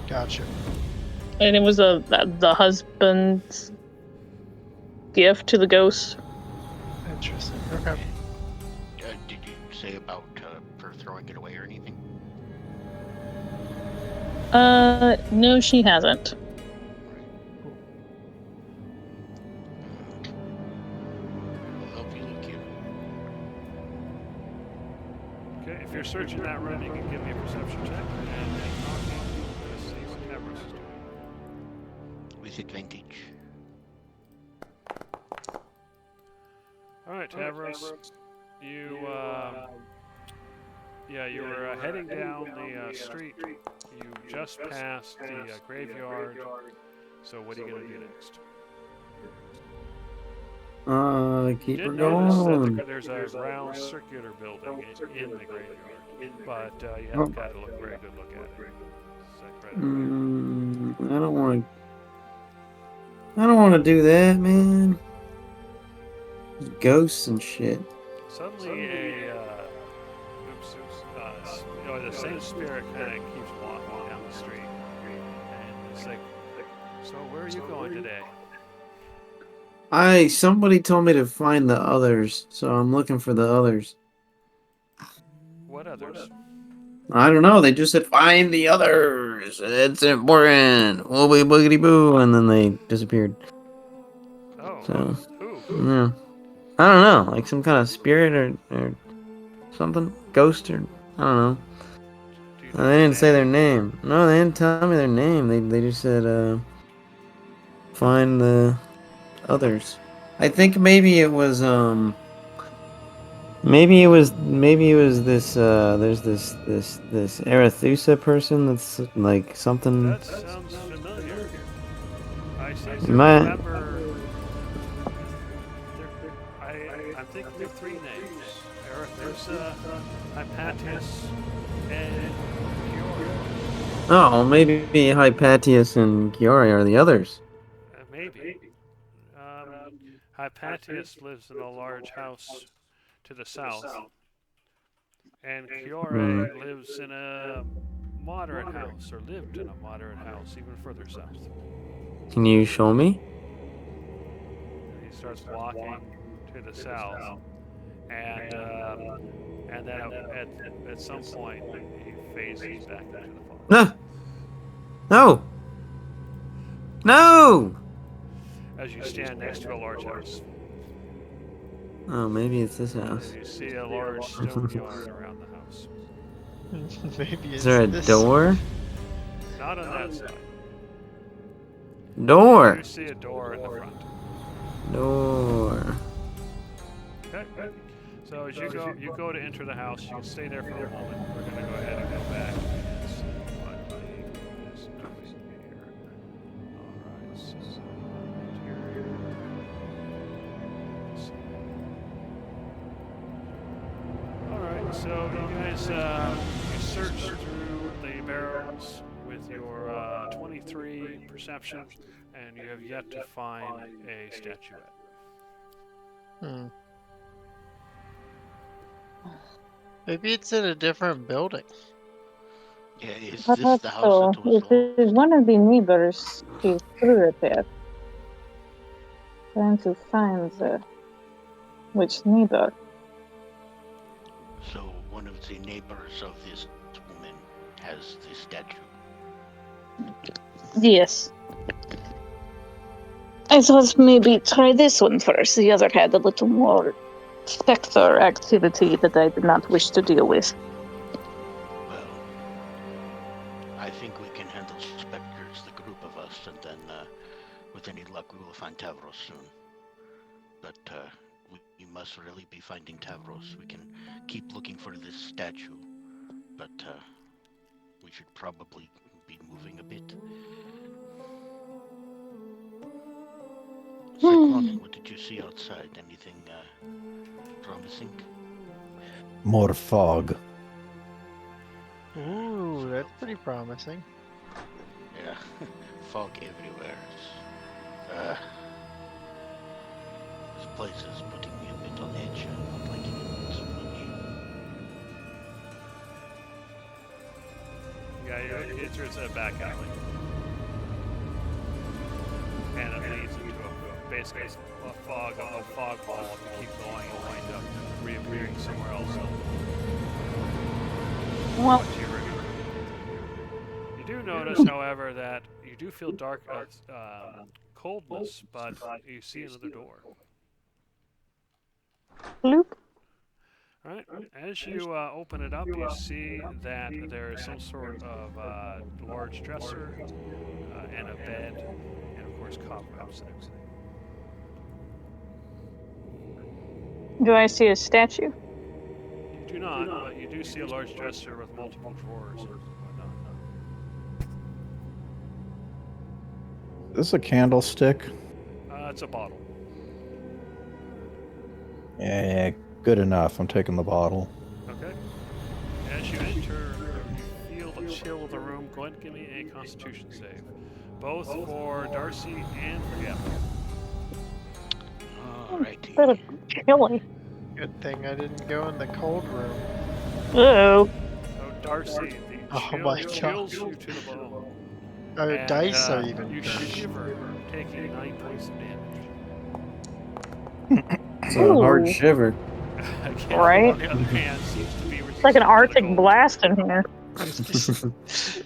Gotcha. and it was the husband's gift to the ghost. Interesting. Okay. Did you say about her throwing it away or anything? No, she hasn't. I'll help you look here. Okay, if you're searching that room, you can give me a perception check and then talking to see what Tavros is doing. With advantage. Alright, Tavros, you, you were heading down the street. You just passed the graveyard. So what are you going to do next? Keep You her did notice that going. there's a round circular building in the graveyard, but you haven't got a very good look at it. Is that correct? I don't want to. I don't want to do that, man. Ghosts and shit. Suddenly, the same spirit kind of keeps walking down the street, and it's like, so where are you going today? Somebody told me to find the others, so I'm looking for the others. What others? I don't know. They just said find the others. It's important. Woobly boogity boo, and then they disappeared. Oh, So who? yeah, I don't know, like some kind of spirit or something, ghost or I don't know. Do you They know didn't say their name? name. No, they didn't tell me their name. They just said find the others. I think maybe it was maybe it was this there's this Arethusa person that's like something. That sounds familiar. I seem to My- remember. I'm thinking of three names: Arethusa, Hypatius, and Kiora. Oh, maybe Hypatius and Kiori are the others. Maybe. Hypatius lives in a large house to the south, and Kiore lives in a moderate house, or lived in a moderate house even further south. Can you show me? And he starts walking to the south, and then at some point he phases back into the fog. No. No. As you stand next to a large house, Oh, maybe it's this house. and you see a large stone yard around the house. Maybe Is it's there a this. door? Not on that side. Door. You see a door in the front. Door. Okay. So as you go to enter the house, you can stay there for a moment. We're going to go ahead and go back and see what the is doing here. Alright, so interior. Alright, so you guys you search through the barrels with your 23 perception, and you have yet to find a statuette. Hmm. Maybe it's in a different building. Yeah, is I this thought the house so. that was It is one of the neighbors. She threw it there. Trying to find which neighbor. So one of the neighbors of this woman has the statue. Yes. I thought maybe try this one first. The other had a little more specter activity that I did not wish to deal with. Well, I think we can handle specters, the group of us, and then, with any luck, we will find Tavros soon. But we must really be finding Tavros. We can keep looking for this statue, but we should probably be moving a bit. Cyclone, what did you see outside? Anything promising? More fog. Ooh, that's pretty promising. Yeah, fog everywhere. This place is putting me a bit on edge. I'm not liking it so much. Yeah, it's a back alley. And it leads into basically a fog wall. If you keep going, you'll wind up reappearing somewhere else. Well, Once you do notice, however, that you do feel dark, coldness, but you see another door. bloop. All right. As you open it up, you see that there is some sort of large dresser and a bed, and of course cobwebs and everything. Do I see a statue? You do not, but you do see a large dresser with multiple drawers and whatnot. Is this a candlestick? It's a bottle. Yeah, good enough. I'm taking the bottle. Okay. As you enter, you feel the chill of the room. Go ahead and give me a Constitution save, both for Darcy and for Gavin. Alrighty. Bit of chilly. Good thing I didn't go in the cold room. Oh. So Darcy, the Oh chill my chills God. you to the bone. Our And, dice are even You better. shiver, taking 9 points of damage. It's a hard Ooh. shiver. Again, Right. on the other hand, seems to be It's like an resistant to the Arctic cold. blast in here.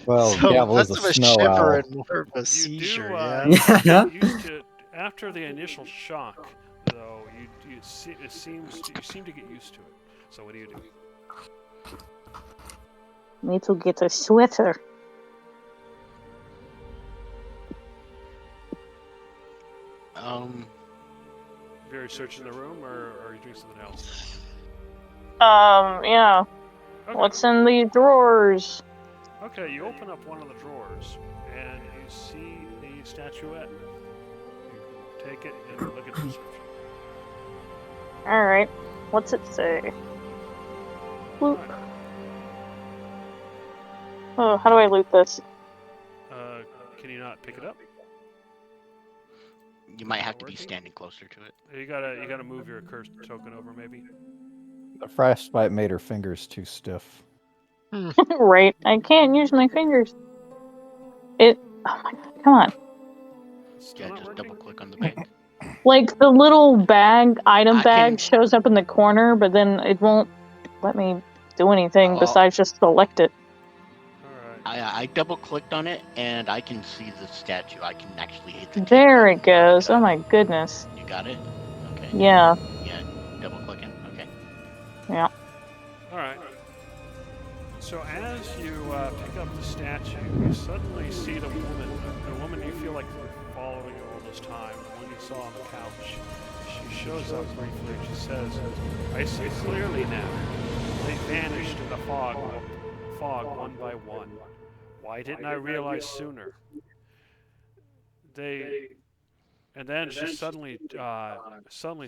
Well, So Gavel is less a of a snow shiver owl. and more of a You seizure, do, yeah. Yeah. get used to, after the initial shock, though, you seem to get used to it. So what do you do? Need to get a sweater. You're searching the room, or are you doing something else? Yeah. Okay. What's in the drawers? Okay, you open up one of the drawers, and you see the statuette. You can take it and look at the description. Alright. What's it say? Loop. Alright. Oh, how do I loot this? Can you not pick it up? You might have to be Working? standing closer to it. You gotta move your cursed token over, maybe. The frostbite made her fingers too stiff. Right. I can't use my fingers. Oh my god, come on. Still Yeah, not just working? double click on the bag. Like, the little item I bag can- shows up in the corner, but then it won't let me do anything Oh. besides just select it. Alright. I double clicked on it and I can see the statue. I can actually hit the. There tape it goes. button. Oh my goodness. You got it? Okay. Yeah. Yeah, double clicking. Okay. Alright. So as you pick up the statue, you suddenly see the woman you feel like following you all this time, the one you saw on the couch. She shows up briefly and she says, "I see clearly now. They vanished in the fog one by one. Why didn't I realize sooner?" And then she suddenly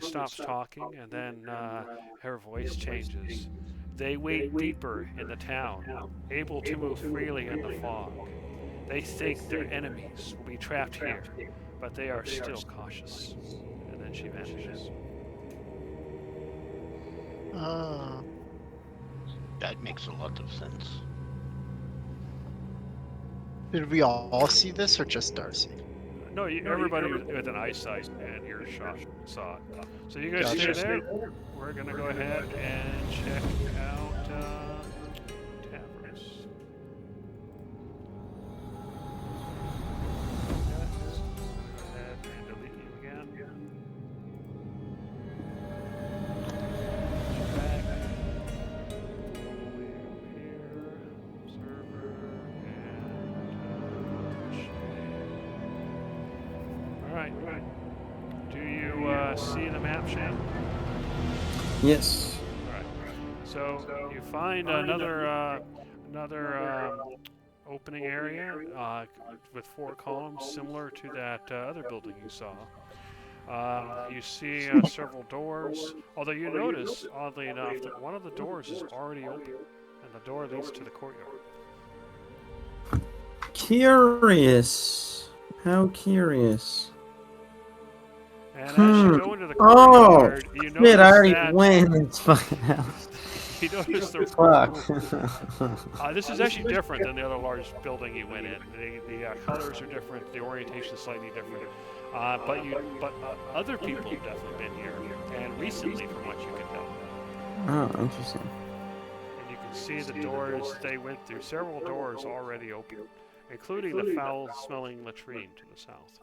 stops talking, and then her voice changes. "They wade deeper in the town, able to move freely in the fog. They think their enemies will be trapped here, but they are still cautious." And then she vanishes. Oh. That makes a lot of sense. Did we all see this or just Darcy? No, everybody with an eyesight and earshot saw it. So you guys Gotcha. stay there. We're gonna go ahead and check out Tavros. right. Do you see the map, Sham? Yes. All right. So you find another opening area with 4 columns, similar to that other building you saw. You see several doors, although you notice, oddly enough, that one of the doors is already open, and the door leads to the courtyard. Curious. How curious. And as you go into the Oh, courtyard, you shit, notice I already that went in this fucking house. you notice the Fuck. this is actually different than the other large building you went in. The colors are different, the orientation is slightly different. But other people have definitely been here, and recently, from what you can tell. Oh, interesting. And you can see the doors they went through. Several doors already open, including the foul-smelling latrine to the south.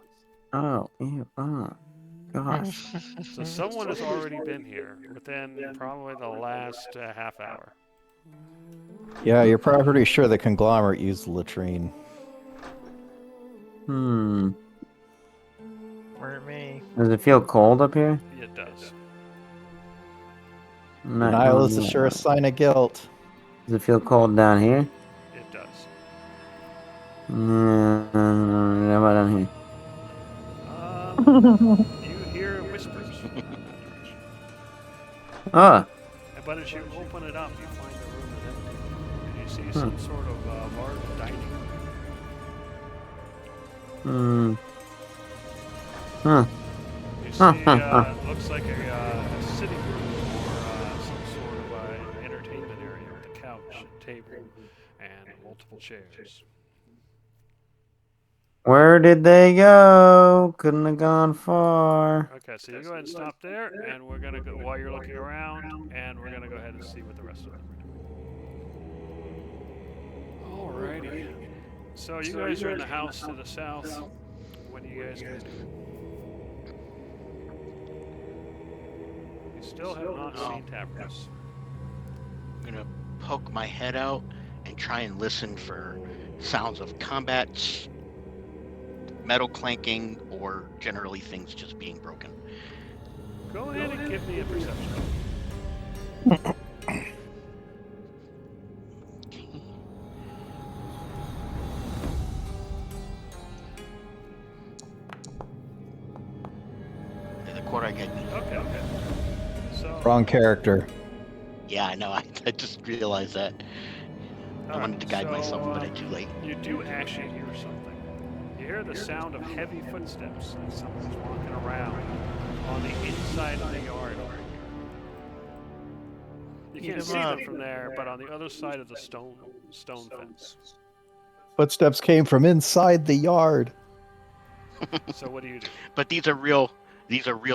Oh, ew, oh, gosh. So someone has already been here within probably the last half hour. Yeah, you're probably pretty sure the conglomerate used the latrine. Hmm. Or me. Does it feel cold up here? It does. I'm not Denial is going the yet. surest sign of guilt. Does it feel cold down here? It does. How about down here? You hear whispers from that direction. Oh, But as you open it up, you find the room is empty. And you see some sort of large dining room. Huh. You see, looks like a sitting room or some sort of entertainment area with a couch, and table, and multiple chairs. Where did they go? Couldn't have gone far. Okay, so you go ahead and stop there, and we're gonna go while you're looking around, and we're gonna go ahead and see what the rest of them are doing. Alrighty. So you guys are in the house to the south. What do you guys gonna do? You still have not seen Tavros. I'm gonna poke my head out and try and listen for sounds of combat, metal clanking, or generally things just being broken. Go ahead and give me a perception. The quarter I get. Okay. So. Wrong character. Yeah, I know. I just realized that. I wanted to guide myself, but I'm too late. You do actually hear something. You hear the sound of heavy footsteps, like someone's walking around on the inside of the yard over here. You can't see them from there, but on the other side of the stone fence. Footsteps came from inside the yard. So what do? But these are real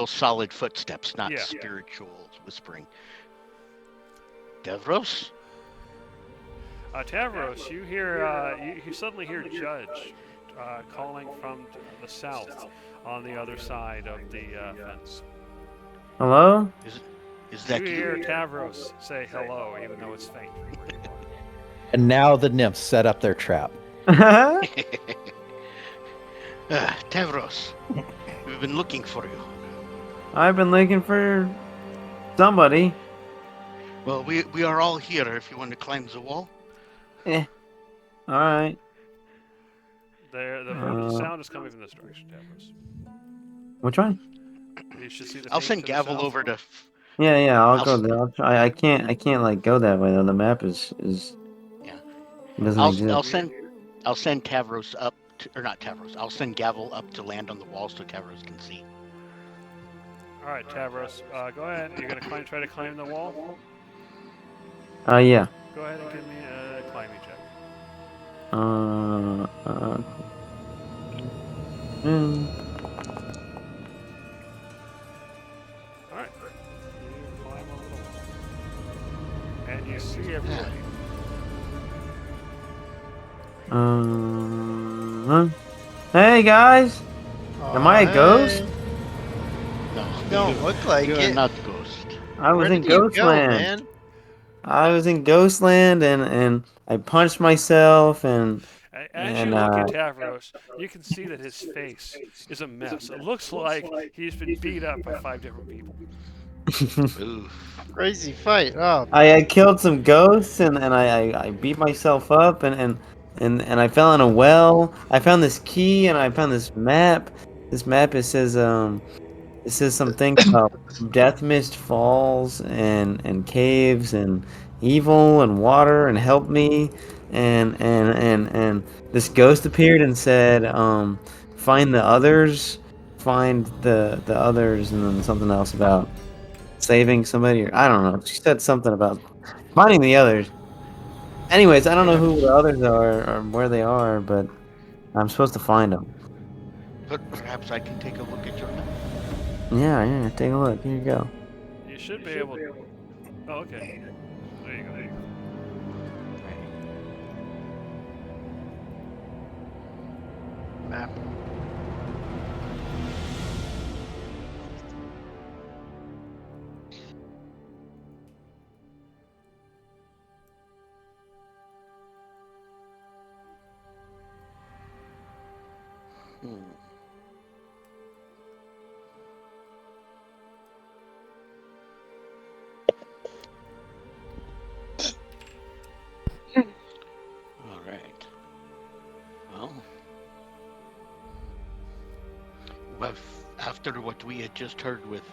solid footsteps, not Yeah. spiritual whispering. Devros? Tavros, you hear, you suddenly hear Judge calling from the south on the other side of the fence. Hello? Is that You you? hear Tavros say hello, even though it's faint from where you are. And now the nymphs set up their trap. Tavros, we've been looking for you. I've been looking for somebody. Well, we are all here if you want to climb the wall. Alright. The sound is coming from this direction, Tavros. Which one? You should see the I'll tape send to the Gavel south. over to... Yeah, I'll go I'll- there. I'll try. I can't like go that way though. The map is Yeah. doesn't exist. I'll send Tavros up, or not Tavros. I'll send Gavel up to land on the wall so Tavros can see. All right, Tavros, go ahead. You're gonna try to climb the wall. Yeah. Go ahead and give me a climbing check. All right. You climb over the wall, and you see everybody. Hey guys, am I a ghost? No, Don't look like you're it. not ghost. I was Where in did you go, Ghostland. man? I was in Ghostland and I punched myself and As And you look at Tavros, you can see that his face is a mess. It looks like he's been beat up by 5 different people. Ooh. Crazy fight. Oh, I killed some ghosts and I beat myself up and I fell in a well. I found this key and I found this map. This map it says something about Death Mist Falls and caves and evil and water and help me and this ghost appeared and said find the others, find the others, and then something else about saving somebody, or I don't know. She said something about finding the others. Anyways, I don't know who the others are or where they are, but I'm supposed to find them. But perhaps I can take a look at your map. Yeah, take a look. Here you go. You should be able. Oh, okay. There you go. map. Hmm. All right. Well, after what we had just heard with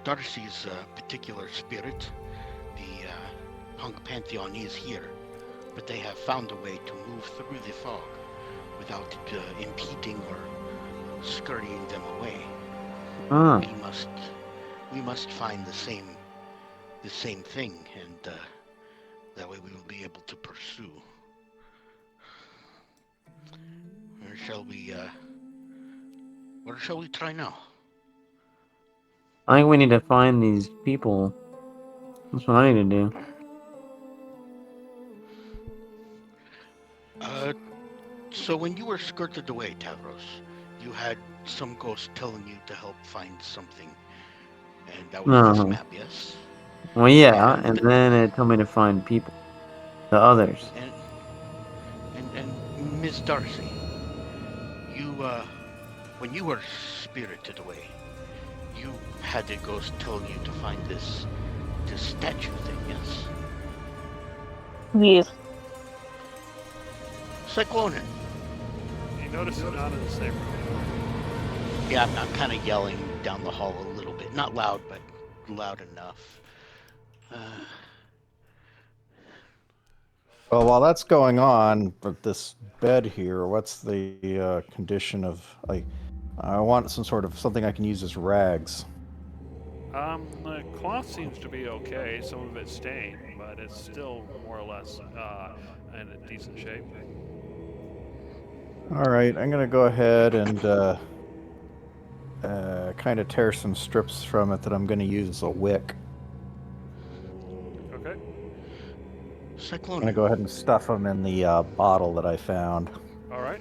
Darcy's particular spirit, the Punk Pantheon is here, but they have found a way to move through the fog without impeding or scurrying them away. Ah, We must find the same thing, and that way we will be able to pursue. Or shall we? What shall we try now? I think we need to find these people. That's what I need to do. So when you were skirted away, Tavros, you had some ghost telling you to help find something, and that was this Uh-huh. map, yes? Well, yeah, and then it told me to find people, the others. And Miss Darcy, you when you were spirited away, you had a ghost telling you to find this statue thing, yes? Yes. Cyclonin. You notice it's not in the same room. Yeah, I'm kind of yelling down the hall a little bit. Not loud, but loud enough. Well, while that's going on, but this bed here, what's the condition of like? I want some sort of something I can use as rags. The cloth seems to be okay. Some of it's stained, but it's still more or less in a decent shape. All right, I'm gonna go ahead and kind of tear some strips from it that I'm gonna use as a wick. Okay. I'm Cyclonin. gonna go ahead and stuff them in the bottle that I found. All right.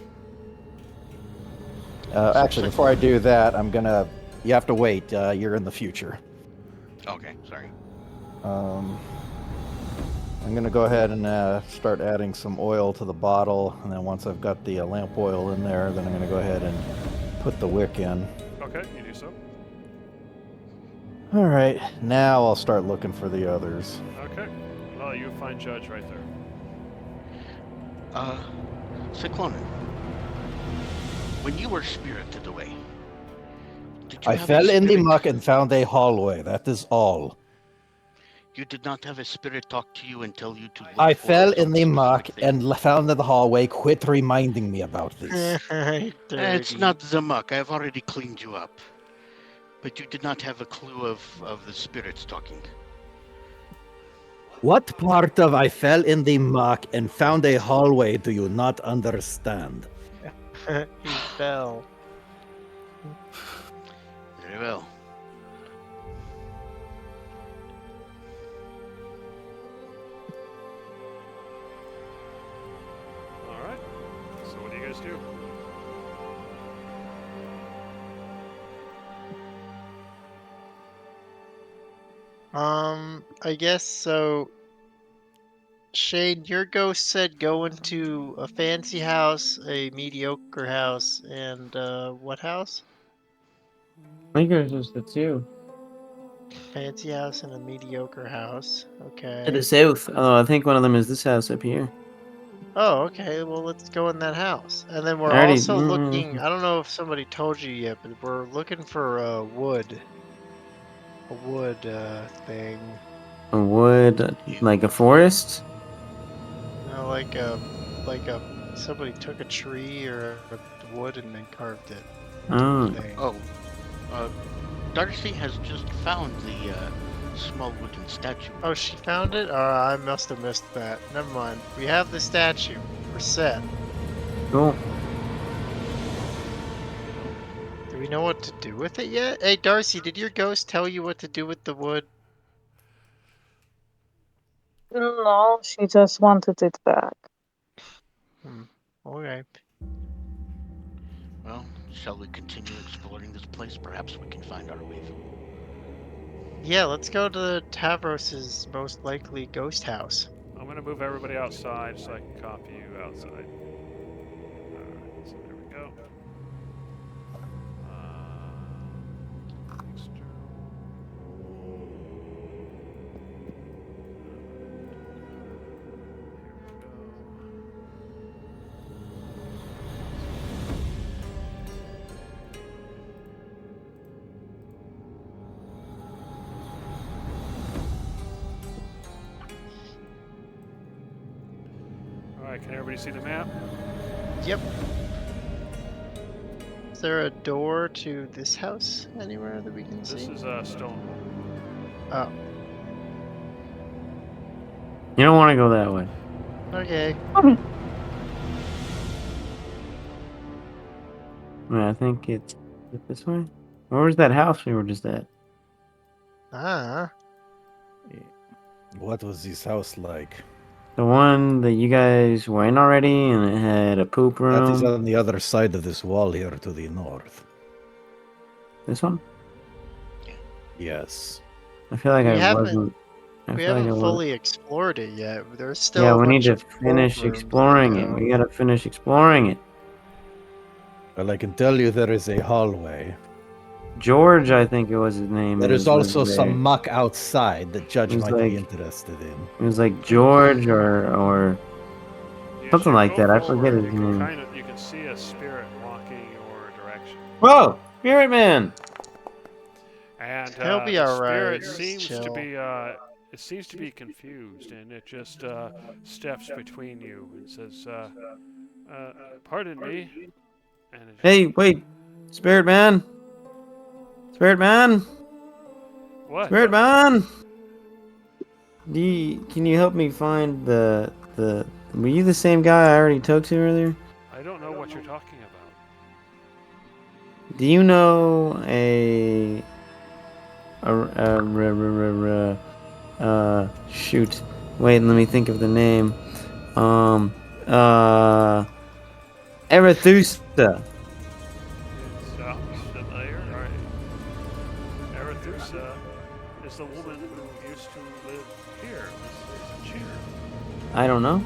Actually, before I do that, you have to wait. You're in the future. Okay, sorry. I'm gonna go ahead and start adding some oil to the bottle, and then once I've got the lamp oil in there, then I'm gonna go ahead and put the wick in. Okay, you do so. All right, now I'll start looking for the others. Okay. Well, you find Judge right there. Cyclonin, when you were spirited away, did you I have a fell in the spirit- muck and found a hallway. That is all. You did not have a spirit talk to you and tell you to look I for fell some in the muck specific thing? and found the hallway. Quit reminding me about this. It's not the muck. I've already cleaned you up. But you did not have a clue of the spirits talking. What part of I fell in the muck and found a hallway do you not understand? He fell. Very well. All right. So what do you guys do? I guess so. Shane, your ghost said go into a fancy house, a mediocre house, and what house? I think it was just the two. Fancy house and a mediocre house. To Okay. the south. Oh, I think one of them is this house up here. Oh, okay. Well, let's go in that house. And then we're I already. also looking. I don't know if somebody told you yet, but we're looking for wood. A wood thing. A wood, like a forest. Like a somebody took a tree or a wood and then carved it. Oh. Thing. Oh, Darcy has just found the small wooden statue. Oh, she found it? I must have missed that. Never mind. We have the statue. We're set. Cool. Do we know what to do with it yet? Hey, Darcy, did your ghost tell you what to do with the wood? No, she just wanted it back. Okay. Well, shall we continue exploring this place? Perhaps we can find our way through. Yeah, let's go to Tavros's most likely ghost house. I'm gonna move everybody outside so I can copy you outside. Alright, so there we go. External. Alright, can everybody see the map? Yep. Is there a door to this house anywhere that we can This see? is Stonewall. Oh, You don't want to go that way. okay. I think it's this way. Where was that house we were just at? Ah, What was this house like? The one that you guys were in already, and it had a poop That is room. on the other side of this wall here to the north. This one? Yes. I feel like We I haven't- wasn't. I we feel like haven't I wasn't. fully explored it yet. There's still Yeah, a we need bunch to of finish cold rooms exploring to it. go. We gotta finish exploring it. Well, I can tell you there is a hallway. George, I think it was his name. There is is also there. some muck outside that Judge It's might like- be interested in. It was like George or As Something you like go that, I forget forward, his you can name. you can see a spirit walking your direction. Whoa, Spirit Man. And He'll be the alright, spirit just seems to chill. be it seems to be confused, and it just steps between you and says, "Pardon me." And it, Hey, wait, Spirit Man. Spirit Man. what? Spirit Man. Can you help me find the? Were you the same guy I already talked to earlier? I don't know what you're talking about. Do you know shoot. Wait, let me think of the name. Arethusa. It sounds familiar. All right. Arethusa is the woman who used to live here. Isn't she? I don't know.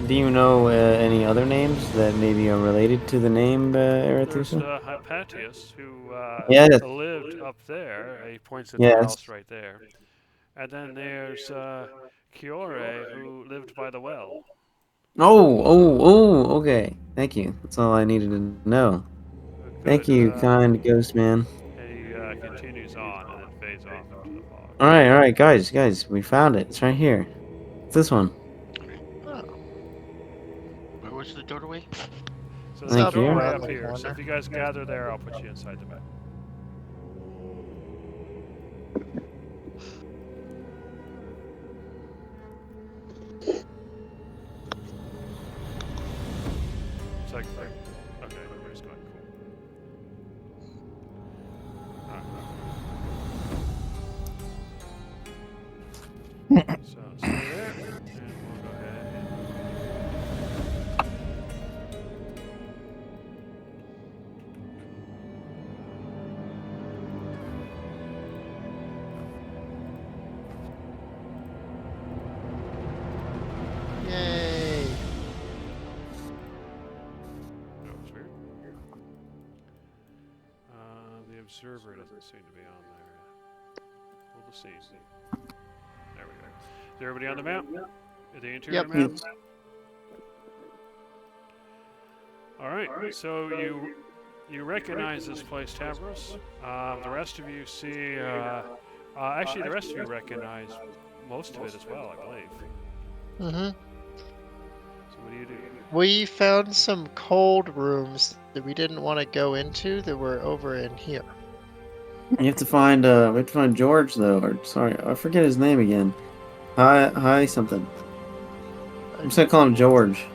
Do you know any other names that maybe are related to the name There's Arethusa? Hypatius, who Yes. lived up there. He points at Yes. the house right there. And then there's Chiore, who lived by the well. Oh, okay. Thank you. That's all I needed to know. Thank Good, you, kind ghost man. He continues on and then fades off into the fog. All right, guys, we found it. It's right here. It's this one. Oh, Where was the doorway? So Thank there's a you. doorway Around up the here. So corner. if you guys gather there, I'll put you inside the back. It's like, okay, everybody's going cool. Alright. So stay there, and we'll go ahead and observer doesn't seem to be on there. We'll just see. There we go. Is everybody on the map? The interior Yep. map? Alright, so you recognize this place, Tavros. The rest of you see... actually, the rest of you recognize most of it as well, I believe. Mm-hmm. So what do you do? We found some cold rooms that we didn't want to go into that were over in here. You have to find we have to find George though. Or sorry, I forget his name again. Hi something. I'm just gonna call him George.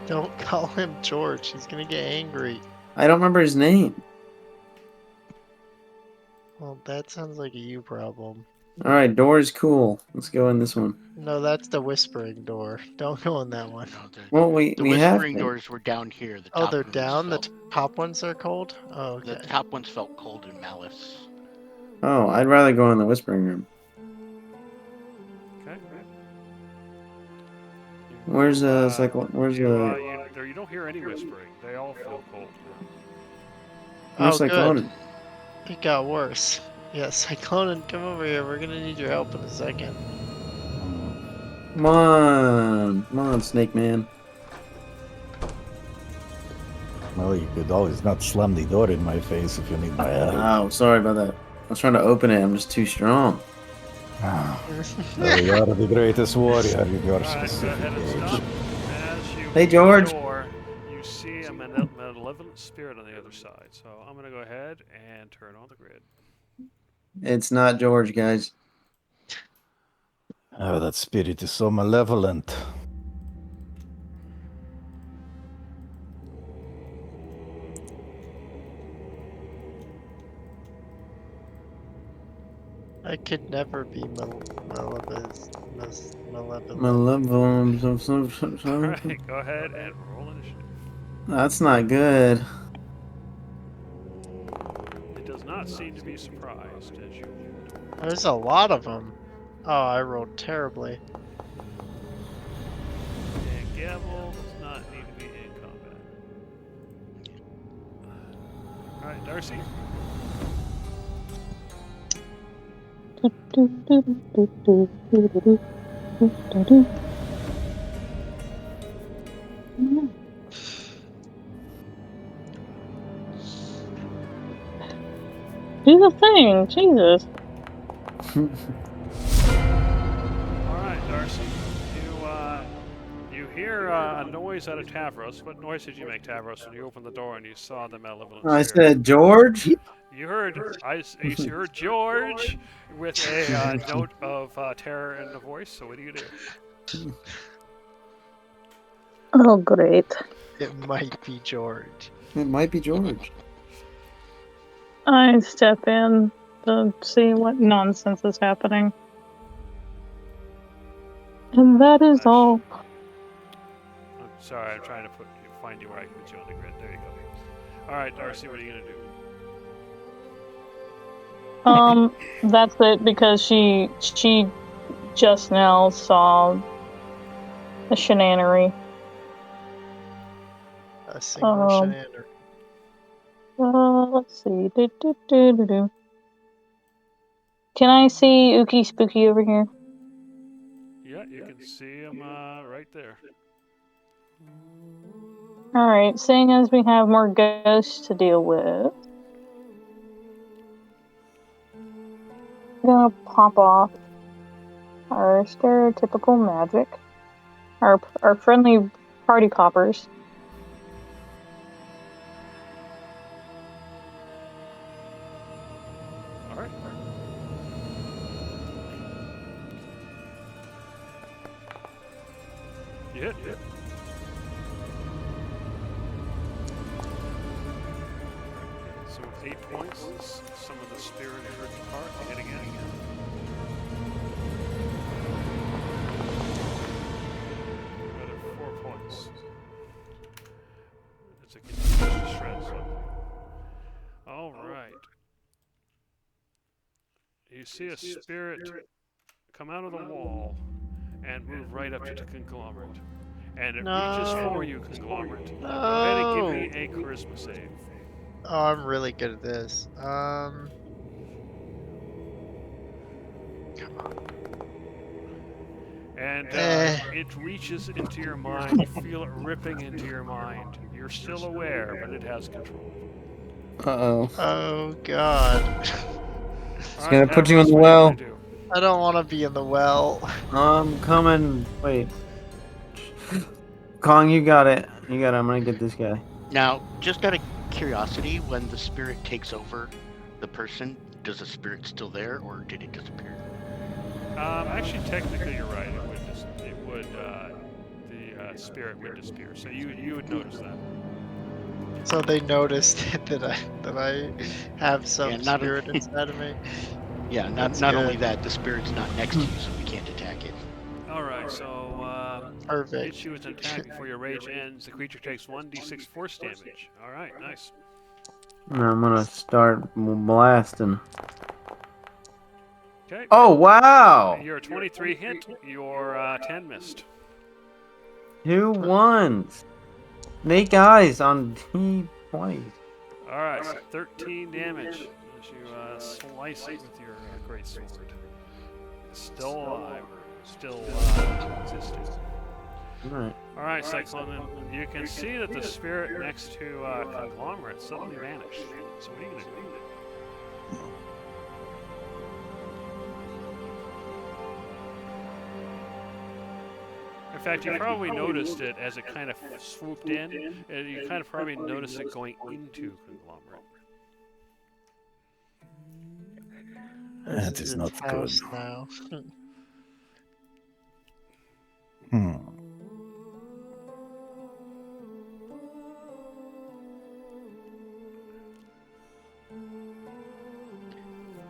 Don't call him George. He's gonna get angry. I don't remember his name. Well, that sounds like a you problem. All right, door is cool. Let's go in this one. No, that's the whispering door. Don't go in that one. No, the, Well, we the have whispering to. doors were down here. The Oh, top they're rooms down? The felt- top ones are cold? Oh, The okay. top ones felt cold and malice. Oh, I'd rather go in the whispering room. Okay. Where's where's you don't hear any whispering. They all feel cold now. where's Oh, Cyclone? good. It got worse. Yeah, Cyclone, come over here. We're gonna need your help in a second. Come on, Snake Man. Well, you could always not slam the door in my face if you need my help. Oh, sorry about that. I was trying to open it. I'm just too strong. Well, you are the greatest warrior in your Alright, go specific ahead and age. stop. As you Hey, open the George. door, you see a malevolent spirit on the other side. So I'm gonna go ahead and turn on the grid. It's not George, guys. Oh, that spirit is so malevolent. I could never be malevolent. Malevolent. Alright, go ahead and roll initiative. That's not good. It does not seem to be surprised as you open the door. There's a lot of them. Oh, I rolled terribly. And Gavel does not need to be in combat. Alright, Darcy. Do the thing, Jesus. Alright, Darcy. You hear a noise out of Tavros. What noise did you make, Tavros, when you opened the door and you saw the malevolent I spirit? said George. You heard George with a note of terror in the voice. So what do you do? Oh, great. It might be George. It might be George. I step in to see what nonsense is happening. And that is all. I'm sorry, I'm trying to find you where I can put you on the grid. There you go. All right, Darcy, what are you gonna do? That's it because she just now saw a shenanery. A single shenander. Let's see. Can I see Ookie Spooky over here? Yeah, you can see him right there. Alright, seeing as we have more ghosts to deal with, I'm gonna pop off our stereotypical magic, our friendly party poppers. All right. You hit. So with 8 points, some of the spirit is ripped apart. You hit again. Another 4 points. As it continues to shred something. All right. You see a spirit come out of the wall and move right up to the conglomerate. And it reaches for you, conglomerate. Go ahead and give me a charisma save. Oh, I'm really good at this. Come on. And Eh. it reaches into your mind. You feel it ripping into your mind. You're still aware, but it has control. Uh-oh. Oh God. It's gonna put you in Tavros, the what are you well. gonna do? I don't want to be in the well. I'm coming. Wait. Kong, you got it. You got it. I'm gonna get this guy. Now, just out of curiosity, when the spirit takes over the person, does the spirit still there, or did it disappear? Actually, technically, you're right. The spirit would disappear. So you would notice that. So they noticed that I have some Yeah, not spirit inside of me. yeah, That's not only good. that, the spirit's not next to you, so we can't attack it. All right. So Perfect. hits you with an attack before your rage ends. The creature takes 1d6 force damage. All right. Nice. And I'm gonna start blasting. Okay. Oh wow! Your 23 hit. Your 10 missed. 2 1s. Make eyes on D20. All right. So 13 damage as you slice it with your great sword. It's still alive. Still existing. Alright. All right, Cyclone. You can see that the spirit next to Conglomerate suddenly vanished. So what are you gonna do? In fact, you probably noticed it as it kind of swooped in, and you kind of probably noticed it going into Conglomerate. That This is its not good. house now. Hmm.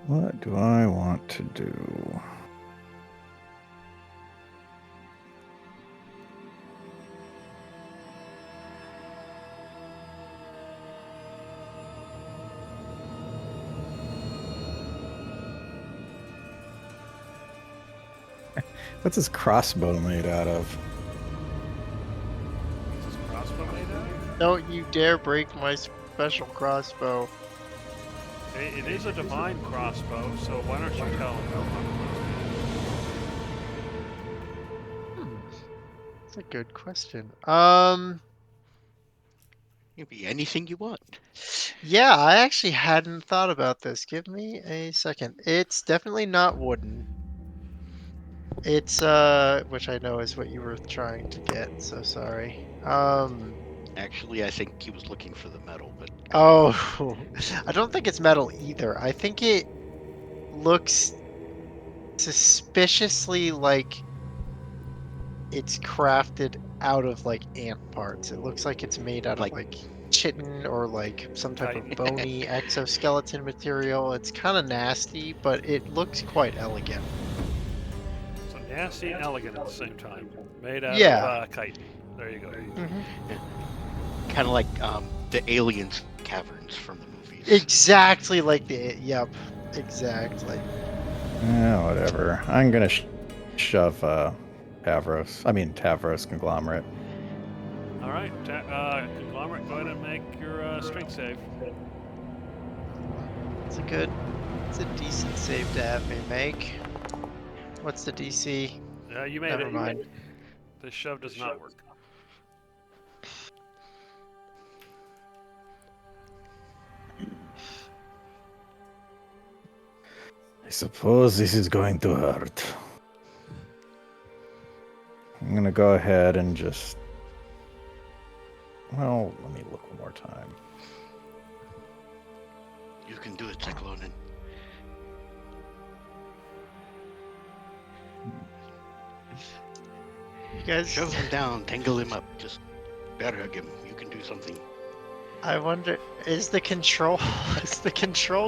What do I want to do? What's this crossbow made out of? Is this crossbow made out of? Don't you dare break my special crossbow. It is a divine crossbow, so why don't you tell him? That's a good question. It can be anything you want. Yeah, I actually hadn't thought about this. Give me a second. It's definitely not wooden. It's which I know is what you were trying to get, so sorry. Actually, I think he was looking for the metal, but Oh, I don't think it's metal either. I think it looks suspiciously like it's crafted out of like ant parts. It looks like it's made out of Like- like chitin or like some type of Titan. bony exoskeleton material. It's kind of nasty, but it looks quite elegant. So nasty and elegant at the same time. Made out Yeah. of chitin. There you go. kind of like the aliens caverns from the movies. Exactly like the yep, exactly. Yeah, whatever. I'm gonna shove Tavros Conglomerate. All right, Conglomerate, go ahead and make your strength save. It's a decent save to have me make. What's the DC? You made Never it. mind. The shove does not work. I suppose this is going to hurt. I'm gonna go ahead and just. Well, let me look one more time. You can do it, Cyclonin. You guys, Shove him down, tangle him up. Just better hug him. You can do something. I wonder, is the control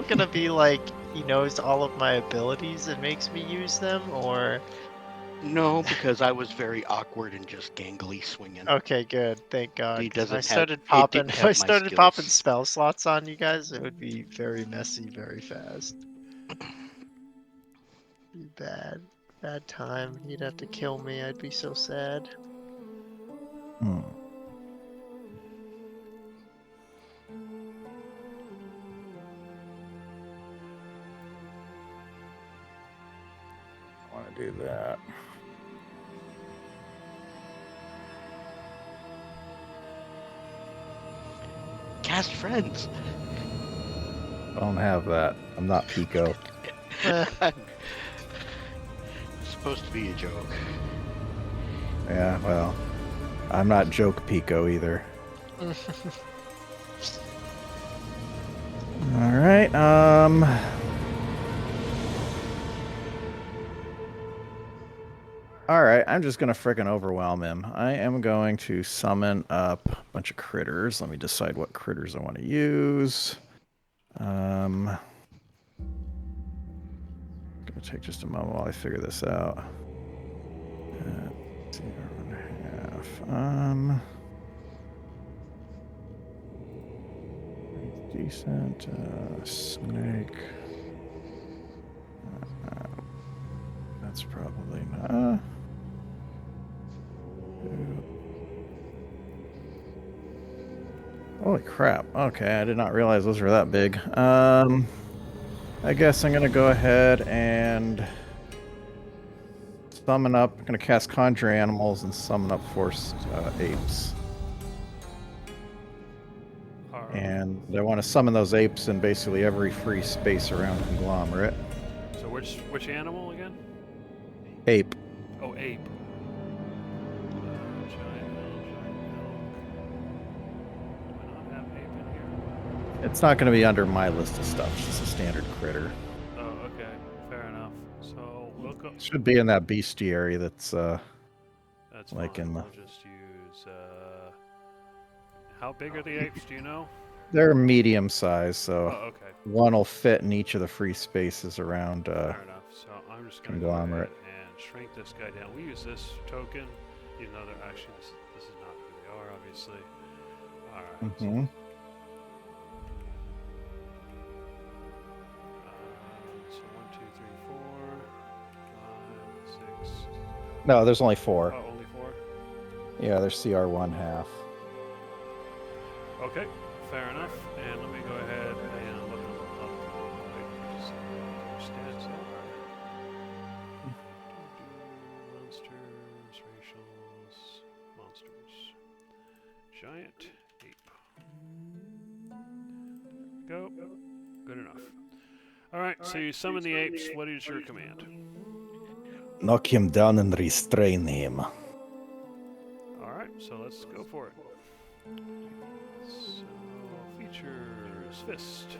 gonna be like he knows all of my abilities and makes me use them, or? No, because I was very awkward and just gangly swinging. Okay, good. Thank God. He 'cause if I doesn't have- started it popping, didn't if have I my started popping skills. spell slots on you guys, it would be very messy, very fast. Be bad, bad time. You'd have to kill me. I'd be so sad. do that. Cast friends. I don't have that. I'm not Pico. It's supposed to be a joke. Yeah, well, I'm not Joke Pico either. All right. All right. I'm just gonna frickin' overwhelm him. I am going to summon up a bunch of critters. Let me decide what critters I want to use. Gonna take just a moment while I figure this out. Let's see, 1.5. Decent. Snake. That's probably not. Holy crap. Okay, I did not realize those were that big. I guess I'm gonna go ahead and summon up. I'm gonna cast Conjure Animals and summon up Forced Apes. Alright. And I want to summon those apes in basically every free space around Conglomerate. So which animal again? Ape. Oh, ape. Giant elk. Do I not have ape in here? It's not going to be under my list of stuff. It's just a standard critter. Oh, okay. Fair enough. So we'll go. It should be in that bestiary that's That's like fine. in the- We'll just use. How big are the apes? Do you know? they're medium size, so Oh, okay. one will fit in each of the free spaces around. Fair enough. So I'm just going to go ahead Conglomerate. and shrink this guy down. We use this token, even though they're actually this is not who they are, obviously. All right. Mhm. So 1, 2, 3, 4, 5, 6. No, there's only 4. Oh, only 4. Yeah, there's CR1 half. Okay, fair enough. And let me go ahead and look them up. Just see what their stats are. Monsters, racials, monsters. Giant ape. Go. Good enough. All right, so you summon the apes. What is your command? Knock him down and restrain him. All right, so let's go for it. So, features fist.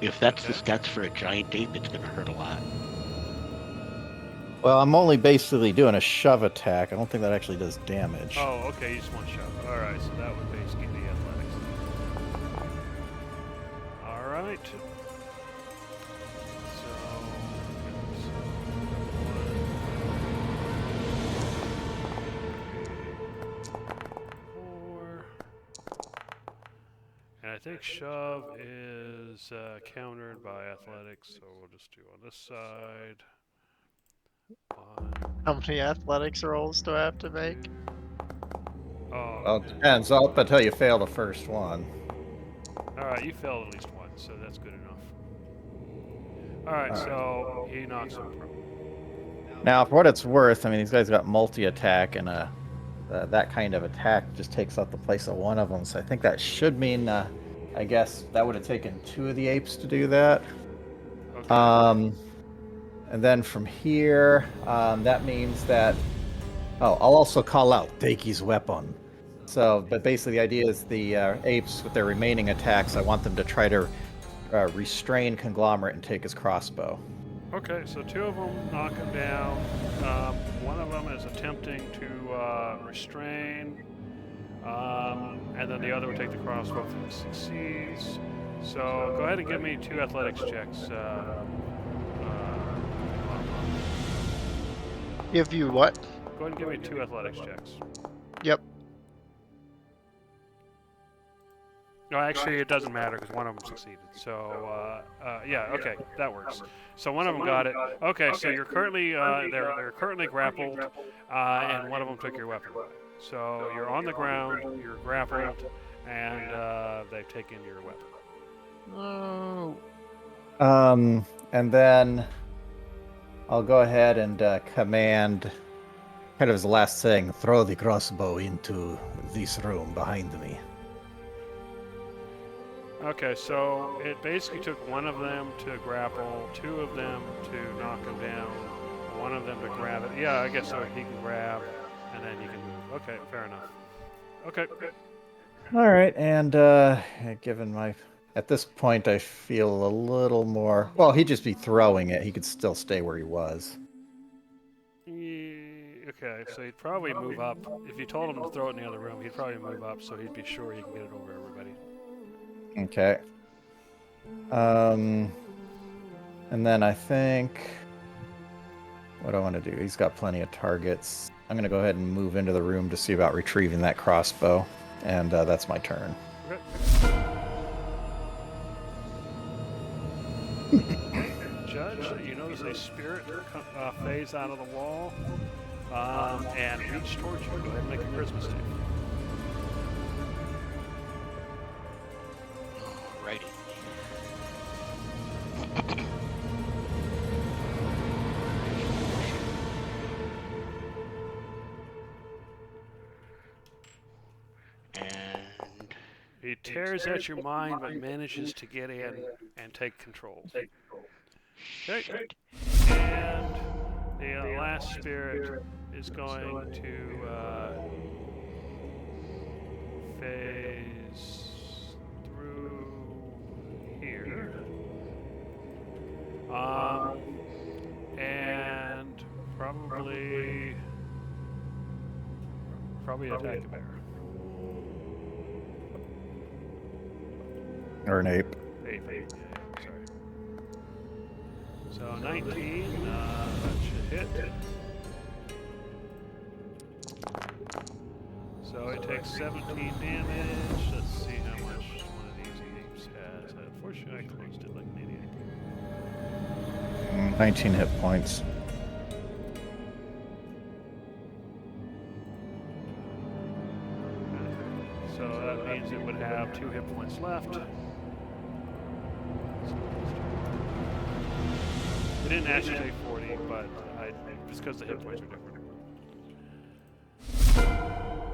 If that's the stats for a giant ape, it's gonna hurt a lot. Well, I'm only basically doing a shove attack. I don't think that actually does damage. Oh, okay, you just want shove. All right, so that would basically be athletics. All right. Four. And I think shove is countered by athletics, so we'll just do on this side. How many athletics rolls do I have to make? Oh, Well, it depends. Up until you fail the first one. all right, you failed at least one, so that's good enough. All right, so he knocks him prone. Now, for what it's worth, I mean, these guys got multi-attack, and that kind of attack just takes up the place of one of them. So I think that should mean, I guess, that would have taken 2 of the apes to do that. Okay. And then from here, that means that... Oh, I'll also call out Daki's weapon. So, but basically the idea is the apes, with their remaining attacks, I want them to try to restrain Conglomerate and take his crossbow. Okay, so 2 of them knock him down. One of them is attempting to restrain, and then the other will take the crossbow if he succeeds. So go ahead and give me 2 athletics checks. Give you what? Go ahead and give me 2 athletics checks. Yep. No, actually, it doesn't matter because one of them succeeded. So, yeah, okay, that works. So one of them got it. Okay, so you're currently they're currently grappled, and one of them took your weapon away. So you're on the ground, you're grappled, and they've taken your weapon. No. And then I'll go ahead and command, kind of as the last thing, throw the crossbow into this room behind me. Okay, so it basically took one of them to grapple, two of them to knock him down, one of them to grab it. Yeah, I guess so. He can grab, and then you can move. Okay, fair enough. Okay. All right, and given my... At this point, I feel a little more... Well, he'd just be throwing it. He could still stay where he was. Okay, so he'd probably move up. If you told him to throw it in the other room, he'd probably move up so he'd be sure he can get it over everybody. Okay. And then I think... What do I want to do? He's got plenty of targets. I'm going to go ahead and move into the room to see about retrieving that crossbow. And that's my turn. Okay. Judge, you notice a spirit phase out of the wall and reach towards you. Go ahead and make a Christmas save. Alrighty. And He tears at your mind but manages to get in and take control. Okay. And the last spirit is going to phase through here. And probably attack a bear. Or an ape. Ape, yeah, sorry. So 19, that should hit. So it takes 17 damage. Let's see how much one of these apes has. Unfortunately, I closed it like an idiot. 19 hit points. So that means it would have 2 hit points left. It didn't actually take 40, but just because the hit points are different.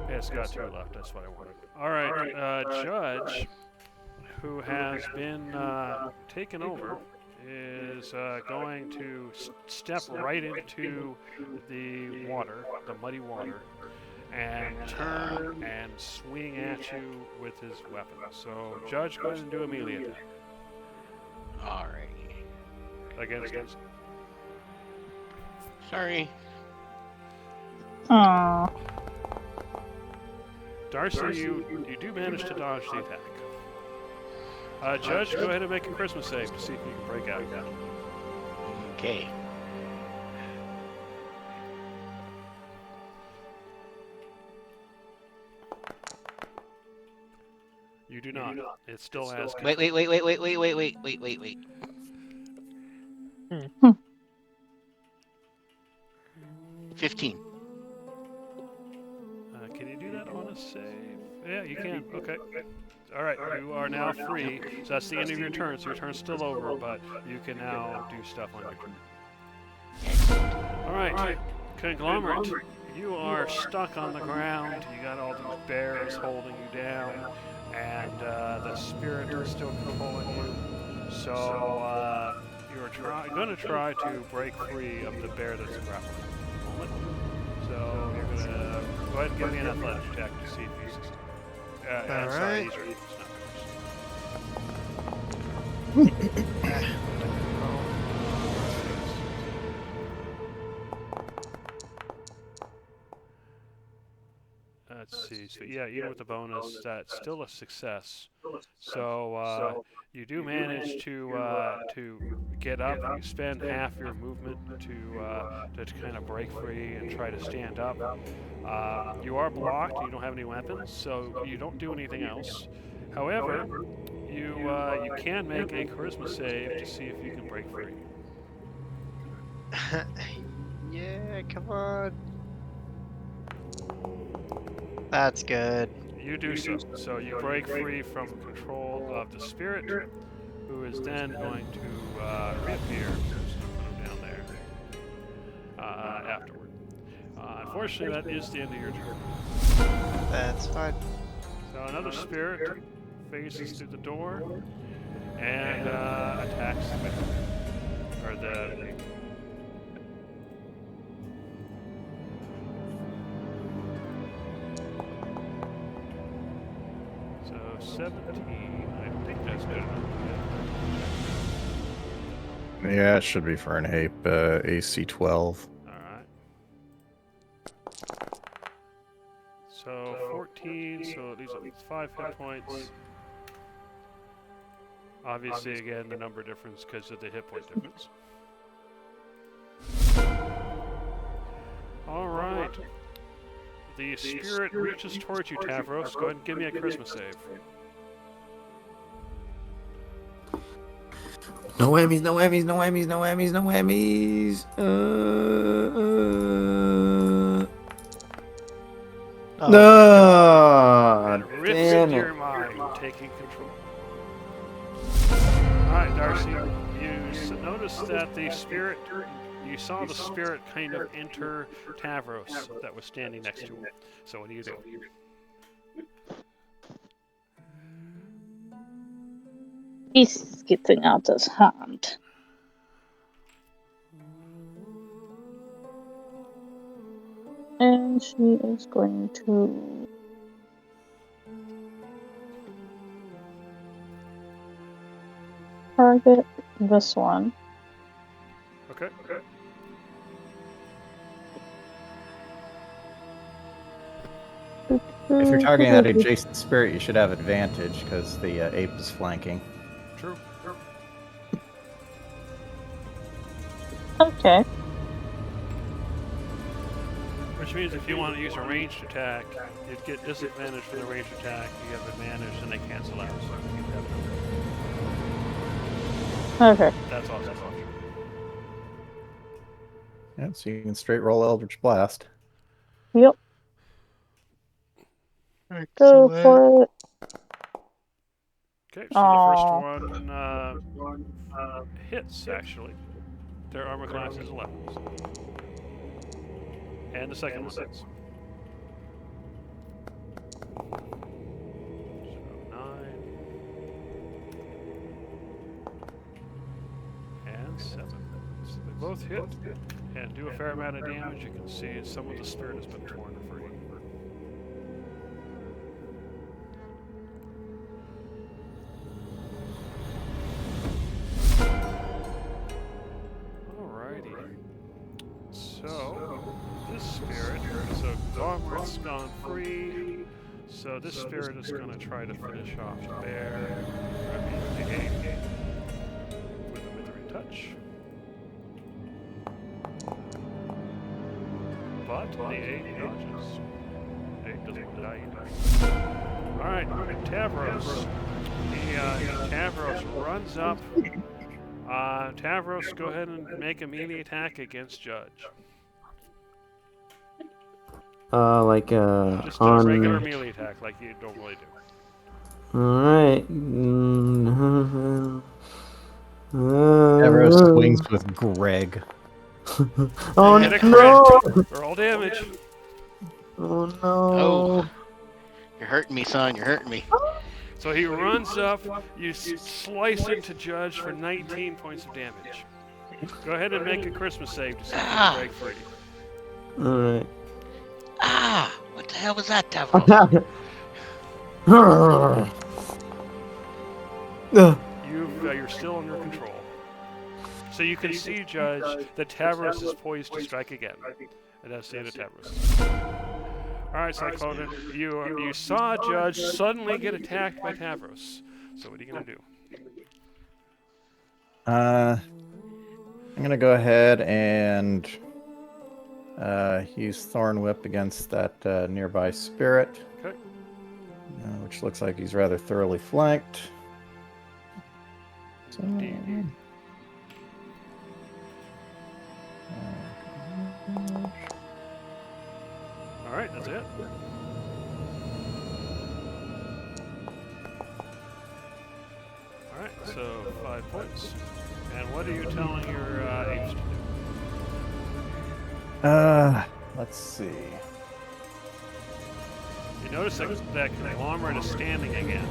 Yeah, it's got 2 left. That's what I wanted. All right, Judge, who has been taken over, is going to step right into the water, the muddy water, and turn and swing at you with his weapon. So, Judge, go ahead and do a melee attack. alrighty. Against him. Sorry. Aww. Darcy, you do manage to dodge the attack. Judge, go ahead and make a Christmas save to see if you can break out again. Okay. You do not. It still has. Wait. 15. Can you do that on a save? Yeah, you can. Okay. All right, you are now free. So that's the end of your turn. So your turn's still over, but you can now do stuff on your turn. All right, Conglomerate, you are stuck on the ground. You got all these bears holding you down, and the spirit is still controlling you. So you're going to try to break free of the bear that's grappling at the moment. So you're going to go ahead and give me an athletics check to see if you succeed. All sorry, right. these are it's not Let's see. So yeah, even with the bonus, that's still a success. So you do manage to get up. You spend half your movement to kind of break free and try to stand up. You are blocked. You don't have any weapons, so you don't do anything else. However, you can make a charisma save to see if you can break free. Yeah, come on. That's good. You do so. So you break free from control of the spirit, who is then going to reappear. So put him down there afterward. Unfortunately, that is the end of your turn. That's fine. So another spirit faces through the door and attacks the victim. Or the. So 17. I think that's good enough. Yeah, it should be for an ape. AC 12. Alright. So 14, so it leaves at least 5 hit points. Obviously, again, the number difference because of the hit point difference. Alright. The spirit reaches towards you, Tavros. Go ahead and give me a charisma save. No whammies, no whammies, no whammies, no whammies, no whammies. Oh, No. It rips Damn into it. your mind, taking control. Alright, Darcy, you notice that the spirit, you saw the spirit kind of enter Tavros that was standing next to him. So what do you do? He's getting out his hand. And she is going to target this one. Okay. If you're targeting that adjacent spirit, you should have advantage because the ape is flanking. True. Okay. Which means if you want to use a ranged attack, you'd get disadvantage for the ranged attack. You have advantage, and they cancel out. So you have Okay. that's also an option. Yeah, so you can straight roll Eldritch Blast. Yep. Go for it. Okay, so Aw. the first one hits, actually. Their armor class is 11. And the second one hits. So 9. And 7. So they both hit and do a fair amount of damage. You can see some of the spirit has been torn free. Alrighty. So, this spirit, so Gormorth's gone free. So this spirit is going to try to finish off the bear. I mean, the ape. With a withering touch. But the ape dodges. The ape doesn't want to die either. Alright, Tavros. Tavros runs up. Tavros, go ahead and make a melee attack against Judge. Just a regular melee attack, like you normally do. Alright. Tavros swings with Greg. Oh Hit a no! crit. Roll damage. Oh no! Oh. You're hurting me, son. You're hurting me. So he runs up, you slice into Judge for 19 points of damage. Go ahead and make a Christmas save to see if you can break free. Alright. Ah! What the hell was that, Tavros? You're still under control. So you can see, Judge, that Tavros is poised to strike again. And that's the end of Tavros. Alright, Cyclone, you saw Judge suddenly get attacked by Tavros. So what are you going to do? I'm going to go ahead and use Thorn Whip against that nearby spirit. Okay. Which looks like he's rather thoroughly flanked. So, Alright, that's it. 5 points. And what are you telling your apes to do? Let's see. You notice that conglomerate is standing again,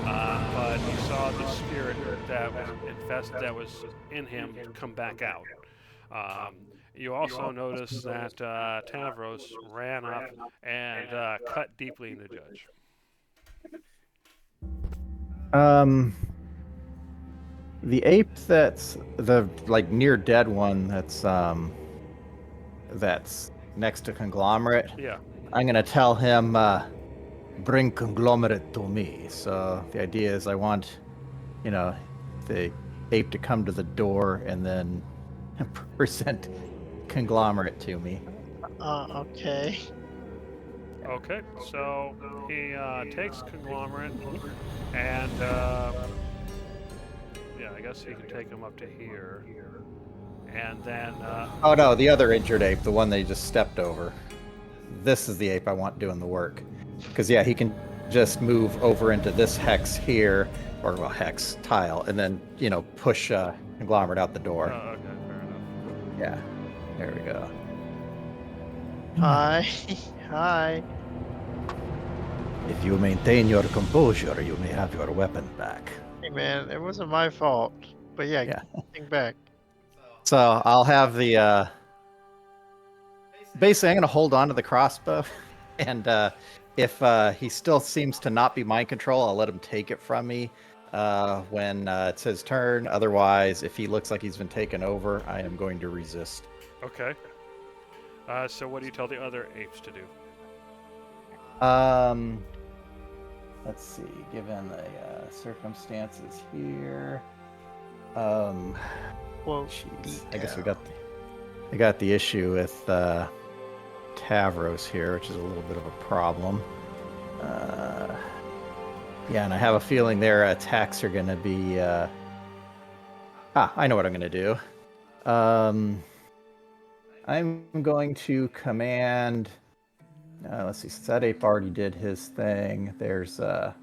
but you saw the spirit that was in him come back out. You also notice that Tavros ran up and cut deeply into Judge. The ape that's the near dead one that's next to Conglomerate. Yeah. I'm gonna tell him bring Conglomerate to me. So the idea is I want, the ape to come to the door and then present Conglomerate to me. Okay. Okay, so he takes Conglomerate and yeah, I guess he can take him up to here. And then Oh no, the other injured ape, the one they just stepped over. This is the ape I want doing the work. Because yeah, he can just move over into this hex here, or well, hex tile, and then push Conglomerate out the door. okay, fair enough. Yeah, there we go. Hi. Hi. If you maintain your composure, you may have your weapon back. Hey man, it wasn't my fault. But yeah, Yeah. think back. So I'll have the. Basically, I'm gonna hold on to the crossbow, and if he still seems to not be mind control, I'll let him take it from me when it's his turn. Otherwise, if he looks like he's been taken over, I am going to resist. Okay. So what do you tell the other apes to do? Let's see. Given the circumstances here, Well, jeez. I guess we got the issue with Tavros here, which is a little bit of a problem. Yeah, and I have a feeling their attacks are going to be. I know what I'm going to do. I'm going to command. Let's see. Since that ape already did his thing, there's. So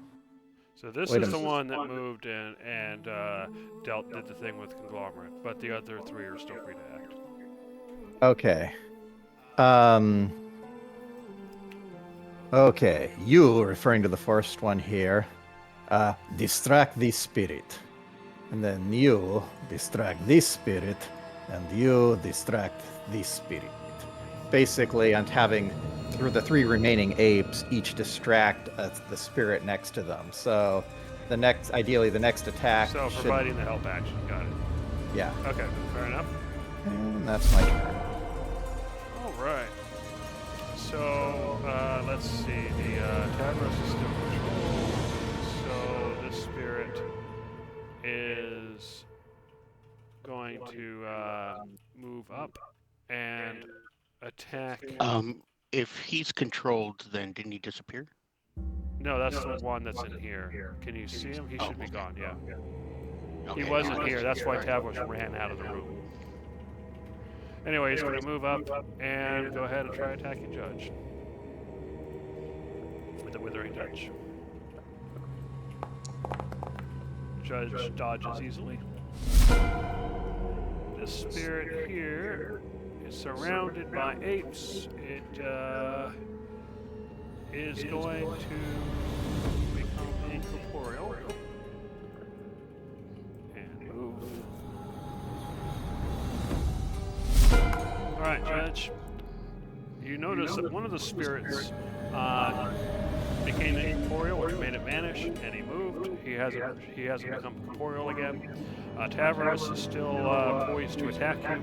this Wait a is the minute. one that moved in and did the thing with Conglomerate, but the other 3 are still free to act. Okay. Okay, you, referring to the first one here, distract the spirit. And then you distract this spirit, and you distract this spirit. Basically, I'm having, through the 3 remaining apes, each distract the spirit next to them. So, ideally, the next attack So should... providing the help action, got it. Yeah, Okay, fair enough. and that's my turn. All right. So let's see. The Tavros is still controlled. So this spirit is going to move up and attack. If he's controlled, then didn't he disappear? No, that's the one that's in here. Can you see him? He should be gone. Yeah. Okay, He wasn't here. That's why Tavros ran out of the room. Anyway, he's going to move up and go ahead and try attacking Judge with the Withering Touch. Judge dodges easily. The spirit here is surrounded by apes. It is going to become incorporeal and move. Alright, Judge. You notice that one of the spirits became incorporeal, which made it vanish, and he moved. He hasn't become corporeal again. Tavros is still poised to attack you,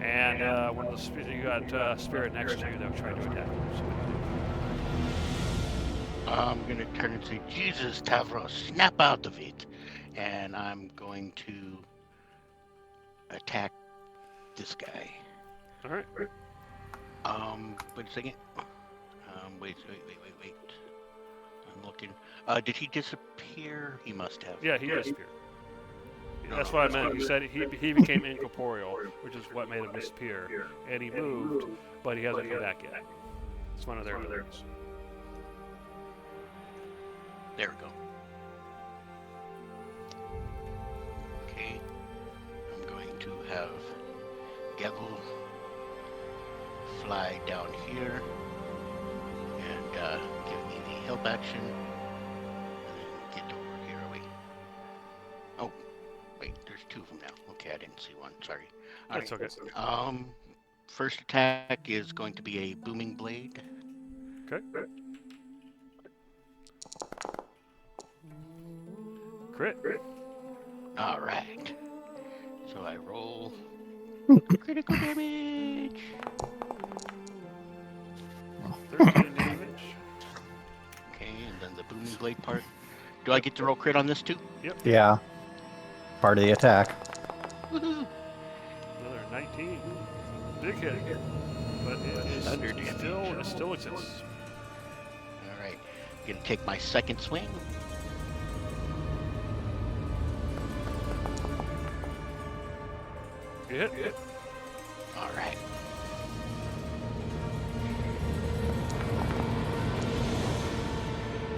and one of the you got spirit next to you that was trying to attack you. I'm gonna turn and say, Jesus, Tavros, snap out of it. And I'm going to attack this guy. Alright. Wait a second. Wait. I'm looking. Did he disappear? He must have. Yeah, he disappeared. That's what I meant. You said he became incorporeal, which is what made him disappear. And he moved, but he hasn't come back yet. It's one of their abilities. There we go. have Gavel fly down here and give me the help action. And then get over here. Wait. Oh, wait. There's two of them now. Okay, I didn't see one. Sorry. That's okay. First attack is going to be a booming blade. Okay. Crit. All right. So I roll critical damage. 13 damage. Okay, and then the booming blade part. Do I get to roll crit on this too? Yeah. Part of the attack. Woohoo! Another 19. Big hit. But it is Thunder damage. it still exists. All right. Gonna take my second swing. You hit. All right.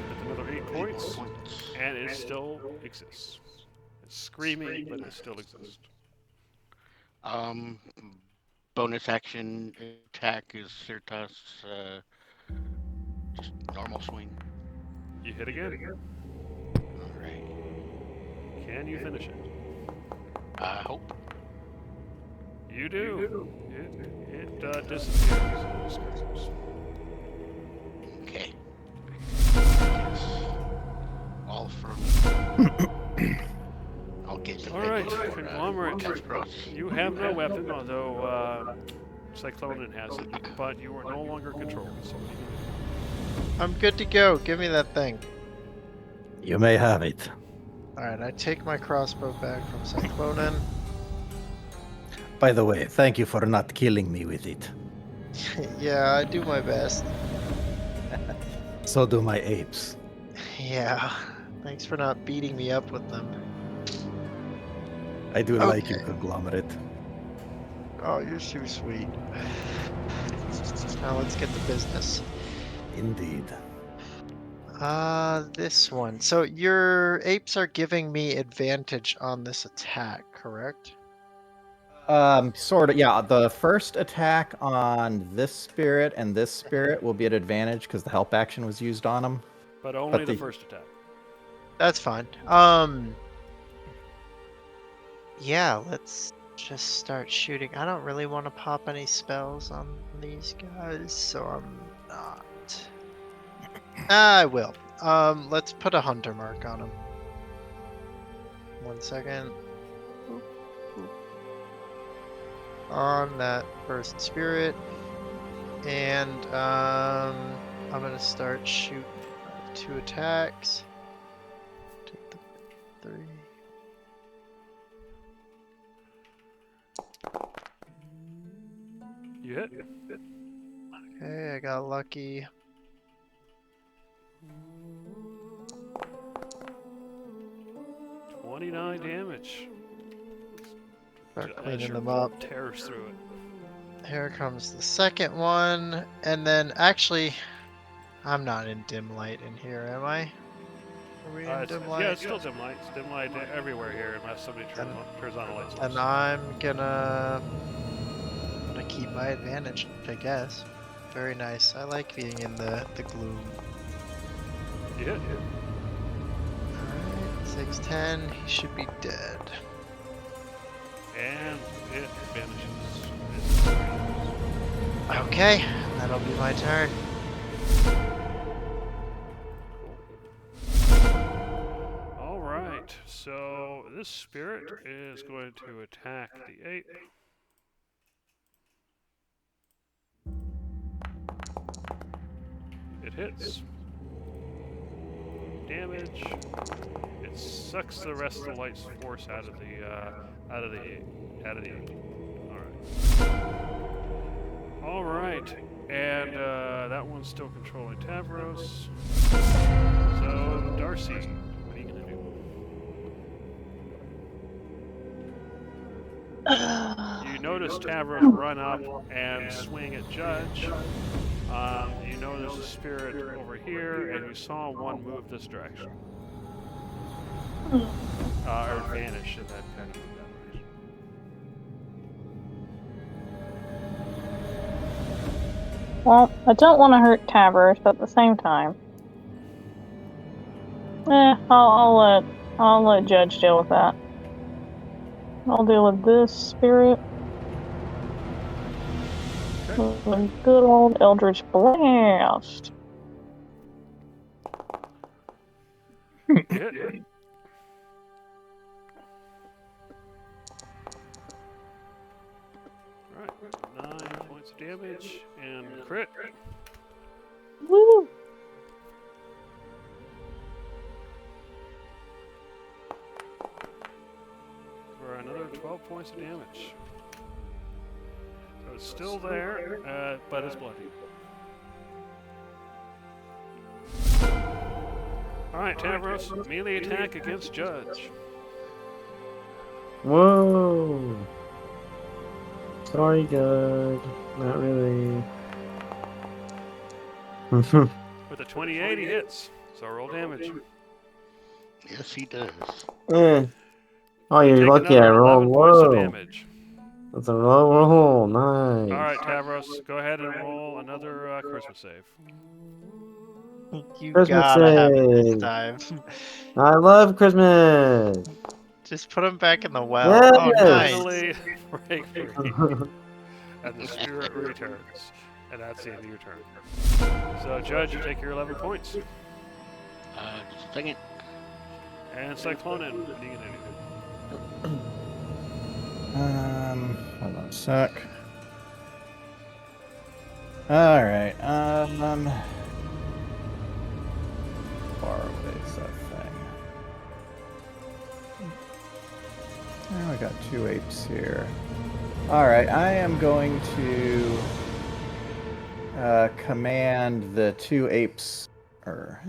That's another 8 8 points. points. And it still exists. It's screaming, but it still exists. Bonus action attack is Certas. Just normal swing. You hit again. All right. Can you finish it? I hope. You do. It disappears. It screams. Okay. Yes. All from. I'll get the All big right, one for, Conglomerate. Kasparos. You have no weapon, although Cyclonin has it, but you are no longer controlled. So what are you gonna do? I'm good to go. Give me that thing. You may have it. Alright, I take my crossbow back from Cyclonin. By the way, thank you for not killing me with it. Yeah, I do my best. So do my apes. Yeah. Thanks for not beating me up with them. I do like you, Okay. Conglomerate. Oh, you're so sweet. Now let's get to business. Indeed. This one. So your apes are giving me advantage on this attack, correct? Sort of, yeah. The first attack on this spirit and this spirit will be at advantage because the help action was used on them. But only But the the- first attack. That's fine. Yeah, let's just start shooting. I don't really want to pop any spells on these guys, so I'm not. I will. Let's put a hunter mark on him. 1 second. Boop, boop. On that first spirit. And I'm gonna start shooting 2 attacks. Take the 3. You hit. Okay, I got lucky. $29 damage. Start As cleaning your them bolt up. tears through it. Here comes the second one, and then actually, I'm not in dim light in here, am I? Are we in It's- dim light? yeah, it's still dim light. It's dim light everywhere here unless somebody turns on a light source. And I'm gonna keep my advantage, I guess. Very nice. I like being in the gloom. You hit. Alright, 610. He should be dead. And it vanishes. Okay, that'll be my turn. All right. So this spirit is going to attack the ape. It hits. Damage. It sucks the rest of the light force out of the ape. All right. And that one's still controlling Tavros. So Darcy, what are you gonna do? You notice Tavros run up and swing at Judge. You know there's a spirit over here, and you saw one move this direction. Or vanish in that kind of move that direction. Well, I don't want to hurt Tavros, but at the same time, I'll let Judge deal with that. I'll deal with this spirit. Okay. Good old Eldritch Blast. Hit. Alright, 9 points of damage and crit. Woo! For another 12 points of damage. So it's still there, but it's bloody. Alright, Tavros, melee attack against Judge. Whoa. Sorry, Judge. Not really. With a 28, he hits. So roll damage. Yes, he does. Eh. Oh, you're Take lucky I another rolled 11 points of low. damage. That's a low roll. Nice. Alright, Tavros, go ahead and roll another charisma save. You Christmas gotta have it this save. time. I love Christmas. Just put him back in the well. Oh, Yes. nice. Finally, break free. And the spirit returns. And that's the end of your turn. So, Judge, you take your 11 points. Just a second. And Cyclonin, what are you gonna do? Hold on a sec. Alright, far away is that thing? Oh, I got 2 apes here. Alright, I am going to command the 2 apes, or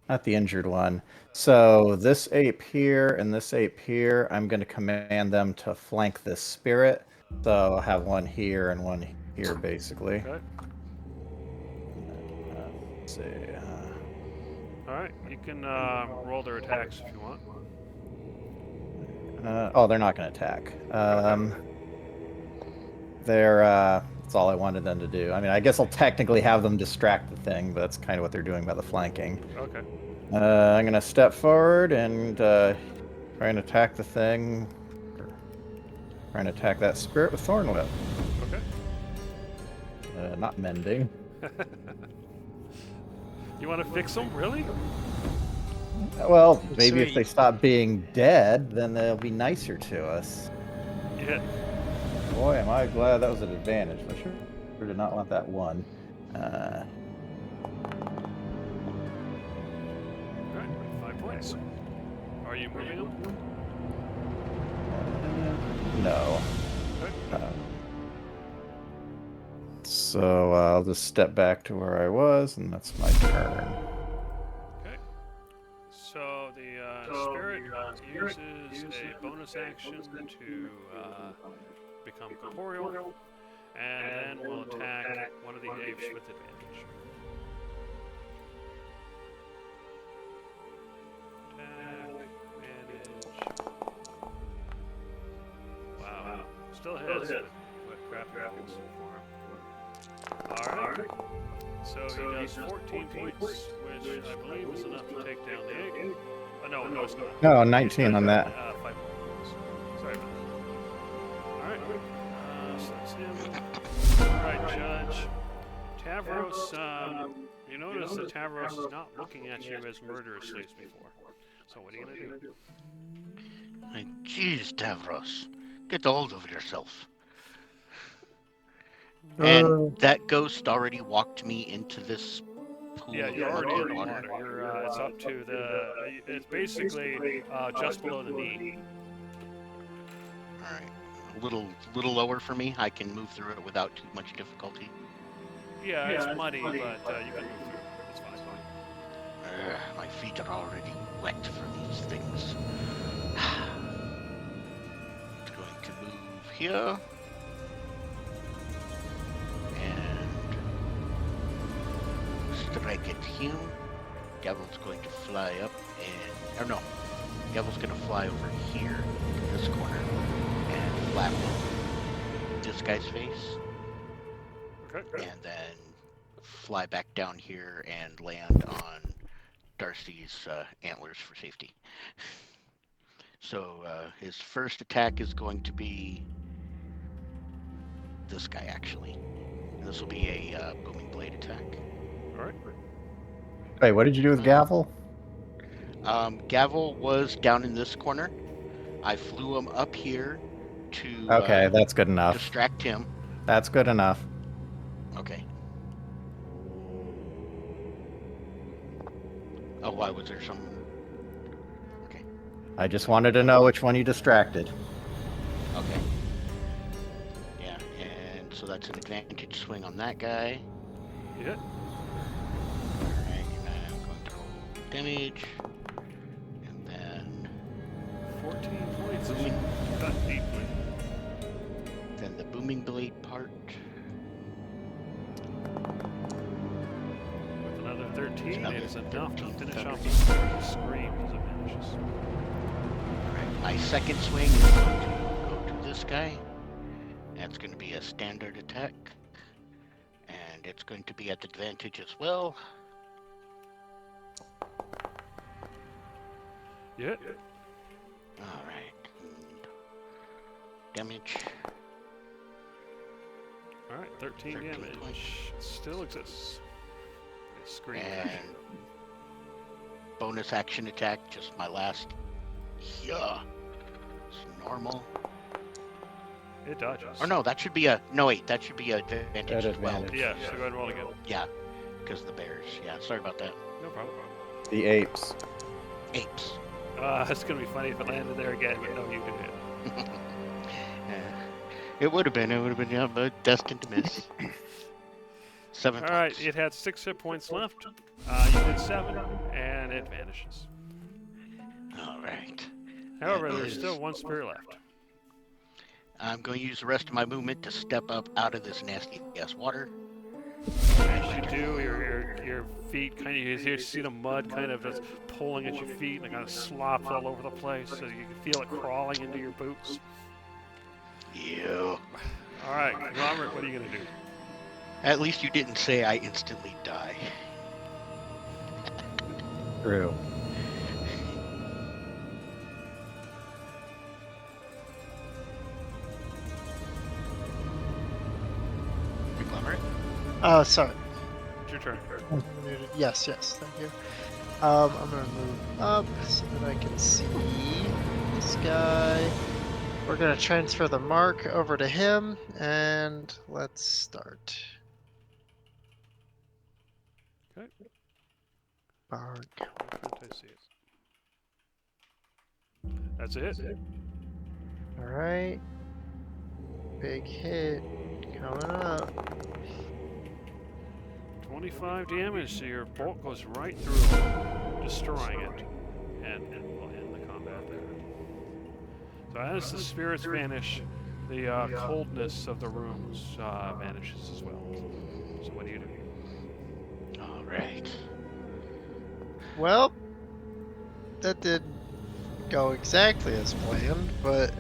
not the injured one. So this ape here and this ape here, I'm going to command them to flank this spirit. So I'll have one here and one here, basically. Okay. Let's see. Alright, you can roll their attacks if you want. Oh, they're not going to attack. That's all I wanted them to do. I mean, I guess I'll technically have them distract the thing, but that's kind of what they're doing by the flanking. Okay. I'm going to step forward and try and attack the thing. Try and attack that spirit with Thorn Whip. Okay. Not mending. You want to fix them? Really? Well, maybe if Sweet. they stop being dead, then they'll be nicer to us. You hit. Boy, am I glad that was an advantage. I sure did not want that one. Alright, 5 points. Are you moving them? No. Okay. So I'll just step back to where I was, and that's my turn. Okay. So the spirit uses a bonus action to become corporeal, and then will attack one of the apes with advantage. Attack, advantage. Wow. Still hits, but crap happens for him. Alright. So he does 14 points, which I believe is enough to take down the ape. No, it's not. No, 19 on that. 5 points. Sorry about that. Alright. So that's him. Alright, Judge. Tavros, you notice that Tavros is not looking at you as murderously as before. So what are you gonna do? Jeez, Tavros. Get a hold of yourself. And that ghost already walked me into this pool Yeah, of you're already in the water. water. You're, it's up to the. It's basically just below the knee. Alright. A little lower for me. I can move through it without too much difficulty. Yeah, it's muddy, but you can move through. It's fine. My feet are already wet for these things. It's going to move here. And strike at him. Devil's going to fly up and... Or no. Devil's going to fly over here to this corner and flap in this guy's face. Okay. and then fly back down here and land on Darcy's antlers for safety. So his first attack is going to be this guy, actually. And this will be a booming blade attack. All right. Wait, what did you do with Gavel? Gavel was down in this corner. I flew him up here to Okay, that's good enough. distract him. That's good enough. Okay. Oh, why was there some? Okay. I just wanted to know which one you distracted. Okay. Yeah, and so that's an advantage swing on that guy. Yeah. Alright, and I'm going to roll damage. And then 14 points. booming, That deeply. then the booming blade part. With another 13, Another it is enough to 13 finish thunder off damage. the scream as it vanishes. Alright, my second swing is going to go to this guy. That's going to be a standard attack. And it's going to be at advantage as well. Yeah. Alright. Damage. All right, 13 13 damage. points. It still exists. It screams. And bonus action attack, just my last. Yeah. It's normal. It dodges. Or no, that should be a. No, wait, that should be a advantage At as well. advantage. Yeah, so go ahead and roll again. Yeah, because the bears. Yeah, sorry about that. No problem. The apes. Apes. It's gonna be funny if it landed there again, but no, you did it. It would have been, yeah, but destined to miss. 7 All right, points. it had 6 hit points left. You did 7, and it vanishes. All right. However, That there's is- still 1 spear left. I'm going to use the rest of my movement to step up out of this nasty ass water. As you do, your feet kind of, you see the mud kind of just pulling at your feet, and it kind of slops all over the place, so you can feel it crawling into your boots. Yeah. All right, Conglomerate, what are you gonna do? At least you didn't say I instantly die. True. Conglomerate? Oh, sorry. It's your turn. Yes, thank you. I'm gonna move up so that I can see this guy. We're gonna transfer the mark over to him, and let's start. Okay. Mark. Can't I see it? That's it. All right. Big hit coming up. 25 damage, so your bolt goes right through, destroying it, and we'll end the combat there. So as the spirits vanish, the coldness of the rooms vanishes as well. So what do you do? All right. Well, that didn't go exactly as planned, but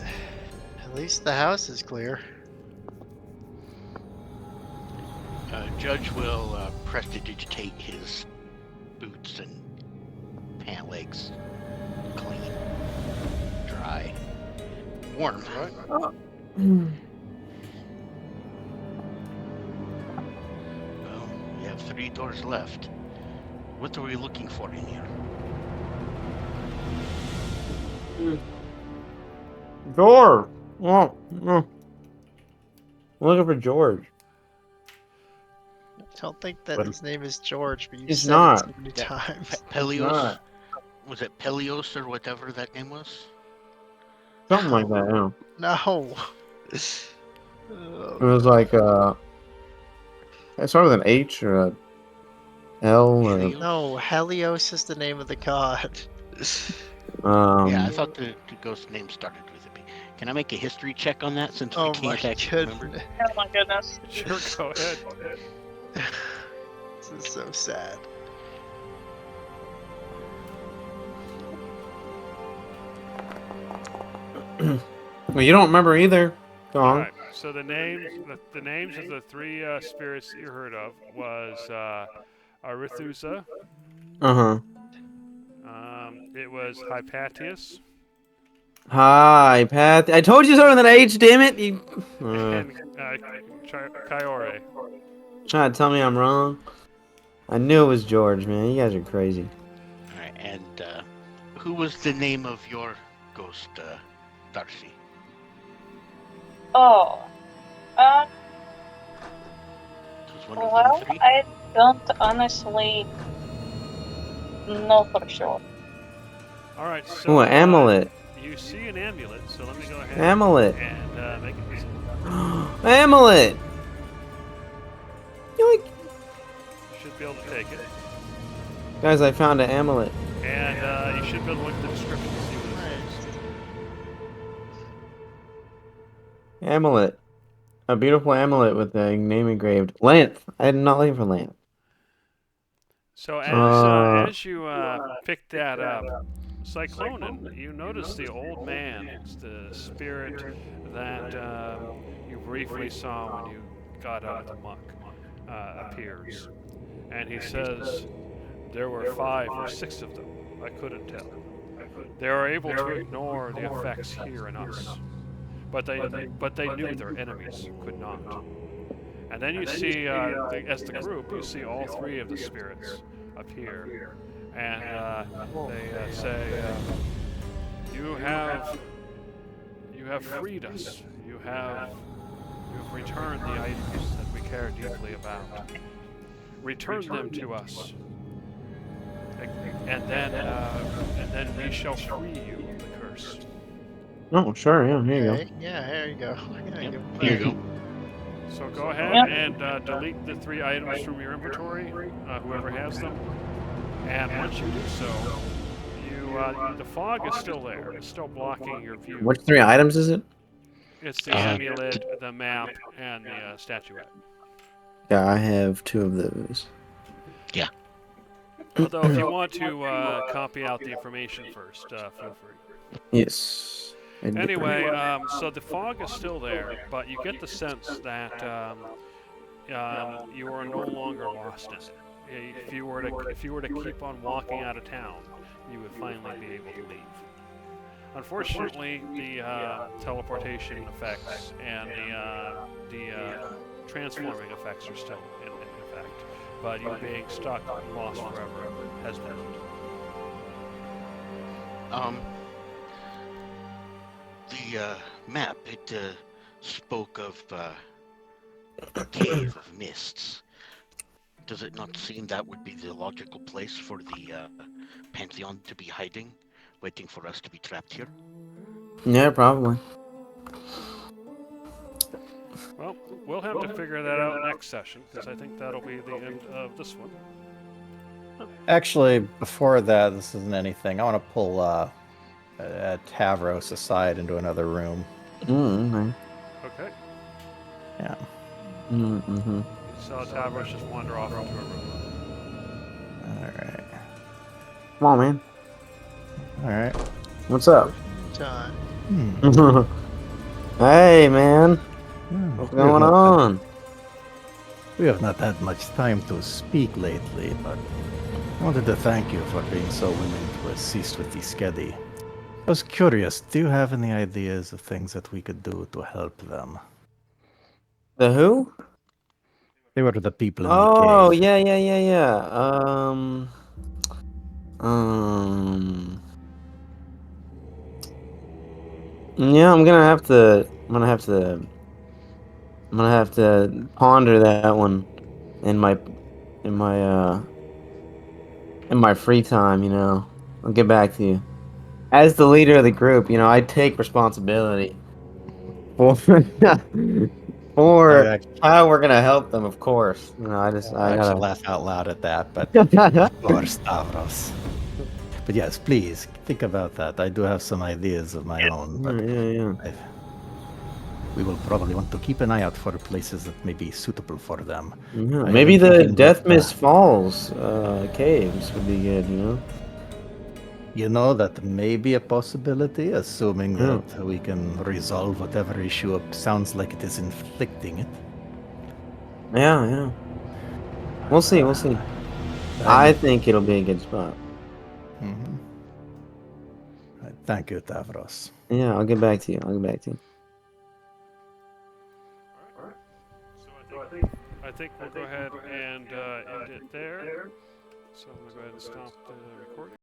at least the house is clear. Judge will prestidigitate his boots and pant legs clean, dry, warm. Well, we have 3 doors left. What are we looking for in here? George. Oh, I'm looking for George. I don't think that But- his name is George, but you It's said not. it so many times. Pelios? not. Was it Pelios or whatever that name was? Something like that. Yeah. No. It was like it started with an H or a L or Helios? No, Helios is the name of the god. Yeah, I thought the ghost name started with a B. Can I make a history check on that since Oh we my can't actually remember? goodness. Oh my goodness. Sure, go ahead. This is so sad. Well, you don't remember either. Go on. Alright. So the names of the three spirits that you heard of was Arethusa. Uh-huh. It was Hypatius Hi, Pat. I told you so with an H, damn it. You and Kyore. trying to tell me I'm wrong? I knew it was George, man. You guys are crazy. All right, and who was the name of your ghost, Darcy? Oh. Was one of Well, them three? I don't honestly know for sure. All right. So Ooh, an amulet. you see an amulet. So let me go ahead Amulet. and make it easy. Amulet! Yoink. Should be able to take it, Guys, I found an amulet. and you should be able to look at the description to see what it is. Amulet. A beautiful amulet with the name engraved. Lance. I'm not looking for Lance. So as you pick that up, Cyclonin, you notice the old man, the spirit that you briefly saw when you got out of the muck, appears. And he says there were 5 or 6 of them. I couldn't tell. They are able to ignore the effects here in us. But they knew their enemies could not. And then you see, as the group, you see all 3 of the spirits appear. And they say, you have freed us. You have returned the items that we care deeply about. Return them to us, and then we shall free you of the curse. Oh, sure, yeah, here you go. Okay, yeah, here you go. Yeah, good Here you plan. go. So go ahead Yep. and delete the 3 items from your inventory, whoever has them. And once you do so, the fog is still there. It's still blocking your view. Which 3 items is it? It's the amulet, the map, and the statuette. Yeah, I have 2 of those. Although if you want to copy out the information first, feel free. Yes. I did. Anyway, so the fog is still there, but you get the sense that you are no longer lost in it. If you were to keep on walking out of town, you would finally be able to leave. Unfortunately, the teleportation effects and the transforming effects are still in effect, but you being stuck, lost forever, has been ended. The map, it spoke of a cave of mists. Does it not seem that would be the logical place for the Pantheon to be hiding, waiting for us to be trapped here? Yeah, probably. Well, we'll have to figure that out next session, because I think that'll be the end of this one. Actually, before that, this isn't anything. I want to pull Tavros aside into another room. Mm-hmm. Okay. Yeah. Mm-hmm. So Tavros just wander off into a room. All right. Come on, man. All right. What's up? John. Hey, man. What's going on? We have not had much time to speak lately, but I wanted to thank you for being so willing to assist with the Skedi. I was curious, do you have any ideas of things that we could do to help them? The who? They were the people in Oh, the cave. yeah. Yeah, I'm gonna have to ponder that one in my free time, you know. I'll get back to you. As the leader of the group, you know, I take responsibility for how we're gonna help them, of course. You know, I I gotta actually laugh out loud at that, but poor Stavros. But yes, please think about that. I do have some ideas of my own, but yeah. we will probably want to keep an eye out for places that may be suitable for them. Yeah, I maybe am the thinking Death about Mist Falls caves would be good, you know? You know, that may be a possibility, assuming Yeah. that we can resolve whatever issue sounds like it is inflicting it. Yeah. We'll see. We'll see. I think it'll be a good spot. Mhm. Thank you, Tavros. Yeah, I'll get back to you. I'll get back to you. So I think we'll go ahead and end it there. So I'm gonna go ahead and stop the recording.